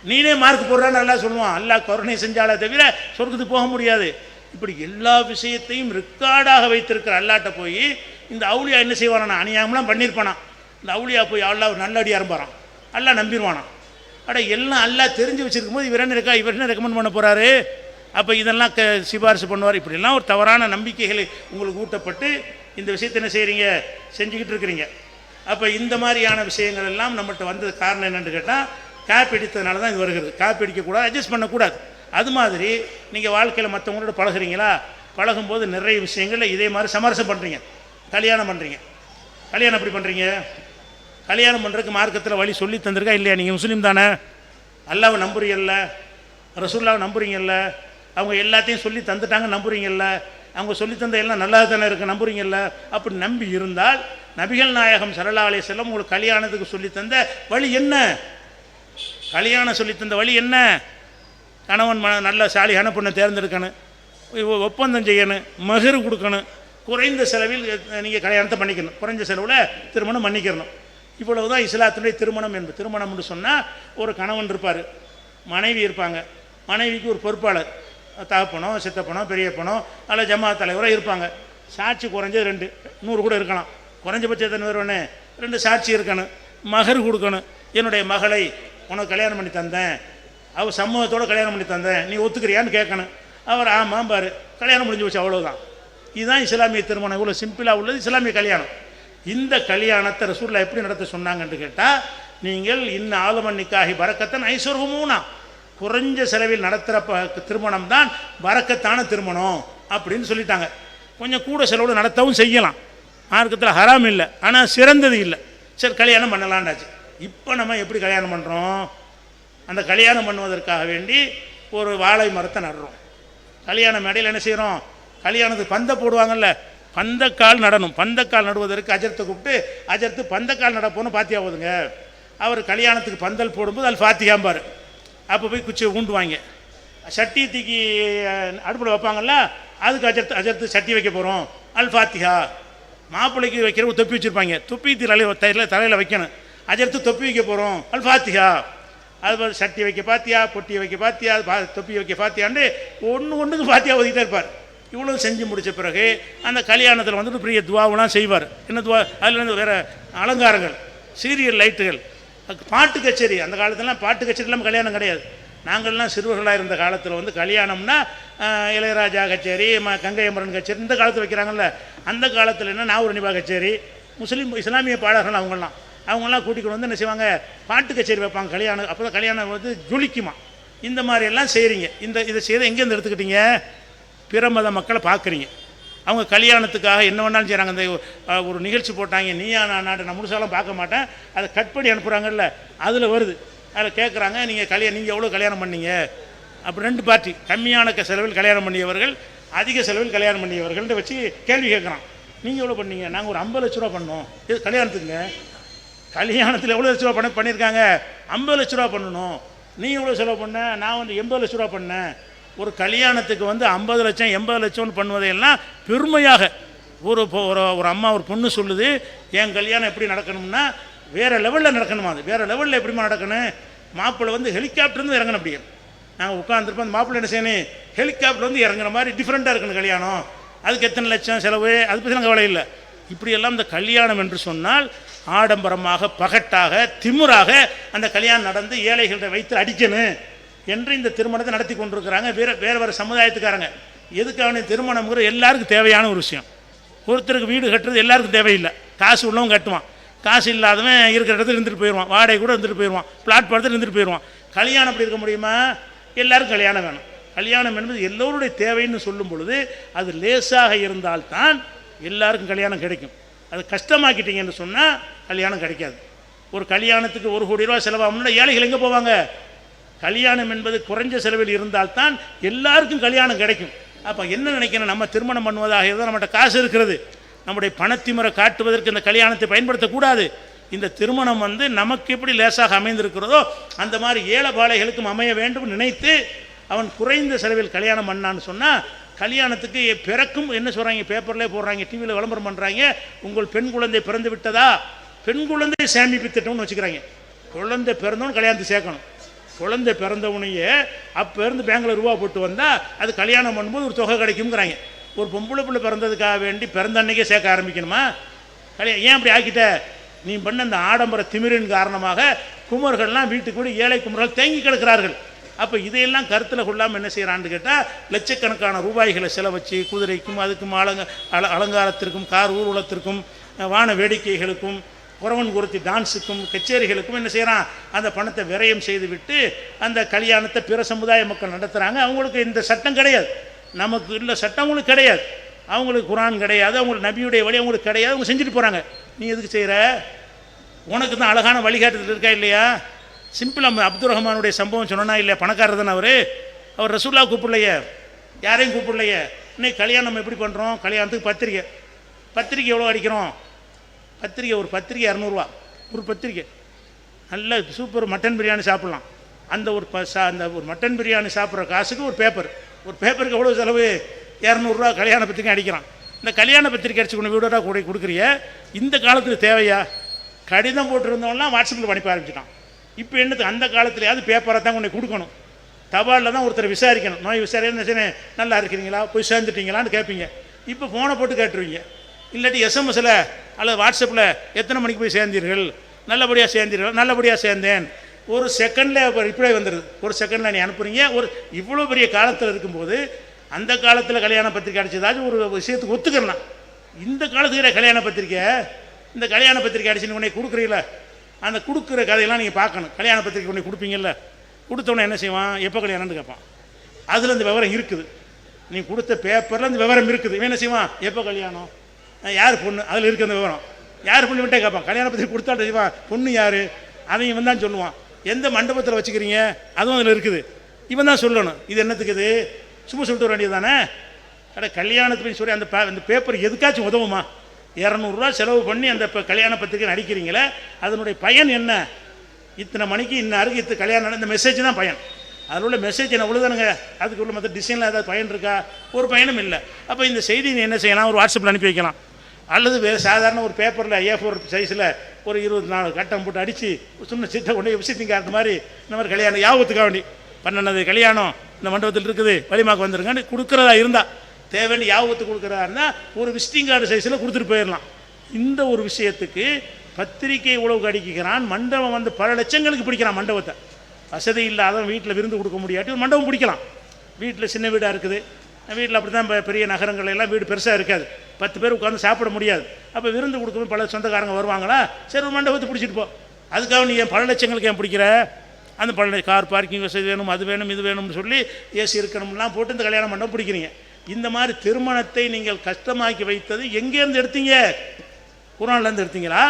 நீனே மார்க் போடுறான்னு நல்லா சொல்லுவான். அல்லாஹ் கருணை செஞ்சாலே தவிர சொர்க்கத்துக்கு போக முடியாது. இப்படி எல்லா விஷயத்தையும் ரெக்கார்டாக வைத்திருக்கிற அல்லாட்ட போய் இந்த அவுளியா என்ன செய்வானா? அநியாயம்லாம் பண்ணியிருப்பானா? இந்த அவுளியா போய் அல்லாஹ் நல்லடியாக இருப்பாரான், அல்லாஹ் நம்பிடுவானா? எல்லாம் அல்லாஹ் தெரிஞ்சு வச்சுருக்கும் போது இவர் என்ன ரெக்கமெண்ட் பண்ண போகிறாரு? அப்போ இதெல்லாம் சிபாரிசு பண்ணுவார். இப்படிலாம் ஒரு தவறான நம்பிக்கைகளை உங்களுக்கு ஊட்டப்பட்டு இந்த விஷயத்தை என்ன செய்கிறீங்க? செஞ்சுக்கிட்டு இருக்கிறீங்க. அப்போ இந்த மாதிரியான விஷயங்கள் எல்லாம் நம்மகிட்ட வந்தது காரணம் என்னென்னு கேட்டால் காப்பி அடித்ததுனால தான் இது வருகிறது. காப்பி அடிக்கக்கூடாது, அட்ஜஸ்ட் பண்ணக்கூடாது. அது மாதிரி நீங்கள் வாழ்க்கையில் மற்றவங்களோட பழகிறீங்களா? பழகும்போது நிறைய விஷயங்களில் இதே மாதிரி சமரசம் பண்ணுறீங்க. கல்யாணம் பண்ணுறீங்க, கல்யாணம் எப்படி பண்ணுறீங்க? கல்யாணம் பண்ணுறதுக்கு மார்க்கத்தில் வழி சொல்லி தந்திருக்கா இல்லையா? நீங்கள் முஸ்லீம் தானே, அல்லாவை நம்புறீங்கல்ல, ரசூல்லாவை நம்புறீங்கல்ல, அவங்க எல்லாத்தையும் சொல்லி தந்துட்டாங்க நம்புறீங்கல்ல. அவங்க சொல்லித்தந்த எல்லாம் நல்லா தானே இருக்குது, நம்புறீங்கல்ல? அப்படி நம்பி இருந்தால் நபிகள் நாயகம் ஸல்லல்லாஹு அலைஹி வஸல்லம் உங்களுக்கு கல்யாணத்துக்கு சொல்லித்தந்த வழி என்ன? கல்யாணம் சொல்லித்தந்த வழி என்ன? கணவன் நல்ல சாலியான பொண்ணை தேர்ந்தெடுக்கணும், ஒப்பந்தம் செய்யணும், மகர் கொடுக்கணும், குறைந்த செலவில் நீங்கள் கல்யாணத்தை பண்ணிக்கணும், குறைஞ்ச செலவில் திருமணம் பண்ணிக்கிறணும். இவ்வளவு தான் இஸ்லாத்தினுடைய திருமணம் என்பது. திருமணம்னு சொன்னால் ஒரு கணவன் இருப்பார், மனைவி இருப்பாங்க, மனைவிக்கு ஒரு பொறுப்பாளர், தகப்பனோ சித்தப்பனோ பெரியப்பனோ அல்ல ஜமாத் தலைவரோ இருப்பாங்க. சாட்சி குறைஞ்சது 2, 100 கூட இருக்கலாம், குறைஞ்சபட்சம் எத்தனை பேர் வேணும்? 2 சாட்சி இருக்கணும், மகர் கொடுக்கணும். என்னுடைய மகளை உனக்கு கல்யாணம் பண்ணி தந்தேன், அவர் சமூகத்தோடு கல்யாணம் பண்ணி தந்தேன், நீ ஒத்துக்கிறியான்னு கேட்கணும். அவர் ஆமாம் பாரு, கல்யாணம் முடிஞ்சு போச்சு, அவ்வளோதான். இதுதான் இஸ்லாமிய திருமணம். இவ்வளோ சிம்பிளாக உள்ளது இஸ்லாமிய கல்யாணம். இந்த கல்யாணத்தை ரசூலுல்லாஹ் எப்படி நடத்த சொன்னாங்கன்னு கேட்டால், நீங்கள் இன்ன ஆலமன் நிக்காஹி பரக்கத்தன் ஐஸ்வர்ஹுமூனா, குறைஞ்ச செலவில் நடத்துகிற திருமணம் தான் பரக்கத்தான திருமணம் அப்படின்னு சொல்லிட்டாங்க. கொஞ்சம் கூட செலவில் நடத்தவும் செய்யலாம், மார்க்கத்தில் ஹராம் இல்லை, ஆனால் சிறந்தது இல்லை. சரி கல்யாணம் பண்ணலான்டாச்சு. இப்போ நம்ம எப்படி கல்யாணம் பண்ணுறோம்? அந்த கல்யாணம் பண்ணுவதற்காக வேண்டி ஒரு வாழை மரத்தை நடுறோம். கல்யாண மேடையில் என்ன செய்கிறோம்? கல்யாணத்துக்கு பந்தை போடுவாங்கல்ல, பந்தக்கால் நடணும். பந்தக்கால் நடுவதற்கு அஜர்த்தை கூப்பிட்டு, அஜர்த்து பந்தக்கால் நடப்போன்னு பாத்தியா போதுங்க. அவர் கல்யாணத்துக்கு பந்தல் போடும்போது அது ஃபாத்தியாம்பார். அப்போ போய் குச்சி ஊண்டுவாங்க. சட்டி தூக்கி அடுப்பில் வைப்பாங்கல்ல, அதுக்கு அஜர்த்து சட்டி வைக்க போகிறோம், அல் ஃபாத்திஹா. மாப்பிள்ளைக்கு வைக்கிற ஒரு தொப்பி வச்சுருப்பாங்க, தொப்பி தலையில் வைக்கணும். அஜர்த்து தொப்பி வைக்க போகிறோம், அல் ஃபாத்திஹா. அது சட்டி வைக்க பாத்தியா, பொட்டி வைக்க பாத்தியா, தொப்பி வைக்க பாத்தியான்னு ஒன்றுக்கு பாத்தியா ஓதிக்கிட்டே இருப்பார். இவ்வளோ செஞ்சு முடித்த பிறகு அந்த கல்யாணத்தில் வந்துட்டு பெரிய துவாவெலாம் செய்வார். என்ன துவா? அதுலேருந்து வேறு அலங்காரங்கள், சீரியல் லைட்டுகள், பாட்டு கச்சேரி. அந்த காலத்துலலாம் பாட்டு கச்சேரி இல்லாமல் கல்யாணம் கிடையாது. நாங்கள்லாம் சிறுவர்களாக இருந்த காலத்தில் வந்து கல்யாணம்னா இளையராஜா கச்சேரி, கங்கை அமரன் கச்சேரி இந்த காலத்தில் வைக்கிறாங்கல்ல. அந்த காலத்தில் என்ன நாவூர் நிபா கச்சேரி, முஸ்லீம் இஸ்லாமிய பாடகர்கள் அவங்களாம் கூட்டிகிட்டு வந்து என்ன செய்வாங்க? பாட்டு கச்சேரி வைப்பாங்க கல்யாணம். அப்போ தான் கல்யாணம் வந்து ஜொலிக்குமா. இந்த மாதிரி எல்லாம் செய்கிறீங்க. இதை செய்த எங்கேருந்து எடுத்துக்கிட்டீங்க? பிற மத மக்களை பார்க்குறீங்க. அவங்க கல்யாணத்துக்காக என்ன வேணாலும் செய்கிறாங்க. அந்த ஒரு நிகழ்ச்சி போட்டாங்க, நீயா நாடு, நான் முழுசாலாம் பார்க்க மாட்டேன், அதை கட் பண்ணி அனுப்புகிறாங்கல்ல, அதில் வருது. அதில் கேட்குறாங்க, நீங்கள் எவ்வளோ கல்யாணம் பண்ணீங்க? அப்படி 2 பார்ட்டி, கம்மியான செலவில் கல்யாணம் பண்ணியவர்கள், அதிக செலவில் கல்யாணம் பண்ணியவர்கள்ட்ட வச்சு கேள்வி கேட்குறான். நீங்கள் எவ்வளோ பண்ணீங்க? நாங்கள் ஒரு 50 லட்ச ரூபா பண்ணோம். இது கல்யாணத்துக்குங்க. கல்யாணத்தில் எவ்வளோ லட்ச ரூபா பண்ணியிருக்காங்க? 50 லட்ச ரூபா பண்ணணும். நீ எவ்வளோ செலவு பண்ண? நான் வந்து 80 லட்ச ரூபா பண்ணேன். ஒரு கல்யாணத்துக்கு வந்து 50 லட்சம் 80 லட்சம்னு பண்ணுவதையெல்லாம் பெருமையாக ஒரு அம்மா ஒரு பொண்ணு சொல்லுது, என் கல்யாணம் எப்படி நடக்கணும்னா வேறு லெவலில் நடக்கணுமா? அது வேறு லெவலில் எப்படிமா நடக்கணும்? மாப்பிள்ளை வந்து ஹெலிகாப்டர்லேருந்து இறங்கணும். அப்படியே நாங்கள் உட்காந்துருப்போம், அந்த மாப்பிள்ளை என்ன செய்யணும்? ஹெலிகாப்டர் வந்து இறங்குற மாதிரி டிஃப்ரெண்ட்டாக இருக்கணும் கல்யாணம். அதுக்கு எத்தனை லட்சம் செலவு, அது பற்றி நாங்கள் கவலை இல்லை. இப்படியெல்லாம் இந்த கல்யாணம் என்று சொன்னால் ஆடம்பரமாக, பகட்டாக, திமுறாக அந்த கல்யாணம் நடந்து ஏழைகளை வைத்து அடிக்கணும் என்று இந்த திருமணத்தை நடத்தி கொண்டிருக்கிறாங்க வேறு சமுதாயத்துக்காரங்க. எதுக்கான திருமணம்ங்கிற எல்லாருக்கும் தேவையான ஒரு விஷயம். ஒருத்தருக்கு வீடு கட்டுறது எல்லாருக்கும் தேவையில்லை. காசு உள்ளவன் கட்டுவான், காசு இல்லாதவன் இருக்கிற இடத்துல இருந்துட்டு போயிடுவான், வாடகை கூட இருந்துட்டு போயிடுவான், பிளாட் படத்தில் இருந்துட்டு போயிடுவான். கல்யாணம் அப்படி இருக்க முடியுமா? எல்லாருக்கும் கல்யாணம் வேணும். கல்யாணம் என்பது எல்லோருடைய தேவைன்னு சொல்லும் பொழுது அது லேசாக இருந்தால்தான் எல்லாருக்கும் கல்யாணம் கிடைக்கும். அது கஷ்டமாக்கிட்டீங்கன்னு சொன்னால் கல்யாணம் கிடைக்காது. ஒரு கல்யாணத்துக்கு 1 கோடி ரூபா செலவாகணும்னா ஏழைகள் எங்கே போவாங்க? கல்யாணம் என்பது குறைஞ்ச செலவில் இருந்தால்தான் எல்லாருக்கும் கல்யாணம் கிடைக்கும். அப்போ என்ன நினைக்கணும்? நம்ம திருமணம் பண்ணுவதாக இருந்தால் நம்மகிட்ட காசு இருக்கிறது, நம்முடைய பணத்திமுறை காட்டுவதற்கு இந்த கல்யாணத்தை பயன்படுத்தக்கூடாது. இந்த திருமணம் வந்து நமக்கு எப்படி லேசாக அமைந்திருக்கிறதோ அந்த மாதிரி ஏழை பாலைகளுக்கும் அமைய வேண்டும் நினைத்து அவன் குறைந்த செலவில் கல்யாணம் பண்ணான்னு சொன்னால் கல்யாணத்துக்கு பிறக்கும் என்ன சொல்கிறாங்க, பேப்பர்லேயே போடுறாங்க, டிவியில் விளம்பரம் பண்ணுறாங்க, உங்கள் பெண் குழந்தை பிறந்து விட்டதா, பெண் குழந்தை சேமிப்பு திட்டம்னு வச்சுக்கிறாங்க. குழந்தை பிறந்தவனு கல்யாணத்தை சேர்க்கணும். குழந்தை பிறந்தவனையே அப்போ இருந்து பேங்கில் ரூபா போட்டு வந்தால் அது கல்யாணம் பண்ணும்போது ஒரு தொகை கிடைக்குங்கிறாங்க. ஒரு பொம்பளை பிள்ளை பிறந்ததுக்காக வேண்டி பிறந்த அன்னைக்கே சேர்க்க ஆரம்பிக்கணுமா? ஏன் அப்படி ஆக்கிட்ட? நீ பண்ண அந்த ஆடம்பர திமிரின் காரணமாக குமர்கள்லாம் வீட்டுக்கு கூட ஏழை குமர்கள் தேங்கி கிடக்கிறார்கள். அப்போ இதையெல்லாம் கருத்தில் கொள்ளாமல் என்ன செய்கிறான்னு கேட்டால் லட்சக்கணக்கான ரூபாய்களை செலவச்சு குதிரைக்கும் அதுக்கும் அலங்காரத்திற்கும் கார் ஊர்வலத்திற்கும் வான வேடிக்கைகளுக்கும் குறவன் குருத்தி டான்ஸுக்கும் கச்சேரிகளுக்கும் என்ன செய்கிறான், அந்த பணத்தை விரயம் செய்து விட்டு அந்த கல்யாணத்தை பிற சமுதாய மக்கள் நடத்துகிறாங்க. அவங்களுக்கு இந்த சட்டம் கிடையாது, நமக்கு இல்லை சட்டம் அவங்களுக்கு கிடையாது, அவங்களுக்கு குரான் கிடையாது, அவங்களுக்கு நபியுடைய வழி அவங்களுக்கு கிடையாது, அவங்க செஞ்சுட்டு போகிறாங்க. நீ எதுக்கு செய்கிற? உனக்கு தான் அழகான வழிகாட்டுதல் இருக்கா இல்லையா? சிம்பிளாக அப்துல் ரஹ்மானுடைய சம்பவம் சொன்னா இல்லையா? பணக்காரர் தானே அவர் ரசூல்லா கூப்பிடலையே, யாரையும் கூப்பிடலையே, இன்னைக்கு கல்யாணம் நம்ம எப்படி பண்ணுறோம்? கல்யாணத்துக்கு பத்திரிக்கை எவ்வளோ அடிக்கிறோம்? ஒரு பத்திரிக்கை 200 ஒரு பத்திரிக்கை. நல்ல சூப்பர் மட்டன் பிரியாணி சாப்பிட்லாம். அந்த ஒரு மட்டன் பிரியாணி சாப்பிட்ற காசுக்கு ஒரு பேப்பருக்கு எவ்வளோ செலவு? 200 கல்யாண பத்திரிக்கை அடிக்கிறான். இந்த கல்யாண பத்திரிக்கை அடிச்சு கொண்டு வீடோட கூட கொடுக்குறிய. இந்த காலத்தில் தேவையா? கடிதம் போட்டுருந்தவங்களாம் வாட்ஸ்அப்பில் அனுப்ப ஆரம்பிச்சிட்டான். இப்போ என்னது? அந்த காலத்துலையாவது பேப்பரை தான் கொண்டு கொடுக்கணும். தபாலில் தான் ஒருத்தர் விசாரிக்கணும். நோய் விசாரிக்கணும், நல்லா இருக்கிறீங்களா, போய் சேர்ந்துட்டீங்களான்னு கேட்பீங்க. இப்போ ஃபோனை போட்டு கேட்டுருவீங்க. இல்லாட்டி எஸ்எம்எஸில் அல்லது வாட்ஸ்அப்பில் எத்தனை மணிக்கு போய் சேர்ந்தீர்கள், நல்லபடியாக சேர்ந்தேன், ஒரு செகண்டில் ரிப்ளை வந்துடுது. ஒரு செகண்டில் நீ அனுப்புறீங்க. இவ்வளோ பெரிய காலத்தில் இருக்கும்போது அந்த காலத்தில் கல்யாண பத்திரிக்கை அடிச்சதாச்சும் ஒரு விஷயத்துக்கு ஒத்துக்கலாம். இந்த காலத்துக்கு கல்யாண பத்திரிக்கை, இந்த கல்யாண பத்திரிக்கை அடிச்சுன்னு உடனே கொடுக்குறீங்கள, அந்த கொடுக்குற கதையெல்லாம் நீங்கள் பார்க்கணும். கல்யாண பத்திரிக்கை உடனே கொடுப்பீங்கல்ல, கொடுத்தவொடனே என்ன செய்வான்? எப்போ கல்யாணம்னு கேட்பான். அதில் இந்த விவரம் இருக்குது. நீ கொடுத்த பேப்பரில் இந்த விவரம் இருக்குது. இவன் என்ன செய்வான்? எப்போ கல்யாணம், யார் பொண்ணு, அதில் இருக்குது அந்த விவரம். யார் பொண்ணு விட்டே கேட்பான். கல்யாண பத்திரிக்கை கொடுத்தாட்டு செய்வான். பொண்ணு யார், அதையும் இவன் தான் சொல்லுவான். எந்த மண்டபத்தில் வச்சுக்கிறீங்க அதுவும் அதில் இருக்குது. இவன் தான் சொல்லணும். இது என்னத்துக்கு? இது சும்மா சொல்லிட்டு வர வேண்டியது தானே. கல்யாணத்துக்கு சொல்லி அந்த பேப்பர் எதுக்காச்சும் உதவுமா? 200 செலவு பண்ணி அந்த கல்யாண பத்திரிக்கை நடிக்கிறீங்களே, அதனுடைய பயன் என்ன? இத்தனை மணிக்கு இன்னும் கல்யாணம், இந்த மெசேஜ் தான் பயன். அதில் உள்ள மெசேஜ் என்ன உழுதானுங்க? அதுக்கு உள்ள மற்ற டிசைனில் ஏதாவது பயன் இருக்கா? ஒரு பயனும் இல்லை. அப்போ இந்த செய்தி நீ என்ன செய்யலாம்? ஒரு வாட்ஸ்அப்பில் அனுப்பி வைக்கலாம். அல்லது வேறு சாதாரண ஒரு பேப்பரில் A4 சைஸில் ஒரு 24 கட்டம் போட்டு அடித்து சின்ன சிட்ட கொண்டு விசிட்டிங் கார்டு மாதிரி இந்த மாதிரி கல்யாணம் யாபத்துக்காக வேண்டி 12வது கல்யாணம் இந்த மண்டபத்தில் இருக்குது, வலிமாக்கு வந்துருங்கன்னு கொடுக்குறதா இருந்தால், தேவைன்னு யாபத்துக்கு கொடுக்குறதா இருந்தால் ஒரு விசிட்டிங் கார்டு சைஸில் கொடுத்துட்டு போயிடலாம். இந்த ஒரு விஷயத்துக்கு பத்திரிக்கை உழவுக்கு அடிக்கிறான். மண்டபம் வந்து பல லட்சங்களுக்கு பிடிக்கிறான். மண்டபத்தை வசதி இல்லாதவன் வீட்டில் விருந்து கொடுக்க முடியாட்டி ஒரு மண்டபம் பிடிக்கலாம். வீட்டில் சின்ன வீடாக இருக்குது. வீட்டில் அப்படி தான் பெரிய நகரங்கள் எல்லாம் வீடு பெருசாக இருக்காது. 10 பேர் உட்காந்து சாப்பிட முடியாது. அப்போ விருந்து கொடுக்கும்போது பல சொந்தக்காரங்க வருவாங்களா, சரி ஒரு மண்டபத்தை பிடிச்சிட்டு போ. அதுக்காக நீ பல லட்சங்களுக்கு ஏன் பிடிக்கிற? அந்த கார் பார்க்கிங் வசதி வேணும், அது வேணும், இது வேணும்னு சொல்லி ஏசி இருக்கணும்லாம் போட்டு இந்த கல்யாண மண்டபம் பிடிக்கிறீங்க. இந்த மாதிரி திருமணத்தை நீங்கள் கஷ்டமாக்கி வைத்தது எங்கேருந்து எடுத்தீங்க? குரான்லேருந்து எடுத்தீங்களா?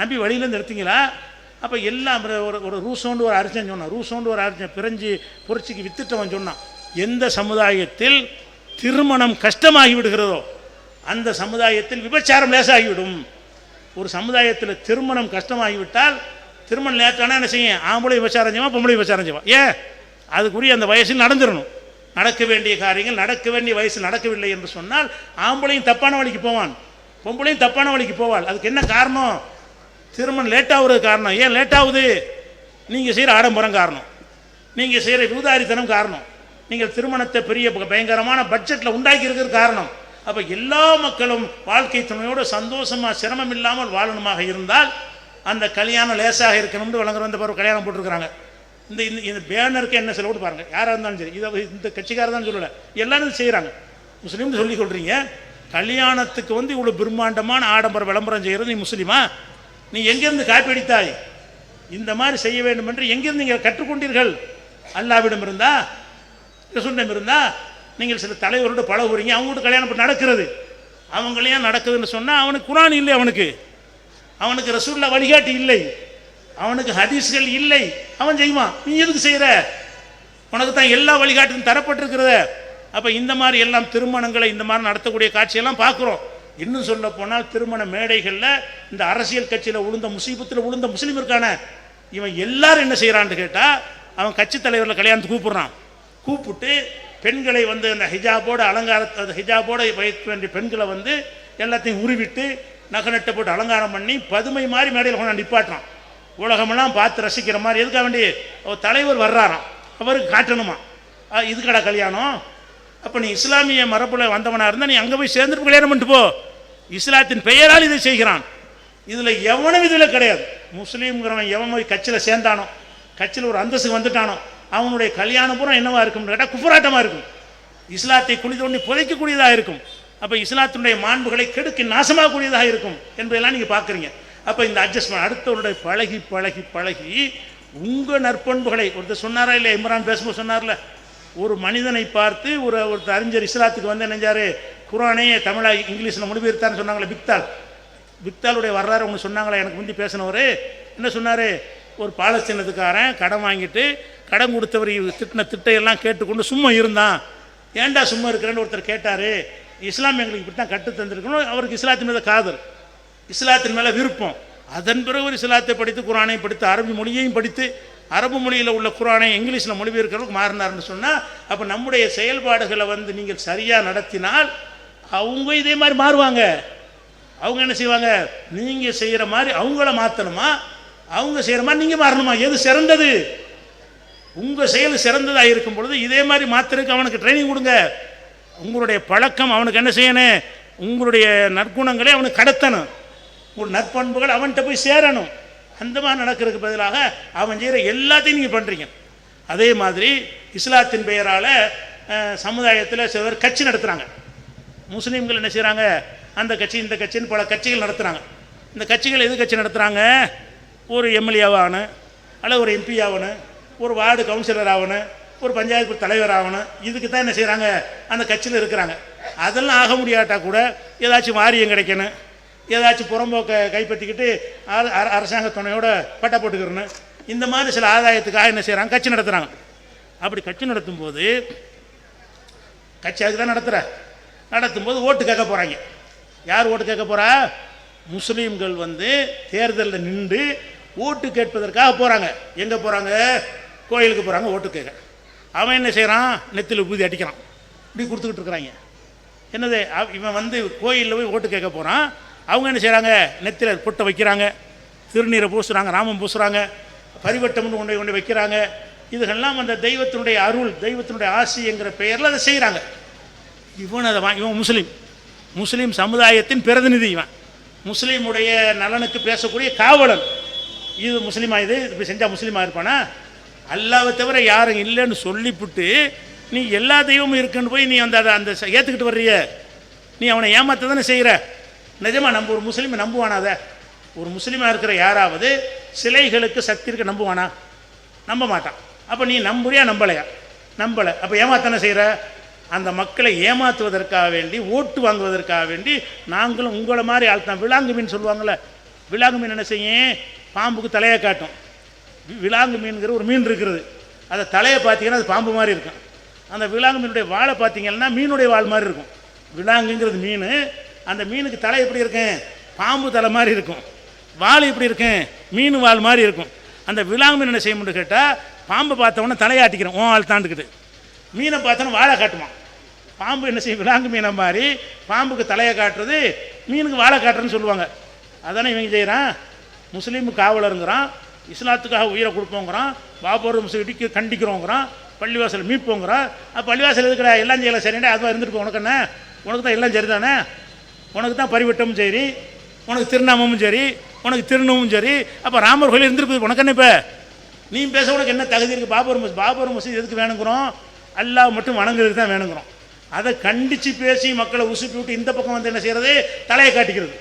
நபி வழியிலேருந்து எடுத்தீங்களா? அப்போ எல்லாம் ஒரு ரூசோண்டு ஒரு அரிசன் சொன்னான். பிறஞ்சி புரட்சிக்கு வித்துட்டவன் சொன்னான், எந்த சமுதாயத்தில் திருமணம் கஷ்டமாகி விடுகிறதோ அந்த சமுதாயத்தில் விபச்சாரம் லேசாகிவிடும். ஒரு சமுதாயத்தில் திருமணம் கஷ்டமாகிவிட்டால் திருமணம் லேட்டானா என்ன செய்யும்? ஆம்பளை விபச்சாரம் செய்வான், பொம்பளை விபச்சாரம் செய்வான். ஏன்? அதுக்குரிய அந்த வயசில் நடந்துடணும். நடக்க வேண்டிய காரியங்கள் நடக்க வேண்டிய வயசில் நடக்கவில்லை என்று சொன்னால் ஆம்பளையும் தப்பான வழிக்கு போவான், பொம்பளையும் தப்பான வழிக்கு போவாள். அதுக்கு என்ன காரணம்? திருமணம் லேட்டாகிறது காரணம். ஏன் லேட்டாகுது? நீங்கள் செய்கிற ஆடம்பரம் காரணம், நீங்கள் செய்கிற விபதாரித்தனம் காரணம், நீங்கள் திருமணத்தை பெரிய பயங்கரமான பட்ஜெட்டில் உண்டாக்கி இருக்கிறது காரணம். அப்போ எல்லா மக்களும் வாழ்க்கை துணையோடு சந்தோஷமாக சிரமம் இல்லாமல் வாழணுமாக இருந்தால் அந்த கல்யாணம் லேசாக இருக்கணும்னு வழங்குற வந்த பிறகு கல்யாணம் போட்டிருக்கிறாங்க. இந்த பேனருக்கு என்ன செலவுன்னு பாருங்கள். யாராக இருந்தாலும் சரி, இதை இந்த கட்சிக்காரர் தான் சொல்லலை, எல்லாரும் செய்கிறாங்க. முஸ்லீம்னு சொல்லி கொள்றீங்க. கல்யாணத்துக்கு வந்து இவ்வளோ பிரம்மாண்டமான ஆடம்பர விளம்பரம் செய்கிறது நீ முஸ்லீமா? நீ எங்கேருந்து காப்பி அடித்தாய்? இந்த மாதிரி செய்ய வேண்டும் என்று எங்கேருந்து நீங்கள் கற்றுக்கொண்டீர்கள்? அல்லாவிடம் இருந்தா, ரசூலிடம் இருந்தா? நீங்கள் சில தலைவரோடு பழகுறீங்க, அவங்கள்ட்ட கல்யாணம் நடக்கிறது, அவங்களையும் நடக்குதுன்னு சொன்னால் அவனுக்கு குரான் இல்லை, அவனுக்கு ரசூலுல்லாஹ் வழிகாட்டி இல்லை, அவனுக்கு ஹதீஸ்கள் இல்லை, அவன் செய்வான். நீ எதுக்கு செய்கிற? உனக்கு தான் எல்லா வழிகாட்டும் தரப்பட்டிருக்கிறத. அப்போ இந்த மாதிரி எல்லாம் திருமணங்களை இந்த மாதிரி நடத்தக்கூடிய காட்சியெல்லாம் பார்க்குறோம். இன்னும் சொல்ல போனால் திருமண மேடைகளில் இந்த அரசியல் கட்சியில் விழுந்த விழுந்த முஸ்லீம் இருக்கான, இவன் எல்லாரும் என்ன செய்கிறான்னு கேட்டால், அவன் கட்சி தலைவரில் கல்யாணத்துக்கு கூப்பிட்டு பெண்களை வந்து அந்த ஹிஜாபோட ஹிஜாபோட வைக்க வேண்டிய பெண்களை வந்து எல்லாத்தையும் உருவிட்டு நகநட்டை போட்டு அலங்காரம் பண்ணி பதுமை மாதிரி மேடையில் கொண்டு நிப்பாட்டுறான். உலகமெல்லாம் பார்த்து ரசிக்கிற மாதிரி. எதுக்காக வேண்டி? தலைவர் வர்றாராம், அவருக்கு காட்டணுமா? இதுக்கடா கல்யாணம்? அப்போ நீ இஸ்லாமிய மரபில் வந்தவனாக இருந்தால் நீ அங்கே போய் சேர்ந்துட்டு கல்யாணம் பண்ணிட்டு போ. இஸ்லாத்தின் பெயரால் இதை செய்கிறான். இதில் எவனும் இதில் கிடையாது. முஸ்லீம்ங்கிறவன் எவன் போய் கட்சியில் சேர்ந்தானோ, கட்சியில் ஒரு அந்தஸ்துக்கு வந்துட்டானோ, அவனுடைய கல்யாணம் பூரா என்னவா இருக்கும்னு கேட்டால் குஃபராட்டமாக இருக்கும். இஸ்லாத்தை குழி தோண்டி புதைக்கக்கூடியதாக இருக்கும். அப்போ இஸ்லாத்தினுடைய மாண்புகளை கெடுக்கி நாசமாகக்கூடியதாக இருக்கும் என்பதெல்லாம் நீங்கள் பார்க்குறீங்க. அப்போ இந்த அட்ஜஸ்ட்மெண்ட் அடுத்தவருடைய பழகி பழகி பழகி உங்கள் நற்பண்புகளை ஒருத்தர் சொன்னாரா இல்லை? இம்ரான் பேசும்போது சொன்னார்ல, ஒரு மனிதனை பார்த்து ஒருத்தர் அறிஞர் இஸ்லாத்துக்கு வந்து நினைஞ்சார், குரானே தமிழாக இங்கிலீஷில் மொழிபெயர்த்தான்னு சொன்னாங்களே பிக்தாலுடைய வரலாறு ஒன்று சொன்னாங்களே. எனக்கு முந்தி பேசினவர் என்ன சொன்னார்? ஒரு பாலஸ்தீனத்துக்காரன் கடன் வாங்கிட்டு கடன் கொடுத்தவர் திட்டையெல்லாம் கேட்டுக்கொண்டு சும்மா இருந்தான். ஏன்டா சும்மா இருக்கிறேன்னு ஒருத்தர் கேட்டார். இஸ்லாம் எங்களுக்கு இப்படி தான் கற்று தந்திருக்கணும். அவருக்கு இஸ்லாத்தின் மேலே காதல், இஸ்லாத்தின் மேலே விருப்பம். அதன் பிறகு ஒரு இஸ்லாத்தை படித்து குரானை படித்து அரபி மொழியையும் படித்து அரபு மொழியில் உள்ள குரானை இங்கிலீஷில் மொழிபெயர்க்கிறதுக்கு மாறினார்னு சொன்னால், அப்போ நம்முடைய செயல்பாடுகளை வந்து நீங்கள் சரியாக நடத்தினால் அவங்க இதே மாதிரி மாறுவாங்க. அவங்க என்ன செய்வாங்க? நீங்கள் செய்கிற மாதிரி அவங்கள மாற்றணுமா, அவங்க செய்கிற மாதிரி நீங்கள் மாறணுமா? எது சிறந்தது? உங்கள் செயல் சிறந்ததாக இருக்கும் பொழுது இதே மாதிரி மாற்றுறதுக்கு அவனுக்கு ட்ரைனிங் கொடுங்க. உங்களுடைய பழக்கம் அவனுக்கு என்ன செய்யணும்? உங்களுடைய நற்குணங்களை அவனுக்கு கடத்தணும். உங்கள் நற்பண்புகள் அவன்கிட்ட போய் சேரணும். அந்த மாதிரி நடக்கிறதுக்கு பதிலாக அவன் செய்கிற எல்லாத்தையும் நீங்கள் பண்ணுறீங்க. அதே மாதிரி இஸ்லாத்தின் பெயரால் சமுதாயத்தில் சிலர் கட்சி நடத்துகிறாங்க. முஸ்லீம்கள் என்ன செய்கிறாங்க? அந்த கட்சி இந்த கட்சின்னு பல கட்சிகள் நடத்துகிறாங்க. இந்த கட்சிகள் எது கட்சி நடத்துகிறாங்க? ஒரு எம்எல்ஏவாக ஆகணும், அல்லது ஒரு எம்பி ஆகணும், ஒரு வார்டு கவுன்சிலர் ஆகணும், ஒரு பஞ்சாயத்து தலைவர் ஆகணும். இதுக்கு தான் என்ன செய்கிறாங்க? அந்த கட்சியில் இருக்கிறாங்க. அதெல்லாம் ஆக முடியாட்டா கூட ஏதாச்சும் வாரியம் கிடைக்கணும், ஏதாச்சும் புறம்போக்கை கைப்பற்றிக்கிட்டு அரசாங்க துணையோட பட்டா போட்டுக்கிறணும். இந்த மாதிரி சில ஆதாயத்துக்காக என்ன செய்கிறாங்க? கட்சி நடத்துகிறாங்க. அப்படி கட்சி நடத்தும்போது கட்சி அதுக்கு தான் நடத்தும்போது ஓட்டு கேட்க போகிறாங்க. யார் ஓட்டு கேட்க போகிறா? முஸ்லீம்கள் வந்து தேர்தலில் நின்று ஓட்டு கேட்பதற்காக போகிறாங்க. எங்கே போகிறாங்க? கோயிலுக்கு போகிறாங்க ஓட்டு கேட்க. அவன் என்ன செய்கிறான்? நெத்தியில் ஊதி அடிக்கிறான். இப்படி கொடுத்துக்கிட்டு இருக்கிறாங்க. என்னது? இவன் வந்து கோயிலில் போய் ஓட்டு கேட்க போகிறான். அவங்க என்ன செய்கிறாங்க? நெத்தியில் பொட்டை வைக்கிறாங்க, திருநீரை பூசுகிறாங்க, ராமம் பூசுகிறாங்க, பரிவட்டம்னு கொண்டு வைக்கிறாங்க. இதுகெல்லாம் அந்த தெய்வத்தினுடைய அருள், தெய்வத்தினுடைய ஆசிங்கிற பெயரில் அதை செய்கிறாங்க. இவன் அதை இவன் முஸ்லீம் சமுதாயத்தின் பிரதிநிதி. இவன் முஸ்லீமுடைய நலனுக்கு பேசக்கூடிய காவலன். இது முஸ்லீமா? இது இப்படி செஞ்சால் முஸ்லீமாக இருப்பானா? அல்லாவை தவிர யாரும் இல்லைன்னு சொல்லிவிட்டு நீ எல்லா தெய்வமும் இருக்குன்னு போய் நீ அந்த ஏற்றுக்கிட்டு வர்றிய, நீ அவனை ஏமாத்த தானே செய்கிற. நிஜமாக நம்ம ஒரு முஸ்லீமை நம்புவானா? அதை ஒரு முஸ்லீமாக இருக்கிற யாராவது சிலைகளுக்கு சக்தி இருக்க நம்புவானா? நம்ப மாட்டான். அப்போ நீ நம்புறியா நம்பலையா? நம்பலை. அப்போ ஏமாத்தானே செய்கிற. அந்த மக்களை ஏமாற்றுவதற்காக வேண்டி, ஓட்டு வாங்குவதற்காக வேண்டி நாங்களும் உங்களை மாதிரி ஆள் தான். விலாங்கு மீன் சொல்லுவாங்கள்ல, விலாங்கு மீன் என்ன செய்யும்? பாம்புக்கு தலையை காட்டும். விலாங்கு மீன்கிற ஒரு மீன் இருக்கிறது. அதை தலையை பார்த்தீங்கன்னா அது பாம்பு மாதிரி இருக்கும். அந்த விலாங்கு மீனுடைய வாழை பார்த்தீங்கன்னா மீனுடைய வால் மாதிரி இருக்கும். விலாங்குங்கிறது மீன். அந்த மீனுக்கு தலை எப்படி இருக்கும்? பாம்பு தலை மாதிரி இருக்கும். வால் எப்படி இருக்கும்? மீன் வால் மாதிரி இருக்கும். அந்த விலாங்கு மீன் என்ன செய்ய முடியும் கேட்டால், பாம்பை பார்த்தவொன்னே தலையாட்டிக்கிறோம், ஆள் தாண்டுக்கிட்டு. மீனை பார்த்தோன்னா வாழை காட்டுமா. பாம்பு என்ன செய்யும்? விலாங்கு மீனை மாதிரி பாம்புக்கு தலையை காட்டுறது, மீனுக்கு வாழை காட்டுறதுன்னு சொல்லுவாங்க. அதானே இவங்க செய்கிறான். முஸ்லீமுக்கு காவலருங்கிறான், இஸ்லாத்துக்காக உயிரை கொடுப்போங்கிறான், பாபர் மசூதிக்கு கண்டிக்கிறோங்கிறான், பள்ளிவாசல் மீட்போங்கிறான். பள்ளிவாசல் இருக்கிற எல்லாம் செய்யலை சரிண்டா, அதுவாக இருந்துட்டு உனக்கு என்ன? உனக்கு தான் எல்லாம் சரி தானே. உனக்கு தான் பரிவட்டமும் சரி, உனக்கு திருநாமமும் சரி, உனக்கு திருநமும் சரி. அப்போ ராமர் கோயில் இருந்திருக்குது, உனக்கு என்ன? இப்போ நீ பேச உனக்கு என்ன தகுதி இருக்குது? பாபர் மசூதி எதுக்கு வேணுங்கிறோம்? அல்லாஹ் மட்டும் வணங்குறதுக்கு தான் வேணுங்கிறோம். அதை கண்டித்து பேசி மக்களை உசுப்பி விட்டு இந்த பக்கம் வந்து என்ன செய்கிறது? தலையை காட்டிக்கிறது.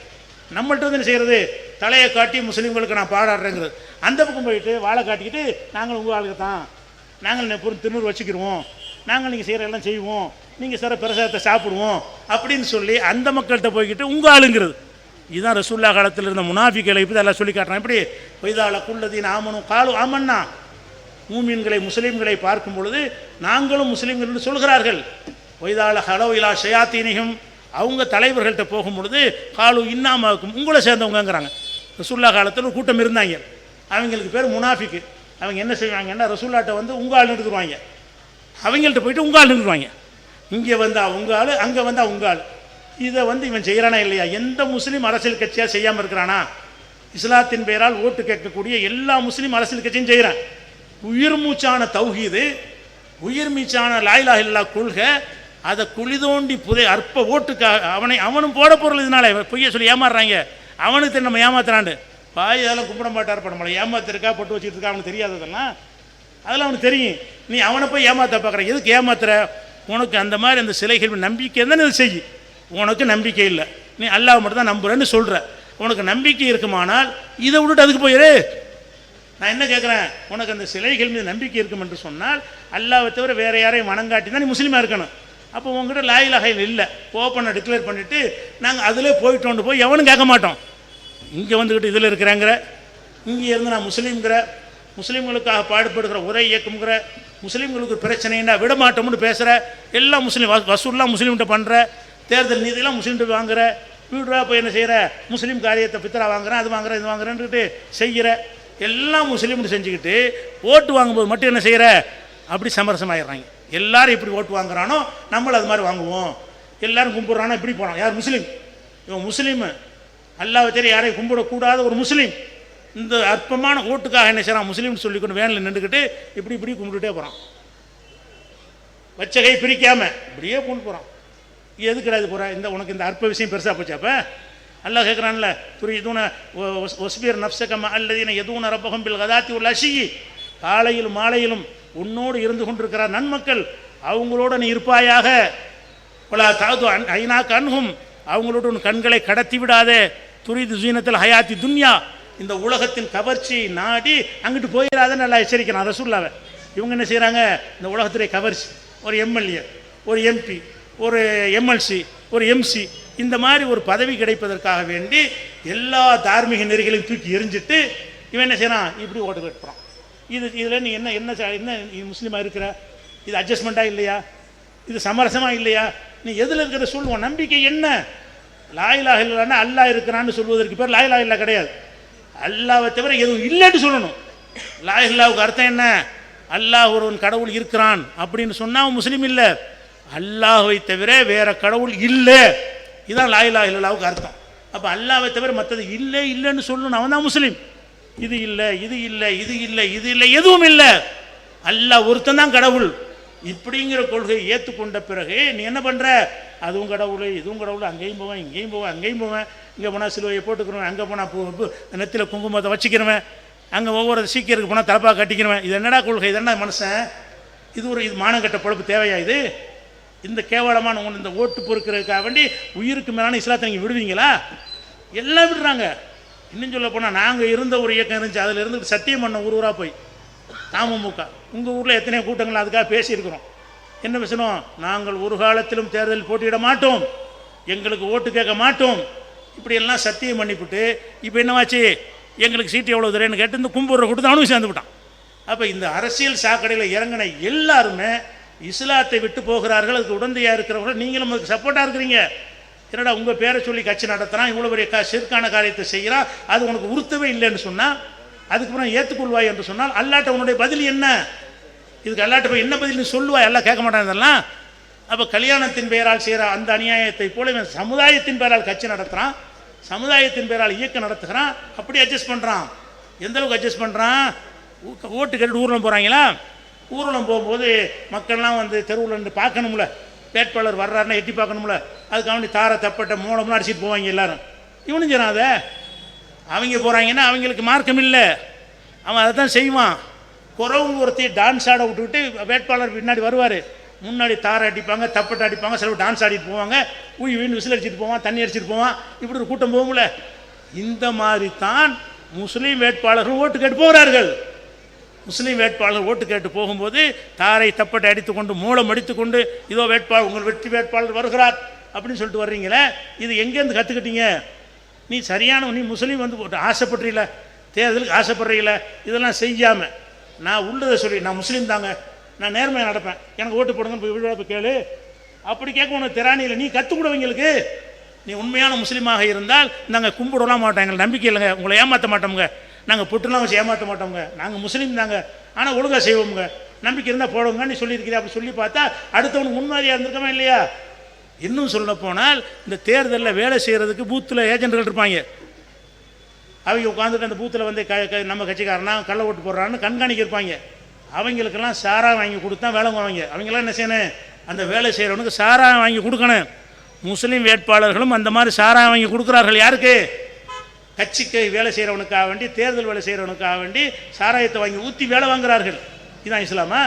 நம்மள்ட்ட வந்து என்ன செய்கிறது? தலையை காட்டி முஸ்லீம்களுக்கு நான் பாடாடுறேங்கிறது. அந்த பக்கம் போயிட்டு வாழை காட்டிக்கிட்டு நாங்கள் உங்கள் ஆளுக்கு தான், நாங்கள் திருநூறு வச்சுக்கிடுவோம், நாங்கள் நீங்கள் செய்கிற எல்லாம் செய்வோம், நீங்கள் சிற பிரசாதத்தை சாப்பிடுவோம் அப்படின்னு சொல்லி அந்த மக்கள்கிட்ட போய்கிட்டு உங்கள் ஆளுங்கிறது. இதுதான் ரசூல்லா காலத்தில் இருந்த முனாஃபிக்களை இப்போ எல்லாம் சொல்லி காட்டுறான். இப்படி பொய்தால குள்ளதீன் ஆமனும் காலு ஆமன்னா, மூமின்களை முஸ்லீம்களை பார்க்கும் பொழுது நாங்களும் முஸ்லீம்கள் என்று சொல்கிறார்கள். பொய்தால ஹலோ இலா ஷயாத்தீனிகும், அவங்க தலைவர்கள்ட்ட போகும் பொழுது காலு இன்னாமாக்கும், உங்களை சேர்ந்தவங்கிறாங்க. ரசூல்லா காலத்தில் ஒரு கூட்டம் இருந்தாங்க, அவங்களுக்கு பேர் முனாஃபிக்கு. அவங்க என்ன செய்வாங்கன்னா ரசூல்லாட்ட வந்து உங்கள் ஆள் நிறுத்துருவாங்க, அவங்கள்ட்ட போயிட்டு உங்கள் ஆள் நிறுத்துவாங்க. இங்கே வந்தால் உங்கள் ஆள், அங்கே வந்தால் உங்கள் ஆள். இதை வந்து இவன் செய்கிறானா இல்லையா? எந்த முஸ்லீம் அரசியல் கட்சியாக செய்யாமல் இருக்கிறானா? இஸ்லாத்தின் பெயரால் ஓட்டு கேட்கக்கூடிய எல்லா முஸ்லீம் அரசியல் கட்சியும் செய்கிறான். உயிர் மூச்சான தௌஹீது, உயிர் மீச்சான லா இலாஹ இல்லல்லாஹ் கொள்கை, அதை குழி தோண்டி அற்ப ஓட்டுக்காக அவனும் போட பொருள். இதனால பொய்ய சொல்லி ஏமாறுறாங்க. அவனுக்கு நம்ம ஏமாத்துறாண்டு பாய் அதெல்லாம் கும்பிட மாட்டார். இப்போ நம்மளை ஏமாத்திருக்கா, பொட்டு வச்சுட்டு இருக்கா, அவனுக்கு தெரியாததெல்லாம். அதெல்லாம் அவனுக்கு தெரியும். நீ அவனை போய் ஏமாற்ற பார்க்குற. எதுக்கு ஏமாத்துற? உனக்கு அந்த மாதிரி அந்த சிலைகள் நம்பிக்கை இருந்தால் இதை செய். உனக்கு நம்பிக்கை இல்லை, நீ அல்லாஹ் மட்டும் தான் நம்புறேன்னு சொல்கிற. உனக்கு நம்பிக்கை இருக்குமானால் இதை விட்டுட்டு அதுக்கு போயிரு. நான் என்ன கேட்குறேன், உனக்கு அந்த சிலைகள் மீது நம்பிக்கை இருக்கும் என்று சொன்னால் அல்லாஹ்வை தவிர வேறு யாரையும் வணங்காட்டி தான் நீ முஸ்லீமாக இருக்கணும். அப்போ உங்ககிட்ட லா இலாஹ இல்லை, ஓப்பனை டிக்ளேர் பண்ணிவிட்டு நாங்கள் அதிலே போயிட்டோன்னு போய் எவனும் கேட்க மாட்டோம். இங்கே வந்துக்கிட்டு இதில் இருக்கிறேங்கிற, இங்கே இருந்து நான் முஸ்லீம்ங்கிற, முஸ்லீம்களுக்காக பாடுபடுகிற உரை இயக்குங்கிற, முஸ்லீம்களுக்கு பிரச்சனைன்னா விடமாட்டோம்னு பேசுகிற, எல்லாம் முஸ்லீம் வசூல்லாம் முஸ்லீம்கிட்ட பண்ணுற, தேர்தல் நிதியெல்லாம் முஸ்லீம்கிட்ட வாங்குகிற, வீடுரா போய் என்ன செய்கிற, முஸ்லீம் காரியத்தை பித்தரா வாங்குறேன், அது வாங்குறேன், இது வாங்குறேன்ட்டு செய்கிற, எல்லாம் முஸ்லீம்னு செஞ்சுக்கிட்டு ஓட்டு வாங்கும்போது மட்டும் என்ன செய்கிற, அப்படி சமரசமாயிடுறாங்க. எல்லாரும் இப்படி ஓட்டு வாங்குறானோ நம்மளும் அது மாதிரி வாங்குவோம். எல்லாரும் கும்பிட்றானோ இப்படி போகிறான். யார் முஸ்லீம்? இவன் முஸ்லீமு, அல்லாஹ்வை தெரியும் யாரையும் கும்பிடக்கூடாத ஒரு முஸ்லீம். இந்த அற்பமான ஓட்டுக்காக என்ன செய்கிறான், முஸ்லீம்னு சொல்லிக்கொண்டு வேனில் நின்றுக்கிட்டு இப்படி இப்படி கும்பிட்டுட்டே போகிறான். வச்ச கை பிரிக்காமல் இப்படியே கொண்டு போகிறான். எது கிடையாது போகிற, இந்த உனக்கு இந்த அற்ப விஷயம் பெருசாக போச்சு. அப்போ அல்லாஹ் கேட்குறான்ல, துரிதுன ஒஸ்பீர் நப்சகம அல்லதீன எதுவுன ரப்பகம் பில் கதாத்தி உள்ள அஷியி, காலையிலும் மாலையிலும் உன்னோடு இருந்து கொண்டிருக்கிறார் நன்மக்கள், அவங்களோட நீ இருப்பாயாக. பலா தாது ஐநா கண்கும், அவங்களோட உன் கண்களை கடத்தி விடாதே. துரிது ஜீனத்தில் ஹயாத்தி துன்யா, இந்த உலகத்தின் கவர்ச்சி நாடி அங்கிட்டு போயிடாதன்னு நல்லா எச்சரிக்கிறான் ரசூலுல்லாஹ். இவங்க என்ன செய்கிறாங்க, இந்த உலகத்திலே கவர்ச்சி, ஒரு எம்எல்ஏ, ஒரு எம்பி, ஒரு எம்எல்சி, ஒரு எம்சி, இந்த மாதிரி ஒரு பதவி கிடைப்பதற்காக வேண்டி எல்லா தார்மீக நெறிகளையும் தூக்கி எரிஞ்சிட்டு இவன் என்ன செய்யறான், இப்படி ஓட்டு கேட்பான். இதில் நீ என்ன என்ன என்ன முஸ்லீமாக இருக்கிற, இது அட்ஜஸ்ட்மெண்ட்டாக இல்லையா, இது சமரசமாக இல்லையா, நீ எதில் இருக்கிற சொல்லுவோம். நம்பிக்கை என்ன? லா இலாஹ இல்லல்லாஹ்னா அல்லாஹ் இருக்கிறான்னு சொல்வதற்கு பேர் லா இலாஹ இல்லல்லாஹ் கிடையாது. அல்லாஹ்வை தவிர எதுவும் இல்லைன்னு சொல்லணும். லா இலாஹ்வுக்கு அர்த்தம் என்ன? அல்லாஹ் ஒருவன் கடவுள் இருக்கிறான் அப்படின்னு சொன்னால் முஸ்லீம் இல்லை. அல்லாஹ்வை தவிர வேற கடவுள் இல்லை, இதுதான் லா இலாஹ இல்லல்லாஹ்வுக்கு அர்த்தம். அப்போ அல்லாஹ்வை தவிர மற்றது இல்லை இல்லைன்னு சொல்லணும், அவன் தான் முஸ்லீம். இது இல்லை, இது இல்லை, இது இல்லை, இது இல்லை, எதுவும் இல்லை, அல்லாஹ் ஒருத்தன் தான் கடவுள் இப்படிங்கிற கொள்கையை ஏற்றுக்கொண்ட பிறகு நீ என்ன பண்ணுற, அதுவும் கடவுள், இதுவும் கடவுள், அங்கேயும் போவேன், இங்கேயும் போவேன், அங்கேயும் போவேன், இங்கே போனால் சிலுவையை போட்டுக்கிறவன், அங்கே போனால் நெத்தியில் குங்குமத்தை வச்சுக்கிறவன், அங்கே ஒவ்வொரு சீக்கியருக்கு போனால் தலப்பாக கட்டிக்கிறவன். இது என்னடா கொள்கை, இது என்ன மனுஷன், இது ஒரு இது மானங்கட்ட பொழப்பு தேவையா? இது இந்த கேவலமான இந்த ஓட்டு பொறுக்கிறதுக்காக வேண்டி உயிருக்கு மேலான இஸ்லாத்தை நீங்கள் விடுவீங்களா? எல்லாம் விடுறாங்க. இன்னும் சொல்ல போனால் நாங்கள் இருந்த ஒரு இயக்கம் இருந்துச்சு, அதில் இருந்து சத்தியம் பண்ண ஊராக போய் தமுமுக, உங்கள் ஊரில் எத்தனையோ கூட்டங்கள் அதுக்காக பேசியிருக்கிறோம். என்ன பேசணும், நாங்கள் ஒரு காலத்திலும் தேர்தல் போட்டியிட மாட்டோம், எங்களுக்கு ஓட்டு கேட்க மாட்டோம், இப்படியெல்லாம் சத்தியம் பண்ணிவிட்டு இப்போ என்னவாச்சு, எங்களுக்கு சீட்டு எவ்வளோ தரேன்னு கேட்டு இந்த கும்புற கூட்டத்தை அவனும் சேர்ந்து விட்டான். அப்போ இந்த அரசியல் சாக்கடையில் இறங்கின எல்லாருமே இஸ்லாத்தை விட்டு போகிறார்கள். அதுக்கு உடந்தையாக இருக்கிறவர்கள் நீங்களும் அதுக்கு சப்போர்ட்டாக இருக்கிறீங்க. என்னடா உங்கள் பேரை சொல்லி கட்சி நடத்துகிறான், இவ்வளோ பெரிய சிற்கான காரியத்தை செய்கிறான், அது உனக்கு உறுத்தவே இல்லைன்னு சொன்னால், அதுக்கப்புறம் ஏற்றுக்கொள்வாய் என்று சொன்னால் அல்லாட்ட உன்னுடைய பதில் என்ன? இதுக்கு அல்லாட்ட போய் என்ன பதில்னு சொல்லுவாய்? எல்லாம் கேட்க மாட்டான் இதெல்லாம். அப்போ கல்யாணத்தின் பெயரால் செய்கிற அந்த அநியாயத்தை போல இவன் சமுதாயத்தின் பெயரால் கட்சி நடத்துகிறான், சமுதாயத்தின் பெயரால் இயக்கம் நடத்துகிறான். அப்படி அட்ஜஸ்ட் பண்ணுறான். எந்தளவுக்கு அட்ஜஸ்ட் பண்ணுறான்? ஓட்டு கேட்டு ஊர்வலம் போகிறாங்களா, ஊர்வலம் போகும்போது மக்கள்லாம் வந்து தெருவில் இருந்து பார்க்கணும்ல, வேட்பாளர் வர்றாருன்னா எட்டி பார்க்கணும்ல, அதுக்காக வேண்டி தாரை தப்பட்ட மூலம்லாம் அடிச்சுட்டு போவாங்க எல்லாரும். இவனும் செய்றான் அதை. அவங்க போகிறாங்கன்னா அவங்களுக்கு மார்க்கம் இல்லை, அவன் அதை தான் செய்வான். குறவு ஒருத்தையும் டான்ஸ் ஆட விட்டுக்கிட்டு வேட்பாளர் பின்னாடி வருவார், முன்னாடி தாரை அடிப்பாங்க, தப்பட்டை அடிப்பாங்க, சில டான்ஸ் ஆடிட்டு போவாங்க, வீண் விசில் அடிச்சுட்டு போவான், தண்ணி அடிச்சுட்டு போவான், இப்படி ஒரு கூட்டம் போகும்ல. இந்த மாதிரி தான் முஸ்லீம் வேட்பாளர்கள் ஓட்டு கேட்டு போகிறார்கள். முஸ்லீம் வேட்பாளர் ஓட்டு கேட்டு போகும்போது தாரை தப்பட்டை அடித்துக்கொண்டு மூலம் அடித்துக்கொண்டு இதோ வேட்பாளர், உங்கள் வெற்றி வேட்பாளர் வருகிறார் அப்படின்னு சொல்லிட்டு வர்றீங்களே, இது எங்கேருந்து கற்றுக்கிட்டீங்க? நீ சரியான நீ முஸ்லீம் வந்து ஆசைப்படுறீல, தேர்தலுக்கு ஆசைப்படுறீங்கள, இதெல்லாம் செய்யாமல் நான் உள்ளதை சொல்லி நான் முஸ்லீம் தாங்க, நான் நேர்மையாக நடப்பேன், எனக்கு ஓட்டு போடுங்கன்னு போய் விழுவா போய் கேளு. அப்படி கேட்க உனக்கு திராணியில் நீ கற்றுக் கொடுவங்களுக்கு. நீ உண்மையான முஸ்லீமாக இருந்தால் நாங்கள் கும்பிடலாம் மாட்டோம், எங்களுக்கு நம்பிக்கை இல்லைங்க, உங்களை ஏமாற்ற மாட்டோமுங்க, நாங்கள் புட்டுலாம் வச்சு ஏமாற்ற மாட்டோங்க, நாங்கள் முஸ்லீம் தாங்க, ஆனால் ஒழுங்காக செய்வோமுங்க, நம்பிக்கை இருந்தால் போடுங்க நீ சொல்லியிருக்கிறீ. அப்படி சொல்லி பார்த்தா அடுத்தவனுக்கு முன்மாதிரியாக இருந்திருக்கமா இல்லையா? இன்னும் சொல்ல போனால் இந்த தேர்தலில் வேலை செய்கிறதுக்கு பூத்தில் ஏஜென்ட்கள் இருப்பாங்க. அவங்க உட்காந்துட்டு அந்த பூத்தில் வந்து நம்ம கட்சிக்காரனா கள்ள ஓட்டு போடுறான்னு கண்காணிக்க இருப்பாங்க. அவங்களுக்கெல்லாம் சாரா வாங்கி கொடுத்தா வேலை வாங்க. அவங்களாம் என்ன செய்யணும், அந்த வேலை செய்கிறவனுக்கு சாரா வாங்கி கொடுக்கணும். முஸ்லீம் வேட்பாளர்களும் அந்த மாதிரி சாரா வாங்கி கொடுக்குறார்கள். யாருக்கு? கட்சிக்கு வேலை செய்கிறவனுக்காக வேண்டி, தேர்தல் வேலை செய்கிறவனுக்காக வேண்டி சாராயத்தை வாங்கி ஊற்றி வேலை வாங்குறார்கள். இதுதான் இஸ்லாமா?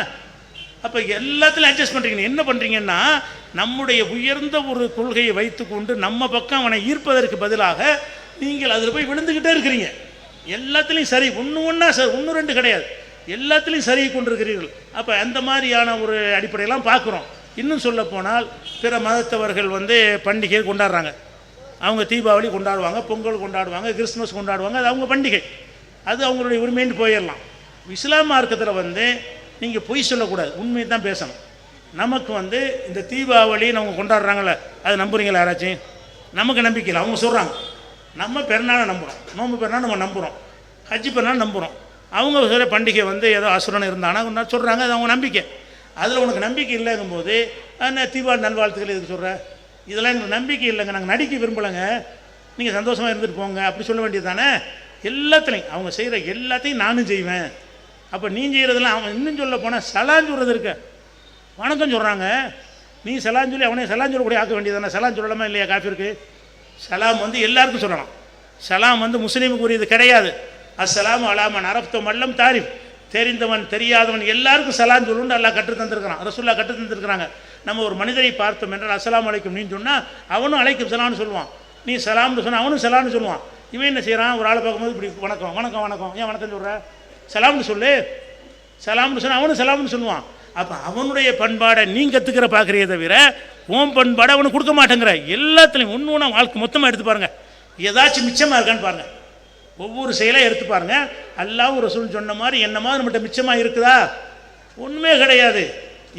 அப்போ எல்லாத்துலையும் அட்ஜஸ்ட் பண்ணுறீங்க. என்ன பண்ணுறீங்கன்னா, நம்முடைய உயர்ந்த ஒரு கொள்கையை வைத்துக்கொண்டு நம்ம பக்கம் அவனை ஈர்ப்பதற்கு பதிலாக நீங்கள் அதில் போய் விழுந்துக்கிட்டே இருக்கிறீங்க. எல்லாத்துலேயும் சரி, ஒன்றா சார், ஒன்று ரெண்டு கிடையாது, எல்லாத்துலேயும் சரி கொண்டிருக்கிறீர்கள். அப்போ அந்த மாதிரியான ஒரு அடிப்படையெல்லாம் பார்க்குறோம். இன்னும் சொல்ல போனால் பிற மதத்தவர்கள் வந்து பண்டிகை கொண்டாடுறாங்க. அவங்க தீபாவளி கொண்டாடுவாங்க, பொங்கல் கொண்டாடுவாங்க, கிறிஸ்துமஸ் கொண்டாடுவாங்க, அது அவங்க பண்டிகை, அது அவங்களுடைய உரிமைன்னு போயிடலாம். இஸ்லாம் மார்க்கத்தில் வந்து நீங்கள் பொய் சொல்லக்கூடாது, உண்மையை தான் பேசணும். நமக்கு வந்து இந்த தீபாவளி நம்ம கொண்டாடுறாங்களே, அதை நம்புறீங்களா யாராச்சும்? நமக்கு நம்பிக்கை இல்லை, அவங்க சொல்கிறாங்க. நம்ம பெருநாளை நம்புகிறோம், நோம்பு பெருநாள் நம்ம நம்புகிறோம், ஹஜ்ஜி பெருநாள் நம்புகிறோம். அவங்க சில பண்டிகை வந்து ஏதோ அசுரன் இருந்தானா சொல்கிறாங்க, அது அவங்க நம்பிக்கை. அதில் உனக்கு நம்பிக்கை இல்லைங்கும்போது தீபாவளி நல்வாழ்த்துக்கள் எதுக்கு சொல்கிற? இதெல்லாம் எங்களுக்கு நம்பிக்கை இல்லைங்க, நாங்கள் நடிக்க விரும்பலைங்க, நீங்கள் சந்தோஷமாக இருந்துட்டு போங்க அப்படி சொல்ல வேண்டியது தானே. எல்லாத்துலேயும் அவங்க செய்கிற எல்லாத்தையும் நானும் செய்வேன். அப்போ நீ செய்கிறதெல்லாம் அவன் இன்னும் சொல்ல போனால் சலான் சொல்கிறது இருக்க, வணக்கம் சொல்கிறாங்க, நீ சலான் சொல்லி அவனே சலான் சொல்லக்கூடிய ஆக்க வேண்டியது தானே. சலான் சொல்லலாமா இல்லையா? காஃபிருக்கு சலாம் வந்து எல்லாருக்கும் சொல்லலாம். சலாம் வந்து முஸ்லீமுக்கு உரியது கிடையாது. அஸ்ஸலாமு அலாமன் அரப்தோ மல்லம் தாரிஃப், தெரிந்தவன் தெரியாதவன் எல்லாருக்கும் சலாம் சொல்லுன்னு அல்லாஹ் கற்று தந்திருக்கிறான், ரசூல்லா கற்று தந்திருக்கிறாங்க. நம்ம ஒரு மனிதரை பார்த்தோம் என்றால் அஸ்ஸலாமு அலைக்கும் நீ சொன்னால் அவனும் அலைக்கும் சலாம்னு சொல்லுவான், நீ சலாம்னு சொன்னால் அவனும் சலாம்னு சொல்லுவான். இவன் என்ன செய்கிறான்? ஒரு ஆளை பார்க்கும்போது இப்படி வணக்கம் வணக்கம் வணக்கம், ஏன் வணக்கம் சொல்கிற? சலாம்னு சொல்லு, சலாம்னு சொன்னால் அவனும் சலாம்னு சொல்லுவான். அப்போ அவனுடைய பண்பாடை நீ கற்றுக்கிற பார்க்குறியே தவிர ஓம் பண்பாடை அவனுக்கு கொடுக்க மாட்டேங்கிற. எல்லாத்துலேயும் ஒன்று ஒன்றா வாழ்க்கை மொத்தமாக எடுத்து பாருங்கள், ஏதாச்சும் மிச்சமாக இருக்கான்னு பாருங்கள். ஒவ்வொரு செயலாக எடுத்து பாருங்கள். அல்லாஹ் ரசூல் சொன்ன மாதிரி என்ன மாதிரி நம்மகிட்ட மிச்சமாக இருக்குதா? ஒன்றுமே கிடையாது.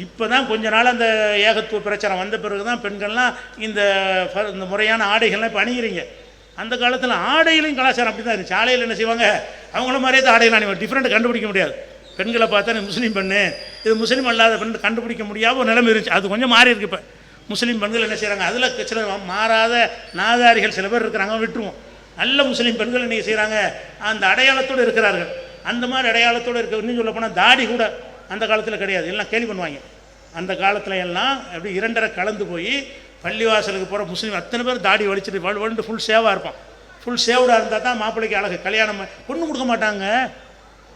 இப்போ தான் கொஞ்ச நாள் அந்த ஏகத்துவ பிரச்சாரம் வந்த பிறகு தான் பெண்கள்லாம் இந்த முறையான ஆடைகள்லாம் இப்போ அணிகிறீங்க. அந்த காலத்தில் ஆடையிலையும் கலாச்சாரம் அப்படி தான் இருந்துச்சு. ஆடையில் என்ன செய்வாங்க? அவங்கள மாதிரியே தான் ஆடைகள் அணிவாங்க, டிஃப்ரெண்ட்டை கண்டுபிடிக்க முடியாது. பெண்களை பார்த்தா முஸ்லீம் பெண்ணு, இது முஸ்லீம் அல்லாத பெண் கண்டுபிடிக்க முடியாத ஒரு நிலைமை இருந்துச்சு. அது கொஞ்சம் மாறி இருக்கு. இப்போ முஸ்லீம் பெண்கள் என்ன செய்கிறாங்க? அதில் சில மாறாத நாதாரிகள் சில பேர் இருக்கிறாங்க, விட்டுருவோம். நல்ல முஸ்லீம் பெண்கள் இன்றைக்கி செய்கிறாங்க, அந்த அடையாளத்தோடு இருக்கிறார்கள். அந்த மாதிரி அடையாளத்தோடு இருக்க இன்னும் சொல்ல போனால் தாடி கூட அந்த காலத்தில் கிடையாது, எல்லாம் கேலி பண்ணுவாங்க. அந்த காலத்தில் எல்லாம் அப்படி இரண்டரை கலந்து போய் பள்ளிவாசலுக்கு போகிற முஸ்லீம் அத்தனை பேர் தாடி வலிச்சுட்டு வந்து ஃபுல் சேவாக இருப்பான். ஃபுல் சேவ்டாக இருந்தால் தான் மாப்பிள்ளைக்கு அழகு. கல்யாணம் பொண்ணு கொடுக்க மாட்டாங்க.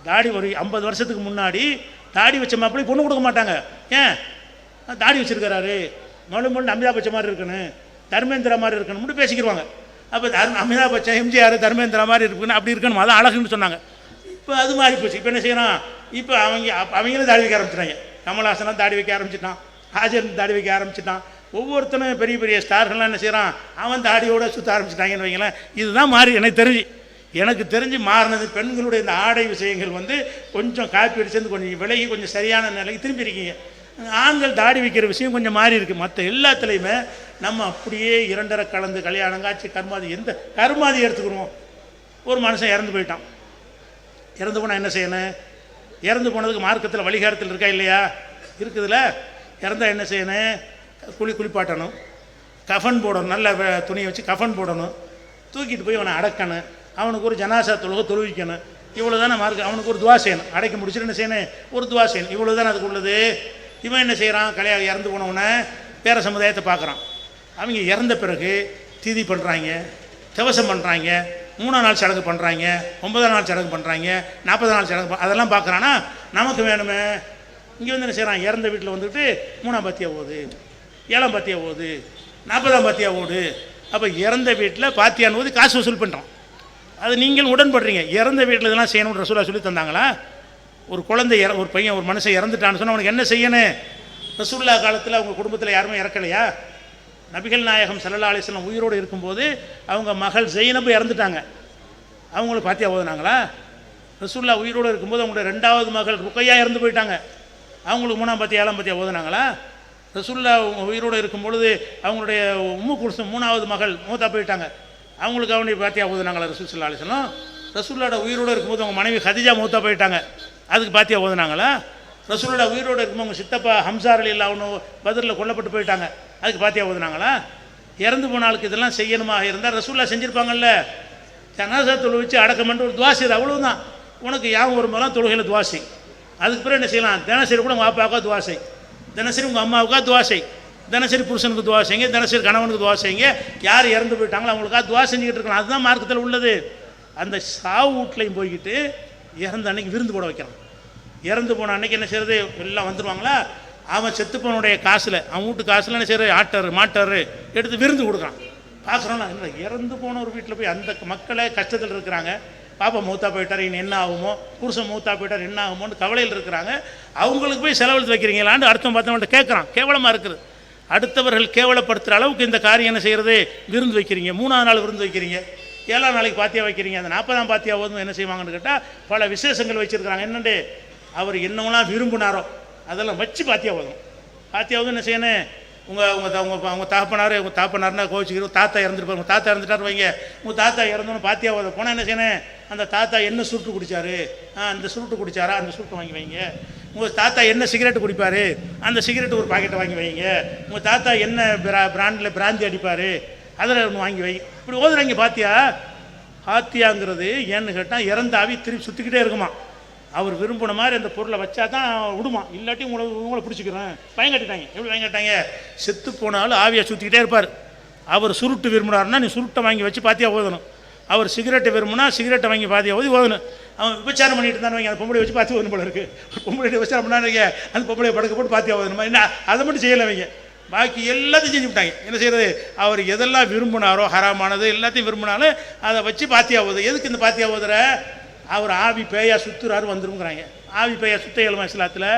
தாடி ஒரு 50 வருஷத்துக்கு முன்னாடி தாடி வச்ச மாப்பிள்ளை பொண்ணு கொடுக்க மாட்டாங்க. ஏன்? தாடி வச்சுருக்கிறாரு, மொழி அமிதாப் பச்சன் மாதிரி இருக்கணும், தர்மேந்திரா மாதிரி இருக்கணும் மட்டும் பேசிக்கிடுவாங்க. அப்போ அமிதாப் பச்சன், எம்ஜிஆர், தர்மேந்திரா மாதிரி இருக்குன்னு அப்படி இருக்கணும், அதான் அழகுன்னு சொன்னாங்க. இப்போ அது மாறி போச்சு. இப்போ என்ன செய்யணும்? இப்போ அவங்களும் தாடி வைக்க ஆரம்பிச்சிட்டாங்க. கமல்ஹாசனாக தாடி வைக்க ஆரம்பிச்சிட்டான், ஹாஜர் தாடி வைக்க ஆரம்பிச்சிட்டான். ஒவ்வொருத்தனும் பெரிய பெரிய ஸ்டார்கள்லாம் என்ன செய்கிறான்? அவன் தாடியோடு சுற்ற ஆரம்பிச்சிட்டாங்கன்னு வைங்களேன். இதுதான் மாறி எனக்கு தெரிஞ்சு மாறினது. பெண்களுடைய இந்த ஆடை விஷயங்கள் வந்து கொஞ்சம் காப்பி அடிச்சு கொஞ்சம் விலகி கொஞ்சம் சரியான நிலைக்கு திரும்பி இருக்கீங்க. ஆண்கள் தாடி வைக்கிற விஷயம் கொஞ்சம் மாறி இருக்குது. மற்ற எல்லாத்துலேயுமே நம்ம அப்படியே இரண்டரை கலந்து கல்யாணம் காட்சி கர்மாதி, எந்த கர்மாதி எடுத்துக்கிறோம். ஒரு மனுஷன் இறந்து போயிட்டான், இறந்து போனால் என்ன செய்யணும்? இறந்து போனதுக்கு மார்க்கத்தில் வழிகாரத்தில் இருக்கா இல்லையா? இருக்குதுல்ல. இறந்தால் என்ன செய்யணும்? குளிப்பாட்டணும், கஃன் போடணும், நல்ல துணியை வச்சு கஃன் போடணும், தூக்கிட்டு போய் அவனை அடக்கணும், அவனுக்கு ஒரு ஜனாசா தொழுவிக்கணும். இவ்வளோ தானே மார்க். அவனுக்கு ஒரு துவா செய்யணும், அடைக்க முடிச்சுட்டு என்ன செய்யணும்? ஒரு துவா செய்யணும். இவ்வளோ தானே அதுக்கு உள்ளது. இவன் என்ன செய்கிறான்? கல்யாணம் இறந்து போனவனை வேறு சமுதாயத்தை பார்க்குறான். அவங்க இறந்த பிறகு தீதி பண்ணுறாங்க, திவசம் பண்ணுறாங்க, 3ஆம் நாள் சடங்கு பண்ணுறாங்க, 9ஆம் நாள் சடங்கு பண்ணுறாங்க, 40ஆம் நாள் சடங்கு அதெல்லாம் பார்க்குறான்னா நமக்கு வேணுமே. இங்கே வந்து என்ன செய்கிறான்? இறந்த வீட்டில் வந்துட்டு 3ஆம் பத்தியா ஓது, 7ஆம் பத்தியா ஓது, 40ஆம் பத்தியா ஓடு. அப்போ இறந்த வீட்டில் பாத்தியான்னு ஓதி காசு வசூல் பண்ணுறோம். அது நீங்கள் உடன்படுறீங்க. இறந்த வீட்டில் இதெல்லாம் செய்யணும்னு ரசூலா சொல்லி தந்தாங்களா? ஒரு குழந்தை ஒரு பையன் ஒரு மனுஷன் இறந்துட்டான்னு சொன்னால் அவனுக்கு என்ன செய்யணும்? ரசூல்லா காலத்தில் அவங்க குடும்பத்தில் யாருமே இறக்கலையா? நபிகள் நாயகம் ஸல்லல்லாஹு அலைஹி வஸல்லம் உயிரோடு இருக்கும்போது அவங்க மகள் ஜெயினப் இறந்துட்டாங்க, அவங்களுக்கு பாத்தியா ஓதுனாங்களா? ரசூல்லா உயிரோடு இருக்கும்போது அவங்களுடைய 2வது மகள் ருக்கையா இறந்து போயிட்டாங்க, அவங்களுக்கு 3ஆம் பத்தியா 7ஆம் பத்தியா ஓதுனாங்களா? ரசூல்லா உயிரோடு இருக்கும்பொழுது அவங்களுடைய உம்மு குல்சும் 3வது மகள் மூத்தா போயிட்டாங்க, அவங்களுக்கு அவனுடைய பாத்தியா ஓதுனாங்களா ரசூல் ஸல்லல்லாஹு அலைஹி வஸல்லம்? ரசூல்லோட உயிரோடு இருக்கும்போது அவங்க மனைவி ஹதீஜா மூத்தா போயிட்டாங்க, அதுக்கு பாத்தியா ஓதுனாங்களா? ரசூலோட உயிரோடு இருக்கும்போது அவங்க சித்தப்பா ஹம்ஸா ரலியல்லாஹு அன்ஹு பத்ரில் கொல்லப்பட்டு போயிட்டாங்க, அதுக்கு பாத்தியா ஓதுனாங்களா? இறந்து போன ஆளுக்கு இதெல்லாம் செய்யணுமா இருந்தால் ரசூல்லா செஞ்சுருப்பாங்கல்ல. ஜனாசா தொழுவிச்சு அடக்கம் பண்ணிட்டு ஒரு துவா செய்யுது, அவ்வளோதான். உனக்கு யாவும் வரும்போதெல்லாம் தொழுகையில் துவா செய். அதுக்கு பிறகு என்ன செய்யலாம்? தினசரி கூட உங்கள் அப்பாவுக்கா துவா செய், தினசரி உங்கள் அம்மாவுக்கா துவா செய், தினசரி புருஷனுக்கு துவா செய்யுங்க, தினசரி கணவனுக்கு துவா செய்யுங்க. யார் இறந்து போயிட்டாங்களோ அவங்களுக்காக துவா செஞ்சுக்கிட்டு இருக்கலாம். அதுதான் மார்க்கத்தில் உள்ளது. அந்த சாவு வீட்லையும் போய்கிட்டு இறந்த அன்னைக்கு விருந்து போட வைக்கிறான். இறந்து போன அன்னைக்கு என்ன செய்கிறது? எல்லாம் வந்துடுவாங்களா? அவன் செத்துப்பவனுடைய காசில், அவன் வீட்டு காசில் என்ன செய்கிறது? ஆட்டார் மாட்டார் எடுத்து விருந்து கொடுக்குறான். பார்க்குறோன்னா இல்லை, இறந்து போன ஒரு வீட்டில் போய் அந்த மக்களை கஷ்டத்தில் இருக்கிறாங்க, பாப்பா மூத்தா போயிட்டார் இன்னும் என்ன ஆகுமோ, புருஷன் மூத்தா போயிட்டார் என்ன ஆகுமோன்னு கவலையில் இருக்கிறாங்க, அவங்களுக்கு போய் செலவழித்து வைக்கிறீங்களான்னு அடுத்தவன் பார்த்தவங்கள்ட்ட கேட்குறான். கேவலமாக இருக்குது. அடுத்தவர்கள் கேவலப்படுத்துகிற அளவுக்கு இந்த காரியம் என்ன செய்கிறது? விருந்து வைக்கிறீங்க, 3ஆவது நாள் விருந்து வைக்கிறீங்க. 7ஆம் நாளைக்கு பாத்தியா வைக்கிறீங்க, அந்த 40ஆம் பாத்தியா ஓதும் என்ன செய்வாங்கன்னு கேட்டால் பல விசேஷங்கள் வச்சுருக்கிறாங்க. என்னண்டு அவர் என்னவெல்லாம் விரும்பினாரோ அதெல்லாம் வச்சு பாத்தியா ஓதும். பாத்தியா ஓதும் என்ன செய்யணும், உங்கள் தாப்பனார்னா கோவிச்சுக்கிறோம், தாத்தா இறந்துருப்பார், உங்கள் தாத்தா இறந்துட்டார் வைங்க, உங்கள் தாத்தா இறந்தோன்னு பாத்தியா ஓத போனால் என்ன செய்யணும், அந்த தாத்தா என்ன சுருட்டு குடித்தாரு, அந்த சுருட்டு குடித்தாரா அந்த சுருட்டு வாங்கி வைங்க. உங்கள் தாத்தா என்ன சிகரெட்டு குடிப்பார், அந்த சிகரெட்டு ஒரு பாக்கெட்டை வாங்கி வைங்க. உங்கள் தாத்தா என்ன பிராண்டில் பிராந்தி அடிப்பார், அதில் ஒன்று வாங்கி வை. இப்படி ஓதுறாங்க பாத்தியா. பாத்தியாங்கிறது ஏன்னு கேட்டால் இறந்த ஆவி திரும்பி சுற்றிக்கிட்டே இருக்குமா. அவர் விரும்பின மாதிரி அந்த பொருளை வச்சா தான் விடுமா, இல்லாட்டி உங்களை பிடிச்சிக்கிறேன். பயங்கட்டிட்டாங்க. எப்படி பயங்கட்டாங்க, செத்து போனாலும் ஆவியை சுற்றிக்கிட்டே இருப்பார். அவர் சுருட்டு விரும்பினார்னா நீ சுருட்டை வாங்கி வச்சு பாத்தியா ஓதணும். அவர் சிகரெட்டை விரும்பினா சிகரெட்டை வாங்கி பாத்தியா ஓதணும். அவன் விபச்சாரம் பண்ணிட்டு இருந்தான் வைங்க, அந்த பொம்பளை வச்சு பாத்தி ஓதணும் போல இருக்குது. பொம்பளை விபச்சாரம் பண்ணாங்க, அந்த பொம்பளை படுக்க போட்டு பாத்தியா ஓதணுமா, என்ன அதை மட்டும் செய்யலை வைங்க. பாக்கி எல்லாத்தையும் செஞ்சு விட்டாங்க. என்ன செய்கிறது, அவர் எதெல்லாம் விரும்பினாரோ ஹராமானது எல்லாத்தையும் விரும்பினாலும் அதை வச்சு பாத்தியா ஓது. எதுக்கு இந்த பாத்தியா ஓதுற, அவர் ஆவி பேயா சுற்றுறாரு வந்துருங்கிறாங்க. ஆவி பேயா சுத்த இயலுமா இஸ்லாத்தில்?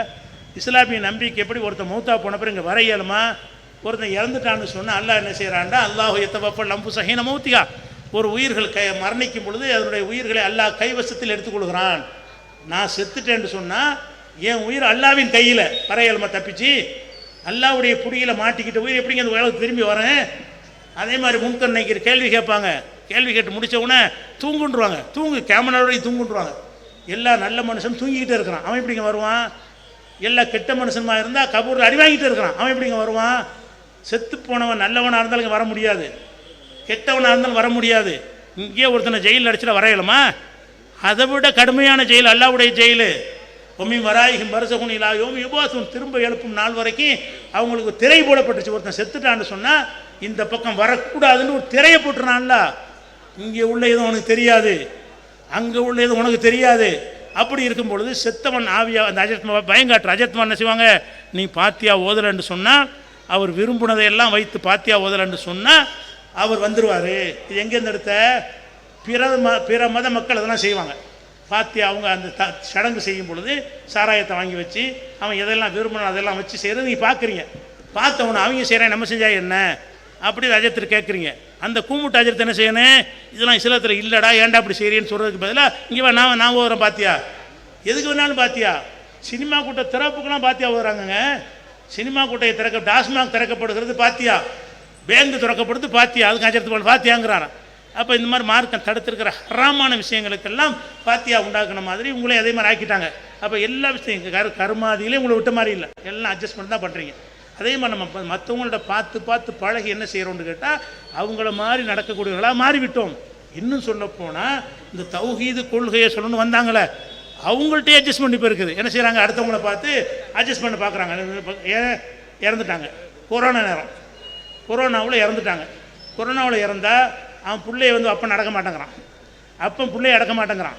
இஸ்லாமிய நம்பிக்கை எப்படி, ஒருத்தன் மௌத்தா போன பிறகு இங்கே வர இயலுமா? ஒருத்தன் இறந்துட்டான்னு சொன்னால் அல்லாஹ் என்ன செய்கிறான்டா, அல்லாஹ் எத்தவப்பல் லம்பு சஹீன மௌத்திகா, ஒரு உயிர்கள் மரணிக்கும் பொழுது அதனுடைய உயிர்களை அல்லாஹ் கைவசத்தில் எடுத்துக்கொள்கிறான். நான் செத்துட்டேன்னு சொன்னால் என் உயிர் அல்லாவின் கையில் வர இயலுமா தப்பிச்சு? அல்லாவுடைய புடியில் மாட்டிக்கிட்ட உயிர் எப்படிங்க அந்த உலகத்துக்கு திரும்பி வரேன்? அதே மாதிரி முன்கர் நினைக்கிற கேள்வி கேட்பாங்க. கேள்வி கேட்டு முடித்த உடனே தூங்குன்றுவாங்க. கேமராவோடய தூங்குன்றுவாங்க. எல்லா நல்ல மனுஷன் தூங்கிக்கிட்டே இருக்கிறான், அவன் எப்படிங்க வருவான்? எல்லா கெட்ட மனுஷனுமா இருந்தால் கபூரில் அடி வாங்கிட்டு இருக்கிறான், அவன் எப்படிங்க வருவான்? செத்து போனவன் நல்லவனாக இருந்தாலும் வர முடியாது, கெட்டவனாக இருந்தாலும் வர முடியாது. இங்கேயே ஒருத்தனை ஜெயிலில் அடிச்சுட்டு வரையலுமா? அதை விட கடுமையான ஜெயில் அல்லாவுடைய ஜெயிலு. ஒம்மி வராயிகும் வருஷகுனிலா யோமி யுபாசும், திரும்ப எழுப்பும் நாள் வரைக்கும் அவங்களுக்கு திரை போடப்பட்டுச்சு. ஒருத்தன் செத்துட்டான்னு சொன்னால் இந்த பக்கம் வரக்கூடாதுன்னு ஒரு திரையை போட்டுறான்ல. இங்கே உள்ள எதுவும் உனக்கு தெரியாது, அங்கே உள்ள எதுவும் உனக்கு தெரியாது. அப்படி இருக்கும் பொழுது செத்தவன் ஆவியா அந்த அஜத்மா பயங்காட்டுற அஜத்மா என்ன செய்வாங்க, நீ பாத்தியா ஓதலன்னு சொன்னால், அவர் விரும்பினதையெல்லாம் வைத்து பாத்தியா ஓதலன்னு சொன்னால் அவர் வந்துடுவார். இது எங்கேருந்து எடுத்த, பிற மத மக்கள் அதெல்லாம் செய்வாங்க. பாத்தியா அவங்க அந்த சடங்கு செய்யும் பொழுது சாராயத்தை வாங்கி வச்சு அவன் எதெல்லாம் விரும்பணும் அதெல்லாம் வச்சு செய்கிறது நீங்கள் பார்க்குறீங்க. பார்த்தவனை அவங்க செய்கிறேன், நம்ம செஞ்சால் என்ன அப்படி அஜத்தில் கேட்குறீங்க. அந்த கூமுட்டு அஜத்தை என்ன செய்யணும், இதெல்லாம் இஸ்லாத்தில் இல்லைடா ஏன்டா அப்படி செய்கிறேன்னு சொல்கிறதுக்கு பதிலாக இங்கே நான் ஓதுறேன் பாத்தியா, எதுக்கு வேணாலும் பாத்தியா. சினிமா கூட்ட திறப்புக்கெல்லாம் பாத்தியா ஓதுறாங்கங்க. சினிமா கூட்டையை டாஸ்மாக் திறக்கப்படுகிறது பாத்தியா, பேங்கு திறக்கப்படுது பாத்தியா, அதுக்கு அஜத்து பாத்தியாங்கிறான். அப்போ இந்த மாதிரி மார்க்கம் தடுத்திருக்கிற ஹராமான விஷயங்களுக்கெல்லாம் பாத்தியா உண்டாக்குன மாதிரி உங்களே அதே மாதிரி ஆக்கிட்டாங்க. அப்போ எல்லா விஷயம் கருமாதியிலே உங்களை விட்ட மாதிரி இல்லை, எல்லாம் அட்ஜஸ்ட்மெண்ட் தான் பண்ணுறீங்க. அதே மாதிரி நம்ம மற்றவங்கள்ட்ட பார்த்து பழகி என்ன செய்கிறோன்னு கேட்டால் அவங்கள மாதிரி நடக்கக்கூடியவர்களாக மாறிவிட்டோம். இன்னும் சொல்லப்போனால் இந்த தௌஹீது கொள்கையை சொல்லணும்னு வந்தாங்களே அவங்கள்ட்டே அட்ஜஸ்ட் பண்ணி இப்போ இருக்குது. என்ன செய்கிறாங்க, அடுத்தவங்கள பார்த்து அட்ஜஸ்ட் பண்ண பார்க்குறாங்க. இறந்துட்டாங்க, கொரோனா நேரம், கொரோனாவில் இறந்துட்டாங்க. கொரோனாவில் இறந்தால் அவன் பிள்ளைய அப்பன் அடக்க மாட்டேங்கிறான், அப்பன் பிள்ளைய அடக்க மாட்டேங்கிறான்,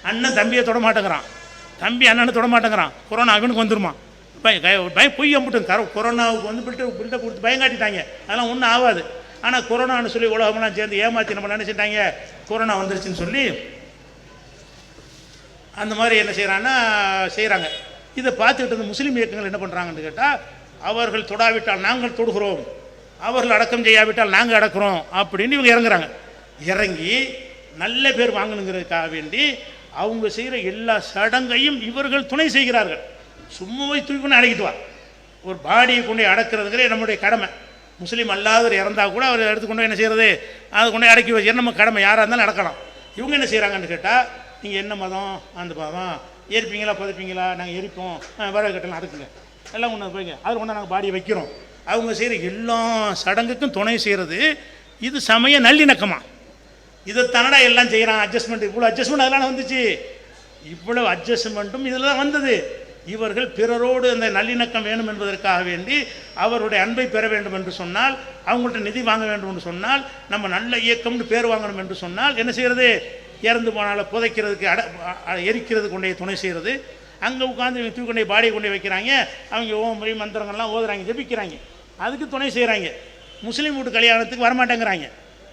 அண்ணன் தம்பியை தொட மாட்டேங்கிறான், தம்பி அண்ணனை தொட மாட்டேங்கிறான். கொரோனா அவனுக்கு வந்துருமா, பயம் பொய் அம்பிட்டு கொரோனாவுக்கு பில்ட்டை கொடுத்து பயங்காட்டிட்டாங்க. அதெல்லாம் ஒன்றும் ஆகாது. ஆனால் கொரோனான்னு சொல்லி உலகமெல்லாம் சேர்ந்து ஏமாற்றி நம்ம நினச்சிட்டாங்க கொரோனா வந்துருச்சுன்னு சொல்லி அந்த மாதிரி என்ன செய்கிறாங்க. இதை பார்த்துக்கிட்டு இந்த முஸ்லீம் இயக்கங்கள் என்ன பண்ணுறாங்கன்னு கேட்டால், அவர்கள் தொடாவிட்டால் நாங்கள் தொடுகிறோம், அவர்கள் அடக்கம் செய்யாவிட்டால் நாங்கள் அடக்கிறோம் அப்படின்னு இவங்க இறங்குறாங்க. இறங்கி நல்ல பேர் வாங்கணுங்கிறதுக்காக வேண்டி அவங்க செய்கிற எல்லா சடங்கையும் இவர்கள் துணை செய்கிறார்கள். சும்மாவை தூக்கி கொண்டு அடக்கிட்டு வா, ஒரு பாடியை கொண்டு அடக்கிறதுங்கிற நம்முடைய கடமை. முஸ்லீம் அல்லாதவர் இறந்தால் கூட அவர் எடுத்துக்கொண்டு என்ன செய்கிறது, அதை கொண்டு அடக்கி வச்சு நம்ம கடமை, யாராக இருந்தாலும் அடக்கலாம். இவங்க என்ன செய்கிறாங்கன்னு கேட்டால், நீங்கள் என்ன மதம், அந்த மதம் எரிப்பீங்களா புதைப்பீங்களா, நாங்கள் எரிப்போம், வரவு கட்டலாம் அதுக்குங்க எல்லாம் ஒன்று போய்ங்க, அதில் ஒன்றா நாங்கள் பாடியை வைக்கிறோம். அவங்க செய்கிற எல்லா சடங்குக்கும் துணை செய்கிறது இது சமய நல்லிணக்கமாக. இதை தானடா எல்லாம் செய்கிறான் அட்ஜஸ்ட்மெண்ட். இவ்வளோ அட்ஜஸ்ட்மெண்ட் அதெல்லாம் வந்துச்சு, இவ்வளோ அட்ஜஸ்ட்மெண்ட்டும் இதில் தான் வந்தது. இவர்கள் பிறரோடு அந்த நல்லிணக்கம் வேணும் என்பதற்காக வேண்டி அவருடைய அன்பை பெற வேண்டும் என்று சொன்னால், அவங்கள்ட்ட நிதி வாங்க வேண்டும் என்று சொன்னால், நம்ம நல்ல இயக்கம்னு பேர் வாங்கணும் என்று சொன்னால் என்ன செய்கிறது, இறந்து போனால புதைக்கிறதுக்கு எரிக்கிறது கொண்டே துணை செய்கிறது. அங்கே உட்காந்து தூக்கி கொண்டே பாடியை கொண்டே வைக்கிறாங்க, அவங்க ஓமரி மந்திரங்கள்லாம் ஓதுறாங்க, ஜெபிக்கிறாங்க, அதுக்கு துணை செய்கிறாங்க. முஸ்லீம் வீட்டு கல்யாணத்துக்கு வரமாட்டேங்கிறாங்க.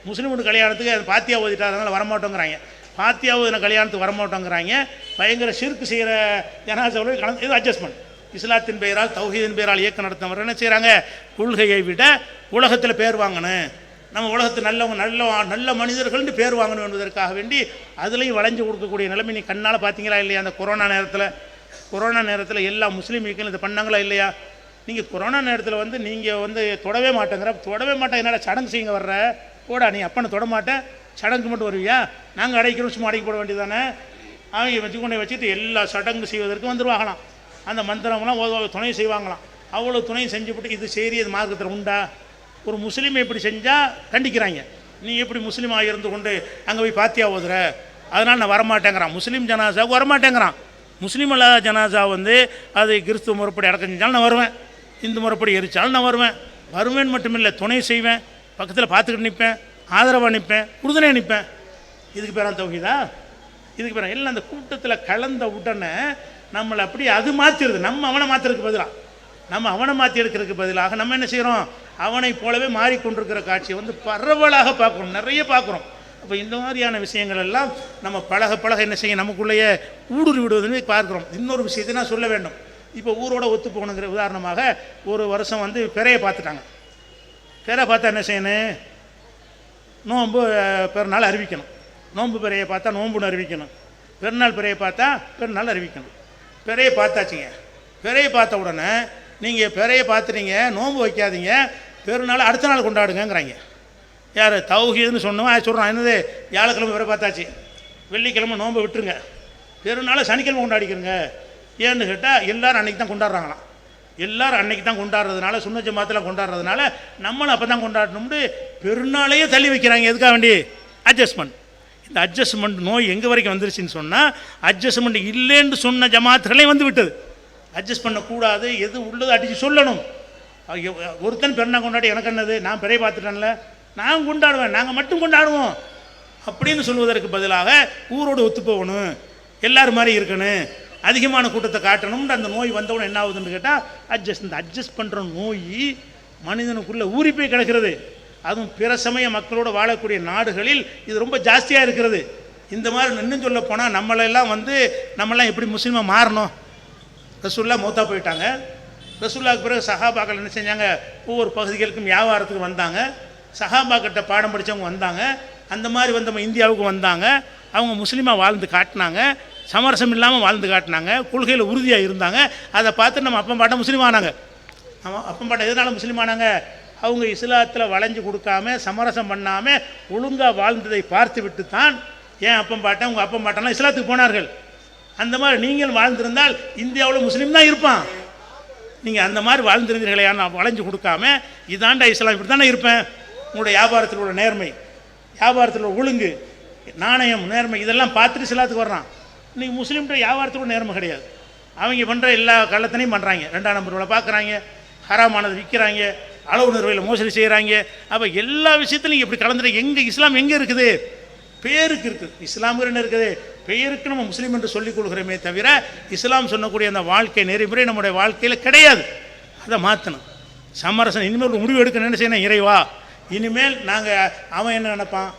முஸ்லீம் வீட்டு கல்யாணத்துக்கு அது பாத்தியா ஓதிட்டா அதனால் வரமாட்டோங்கிறாங்க, பாத்தியா ஓதின கல்யாணத்துக்கு வரமாட்டோங்கிறாங்க. பயங்கர ஷிர்க் செய்கிற ஜனாசாவில் கலந்து இது அட்ஜஸ்ட்மெண்ட். இஸ்லாத்தின் பெயரால் தௌஹீதின் பெயரால் இயக்கம் நடத்தவர் என்ன செய்கிறாங்க, கொள்கையை விட உலகத்தில் பேர் வாங்கணும், நம்ம உலகத்து நல்லவங்க நல்ல மனிதர்கள்னு பேர் வாங்கணும் என்பதற்காக வேண்டி அதுலேயும் வளைஞ்சு கொடுக்கக்கூடிய நிலைமை நீ கண்ணால் பார்த்தீங்களா இல்லையா? அந்த கொரோனா நேரத்தில் எல்லா முஸ்லீம் வீக்கிலும் இதை பண்ணாங்களா இல்லையா? நீங்கள் கொரோனா நேரத்தில் வந்து நீங்கள் வந்து தொடவே மாட்டேன் என்னடா சடங்கு செய்யுங்க வர்ற போடா, நீ அப்பனை தொட மாட்டேன் சடங்கு மட்டும் வருவியா? நாங்கள் அடைக்கிறோம் சும்மா அடைக்க போட வேண்டியதானே? அவங்க வச்சு கொண்டு வச்சுட்டு எல்லா சடங்கு செய்வதற்கு வந்துடுவாங்களாம். அந்த மந்திரம்லாம் துணை செய்வாங்களாம். அவ்வளோ துணையும் செஞ்சுவிட்டு இது சரி, இது மார்க்கத்தில் உண்டா? ஒரு முஸ்லீமை இப்படி செஞ்சால் கண்டிக்கிறாங்க. நீ எப்படி முஸ்லீமாக இருந்து கொண்டு அங்கே போய் பாத்தியா ஓதுற, அதனால் நான் வரமாட்டேங்கிறான். முஸ்லீம் ஜனாசாவுக்கு வரமாட்டேங்கிறான். முஸ்லீம் அல்லாத ஜனாசா வந்து அது கிறிஸ்துவ முறைப்படி அடக்கம் செஞ்சாலும் நான் வருவேன், இந்து முறைப்படி எரிச்சாலும் நான் வருவேன் மட்டுமில்லை, துணை செய்வேன், பக்கத்தில் பார்த்துக்கிட்டு நிற்பேன், ஆதரவாக நிற்பேன், உறுதுணையாக நிற்பேன். இதுக்கு பேரான் தௌஹீதா? இதுக்கு பேர் எல்லாம் அந்த கூட்டத்தில் கலந்த உடனே நம்மளை அப்படி அது மாற்றிடுது. நம்ம அவனை மாற்றி எடுக்கிறதுக்கு பதிலாக நம்ம என்ன செய்கிறோம்? அவனை போலவே மாறிக்கொண்டிருக்கிற காட்சியை வந்து பரவலாக பார்க்குறோம், நிறைய பார்க்குறோம். அப்போ இந்த மாதிரியான விஷயங்கள் எல்லாம் நம்ம பழக என்ன செய்ய நமக்குள்ளேயே ஊடுருவி விடுவதுன்னு பார்க்குறோம். இன்னொரு விஷயத்தை நான் சொல்ல வேண்டும். இப்போ ஊரோட ஒத்து போகணுங்கிற உதாரணமாக ஒரு வருஷம் வந்து பிறையை பார்த்துட்டாங்க. பிறை பார்த்தா என்ன செய்யணும்? நோன்பு பெருநாள் அறிவிக்கணும். நோன்பு பிறையை பார்த்தா நோன்புன்னு அறிவிக்கணும். பெருநாள் பிறையை பார்த்தா பெருநாள் அறிவிக்கணும். பிறையை பார்த்தாச்சுங்க. பிறையை பார்த்த உடனே நீங்கள் பிறையை பார்த்துட்டீங்க, நோன்பு வைக்காதீங்க, பெருநாள் அடுத்த நாள் கொண்டாடுங்கிறாங்க. யார் தௌஹீதுன்னு சொன்னோம்? சொல்கிறான் என்னது, வியாழக்கிழமை பிறை பார்த்தாச்சு, வெள்ளிக்கிழமை நோன்பை விட்டுருங்க, பெருநாளை சனிக்கிழமை கொண்டாடிக்கிறங்க. ஏன்னு கேட்டால் எல்லோரும் அன்றைக்கி தான் கொண்டாடுறாங்களாம். எல்லோரும் அன்றைக்கி தான் கொண்டாடுறதுனால, சுன்ன ஜமாத்தில் கொண்டாடுறதுனால நம்மளும் அப்போ தான் கொண்டாடணும்னு பெருநாளையே தள்ளி வைக்கிறாங்க. எதுக்காக வேண்டி? அட்ஜஸ்ட்மெண்ட். இந்த அட்ஜஸ்ட்மெண்ட் நோய் எங்கே வரைக்கும் வந்துருச்சுன்னு சொன்னால், அட்ஜஸ்ட்மெண்ட் இல்லைன்னு சொன்ன ஜமாத்துகளே வந்து விட்டது. அட்ஜஸ்ட் பண்ணக்கூடாது, எது உள்ளது அடித்து சொல்லணும். ஒருத்தன் பெருநாள் கொண்டாடி எனக்கு என்னது, நான் பிறையை பார்த்துட்டேன்ல, நான் கொண்டாடுவேன், நாங்கள் மட்டும் கொண்டாடுவோம் அப்படின்னு சொல்வதற்கு பதிலாக ஊரோடு ஒத்து போகணும், எல்லோரும் மாதிரி இருக்கணும், அதிகமான கூட்டத்தை காட்டணும்னு அந்த நோய் வந்தவொடனே என்ன ஆகுதுன்னு கேட்டால் இந்த அட்ஜஸ்ட் பண்ணுற நோய் மனிதனுக்குள்ளே ஊறி போய் கிடக்கிறது. அதுவும் பிற சமய மக்களோடு வாழக்கூடிய நாடுகளில் இது ரொம்ப ஜாஸ்தியாக இருக்கிறது. இந்த மாதிரி இன்னும் சொல்ல போனால் நம்மளாம் எப்படி முஸ்லீமாக மாறணும்? ரசூல்லா மௌத்தா போயிட்டாங்க. ரசூல்லாவுக்கு பிறகு சஹாபாக்கள் என்ன செஞ்சாங்க? ஒவ்வொரு பகுதிகளுக்கும் வியாபாரத்துக்கு வந்தாங்க. சஹாபாக்கிட்ட பாடம் படித்தவங்க வந்தாங்க. அந்த மாதிரி வந்தவங்க இந்தியாவுக்கு வந்தாங்க. அவங்க முஸ்லீமாக வாழ்ந்து காட்டினாங்க, சமரசம் இல்லாமல் வாழ்ந்து காட்டினாங்க, கொள்கையில் உறுதியாக இருந்தாங்க. அதை பார்த்து நம்ம அப்பன் பாட்டம் முஸ்லீம் ஆனாங்க. அப்பன் பாட்டம் எதனால் முஸ்லீம் ஆனாங்க? அவங்க இஸ்லாத்தில் வளைஞ்சு கொடுக்காம சமரசம் பண்ணாமல் ஒழுங்காக வாழ்ந்ததை பார்த்து விட்டு தான் ஏன் அப்பன் பாட்டன் உங்கள் அப்பன் பாட்டெல்லாம் இஸ்லாத்துக்கு போனார்கள். அந்த மாதிரி நீங்கள் வாழ்ந்திருந்தால் இந்தியாவில் முஸ்லீம் தான் இருப்பான். நீங்கள் அந்த மாதிரி வாழ்ந்திருந்தீர்களே, நான் வளைஞ்சு கொடுக்காம இதாண்டா இஸ்லாம், இப்படி தானே இருப்பேன். உங்களுடைய வியாபாரத்தில் உள்ள நேர்மை, வியாபாரத்தில் உள்ள ஒழுங்கு, நாணயம், நேர்மை இதெல்லாம் பார்த்துட்டு இஸ்லாத்துக்கு வர்றான். இன்றைக்கி முஸ்லீம்கிட்ட வியாபாரத்தோட நேர்மை கிடையாது. அவங்க பண்ணுற எல்லா கள்ளத்தனையும் பண்ணுறாங்க. 2ஆம் நம்பர் வேலை பார்க்குறாங்க, ஹராமானது விற்கிறாங்க, அளவு நிறுவையில் மோசடி செய்கிறாங்க. அப்போ எல்லா விஷயத்துலையும் இப்படி கலந்துட்டு எங்கே இஸ்லாம் எங்கே இருக்குது? பேருக்கு இருக்குது. இஸ்லாமுங்கிற என்ன இருக்குது? பெயருக்கு நம்ம முஸ்லீம் என்று சொல்லிக் கொள்கிறோமே தவிர இஸ்லாம் சொன்னக்கூடிய அந்த வாழ்க்கை நெறிமுறை நம்முடைய வாழ்க்கையில் கிடையாது. அதை மாற்றணும். சமரசம் இனிமேல் ஒரு முடிவு எடுக்கணும். என்ன செய்யணும்? இறைவா, இனிமேல் நாங்கள் அவன் என்ன நினைப்பான்,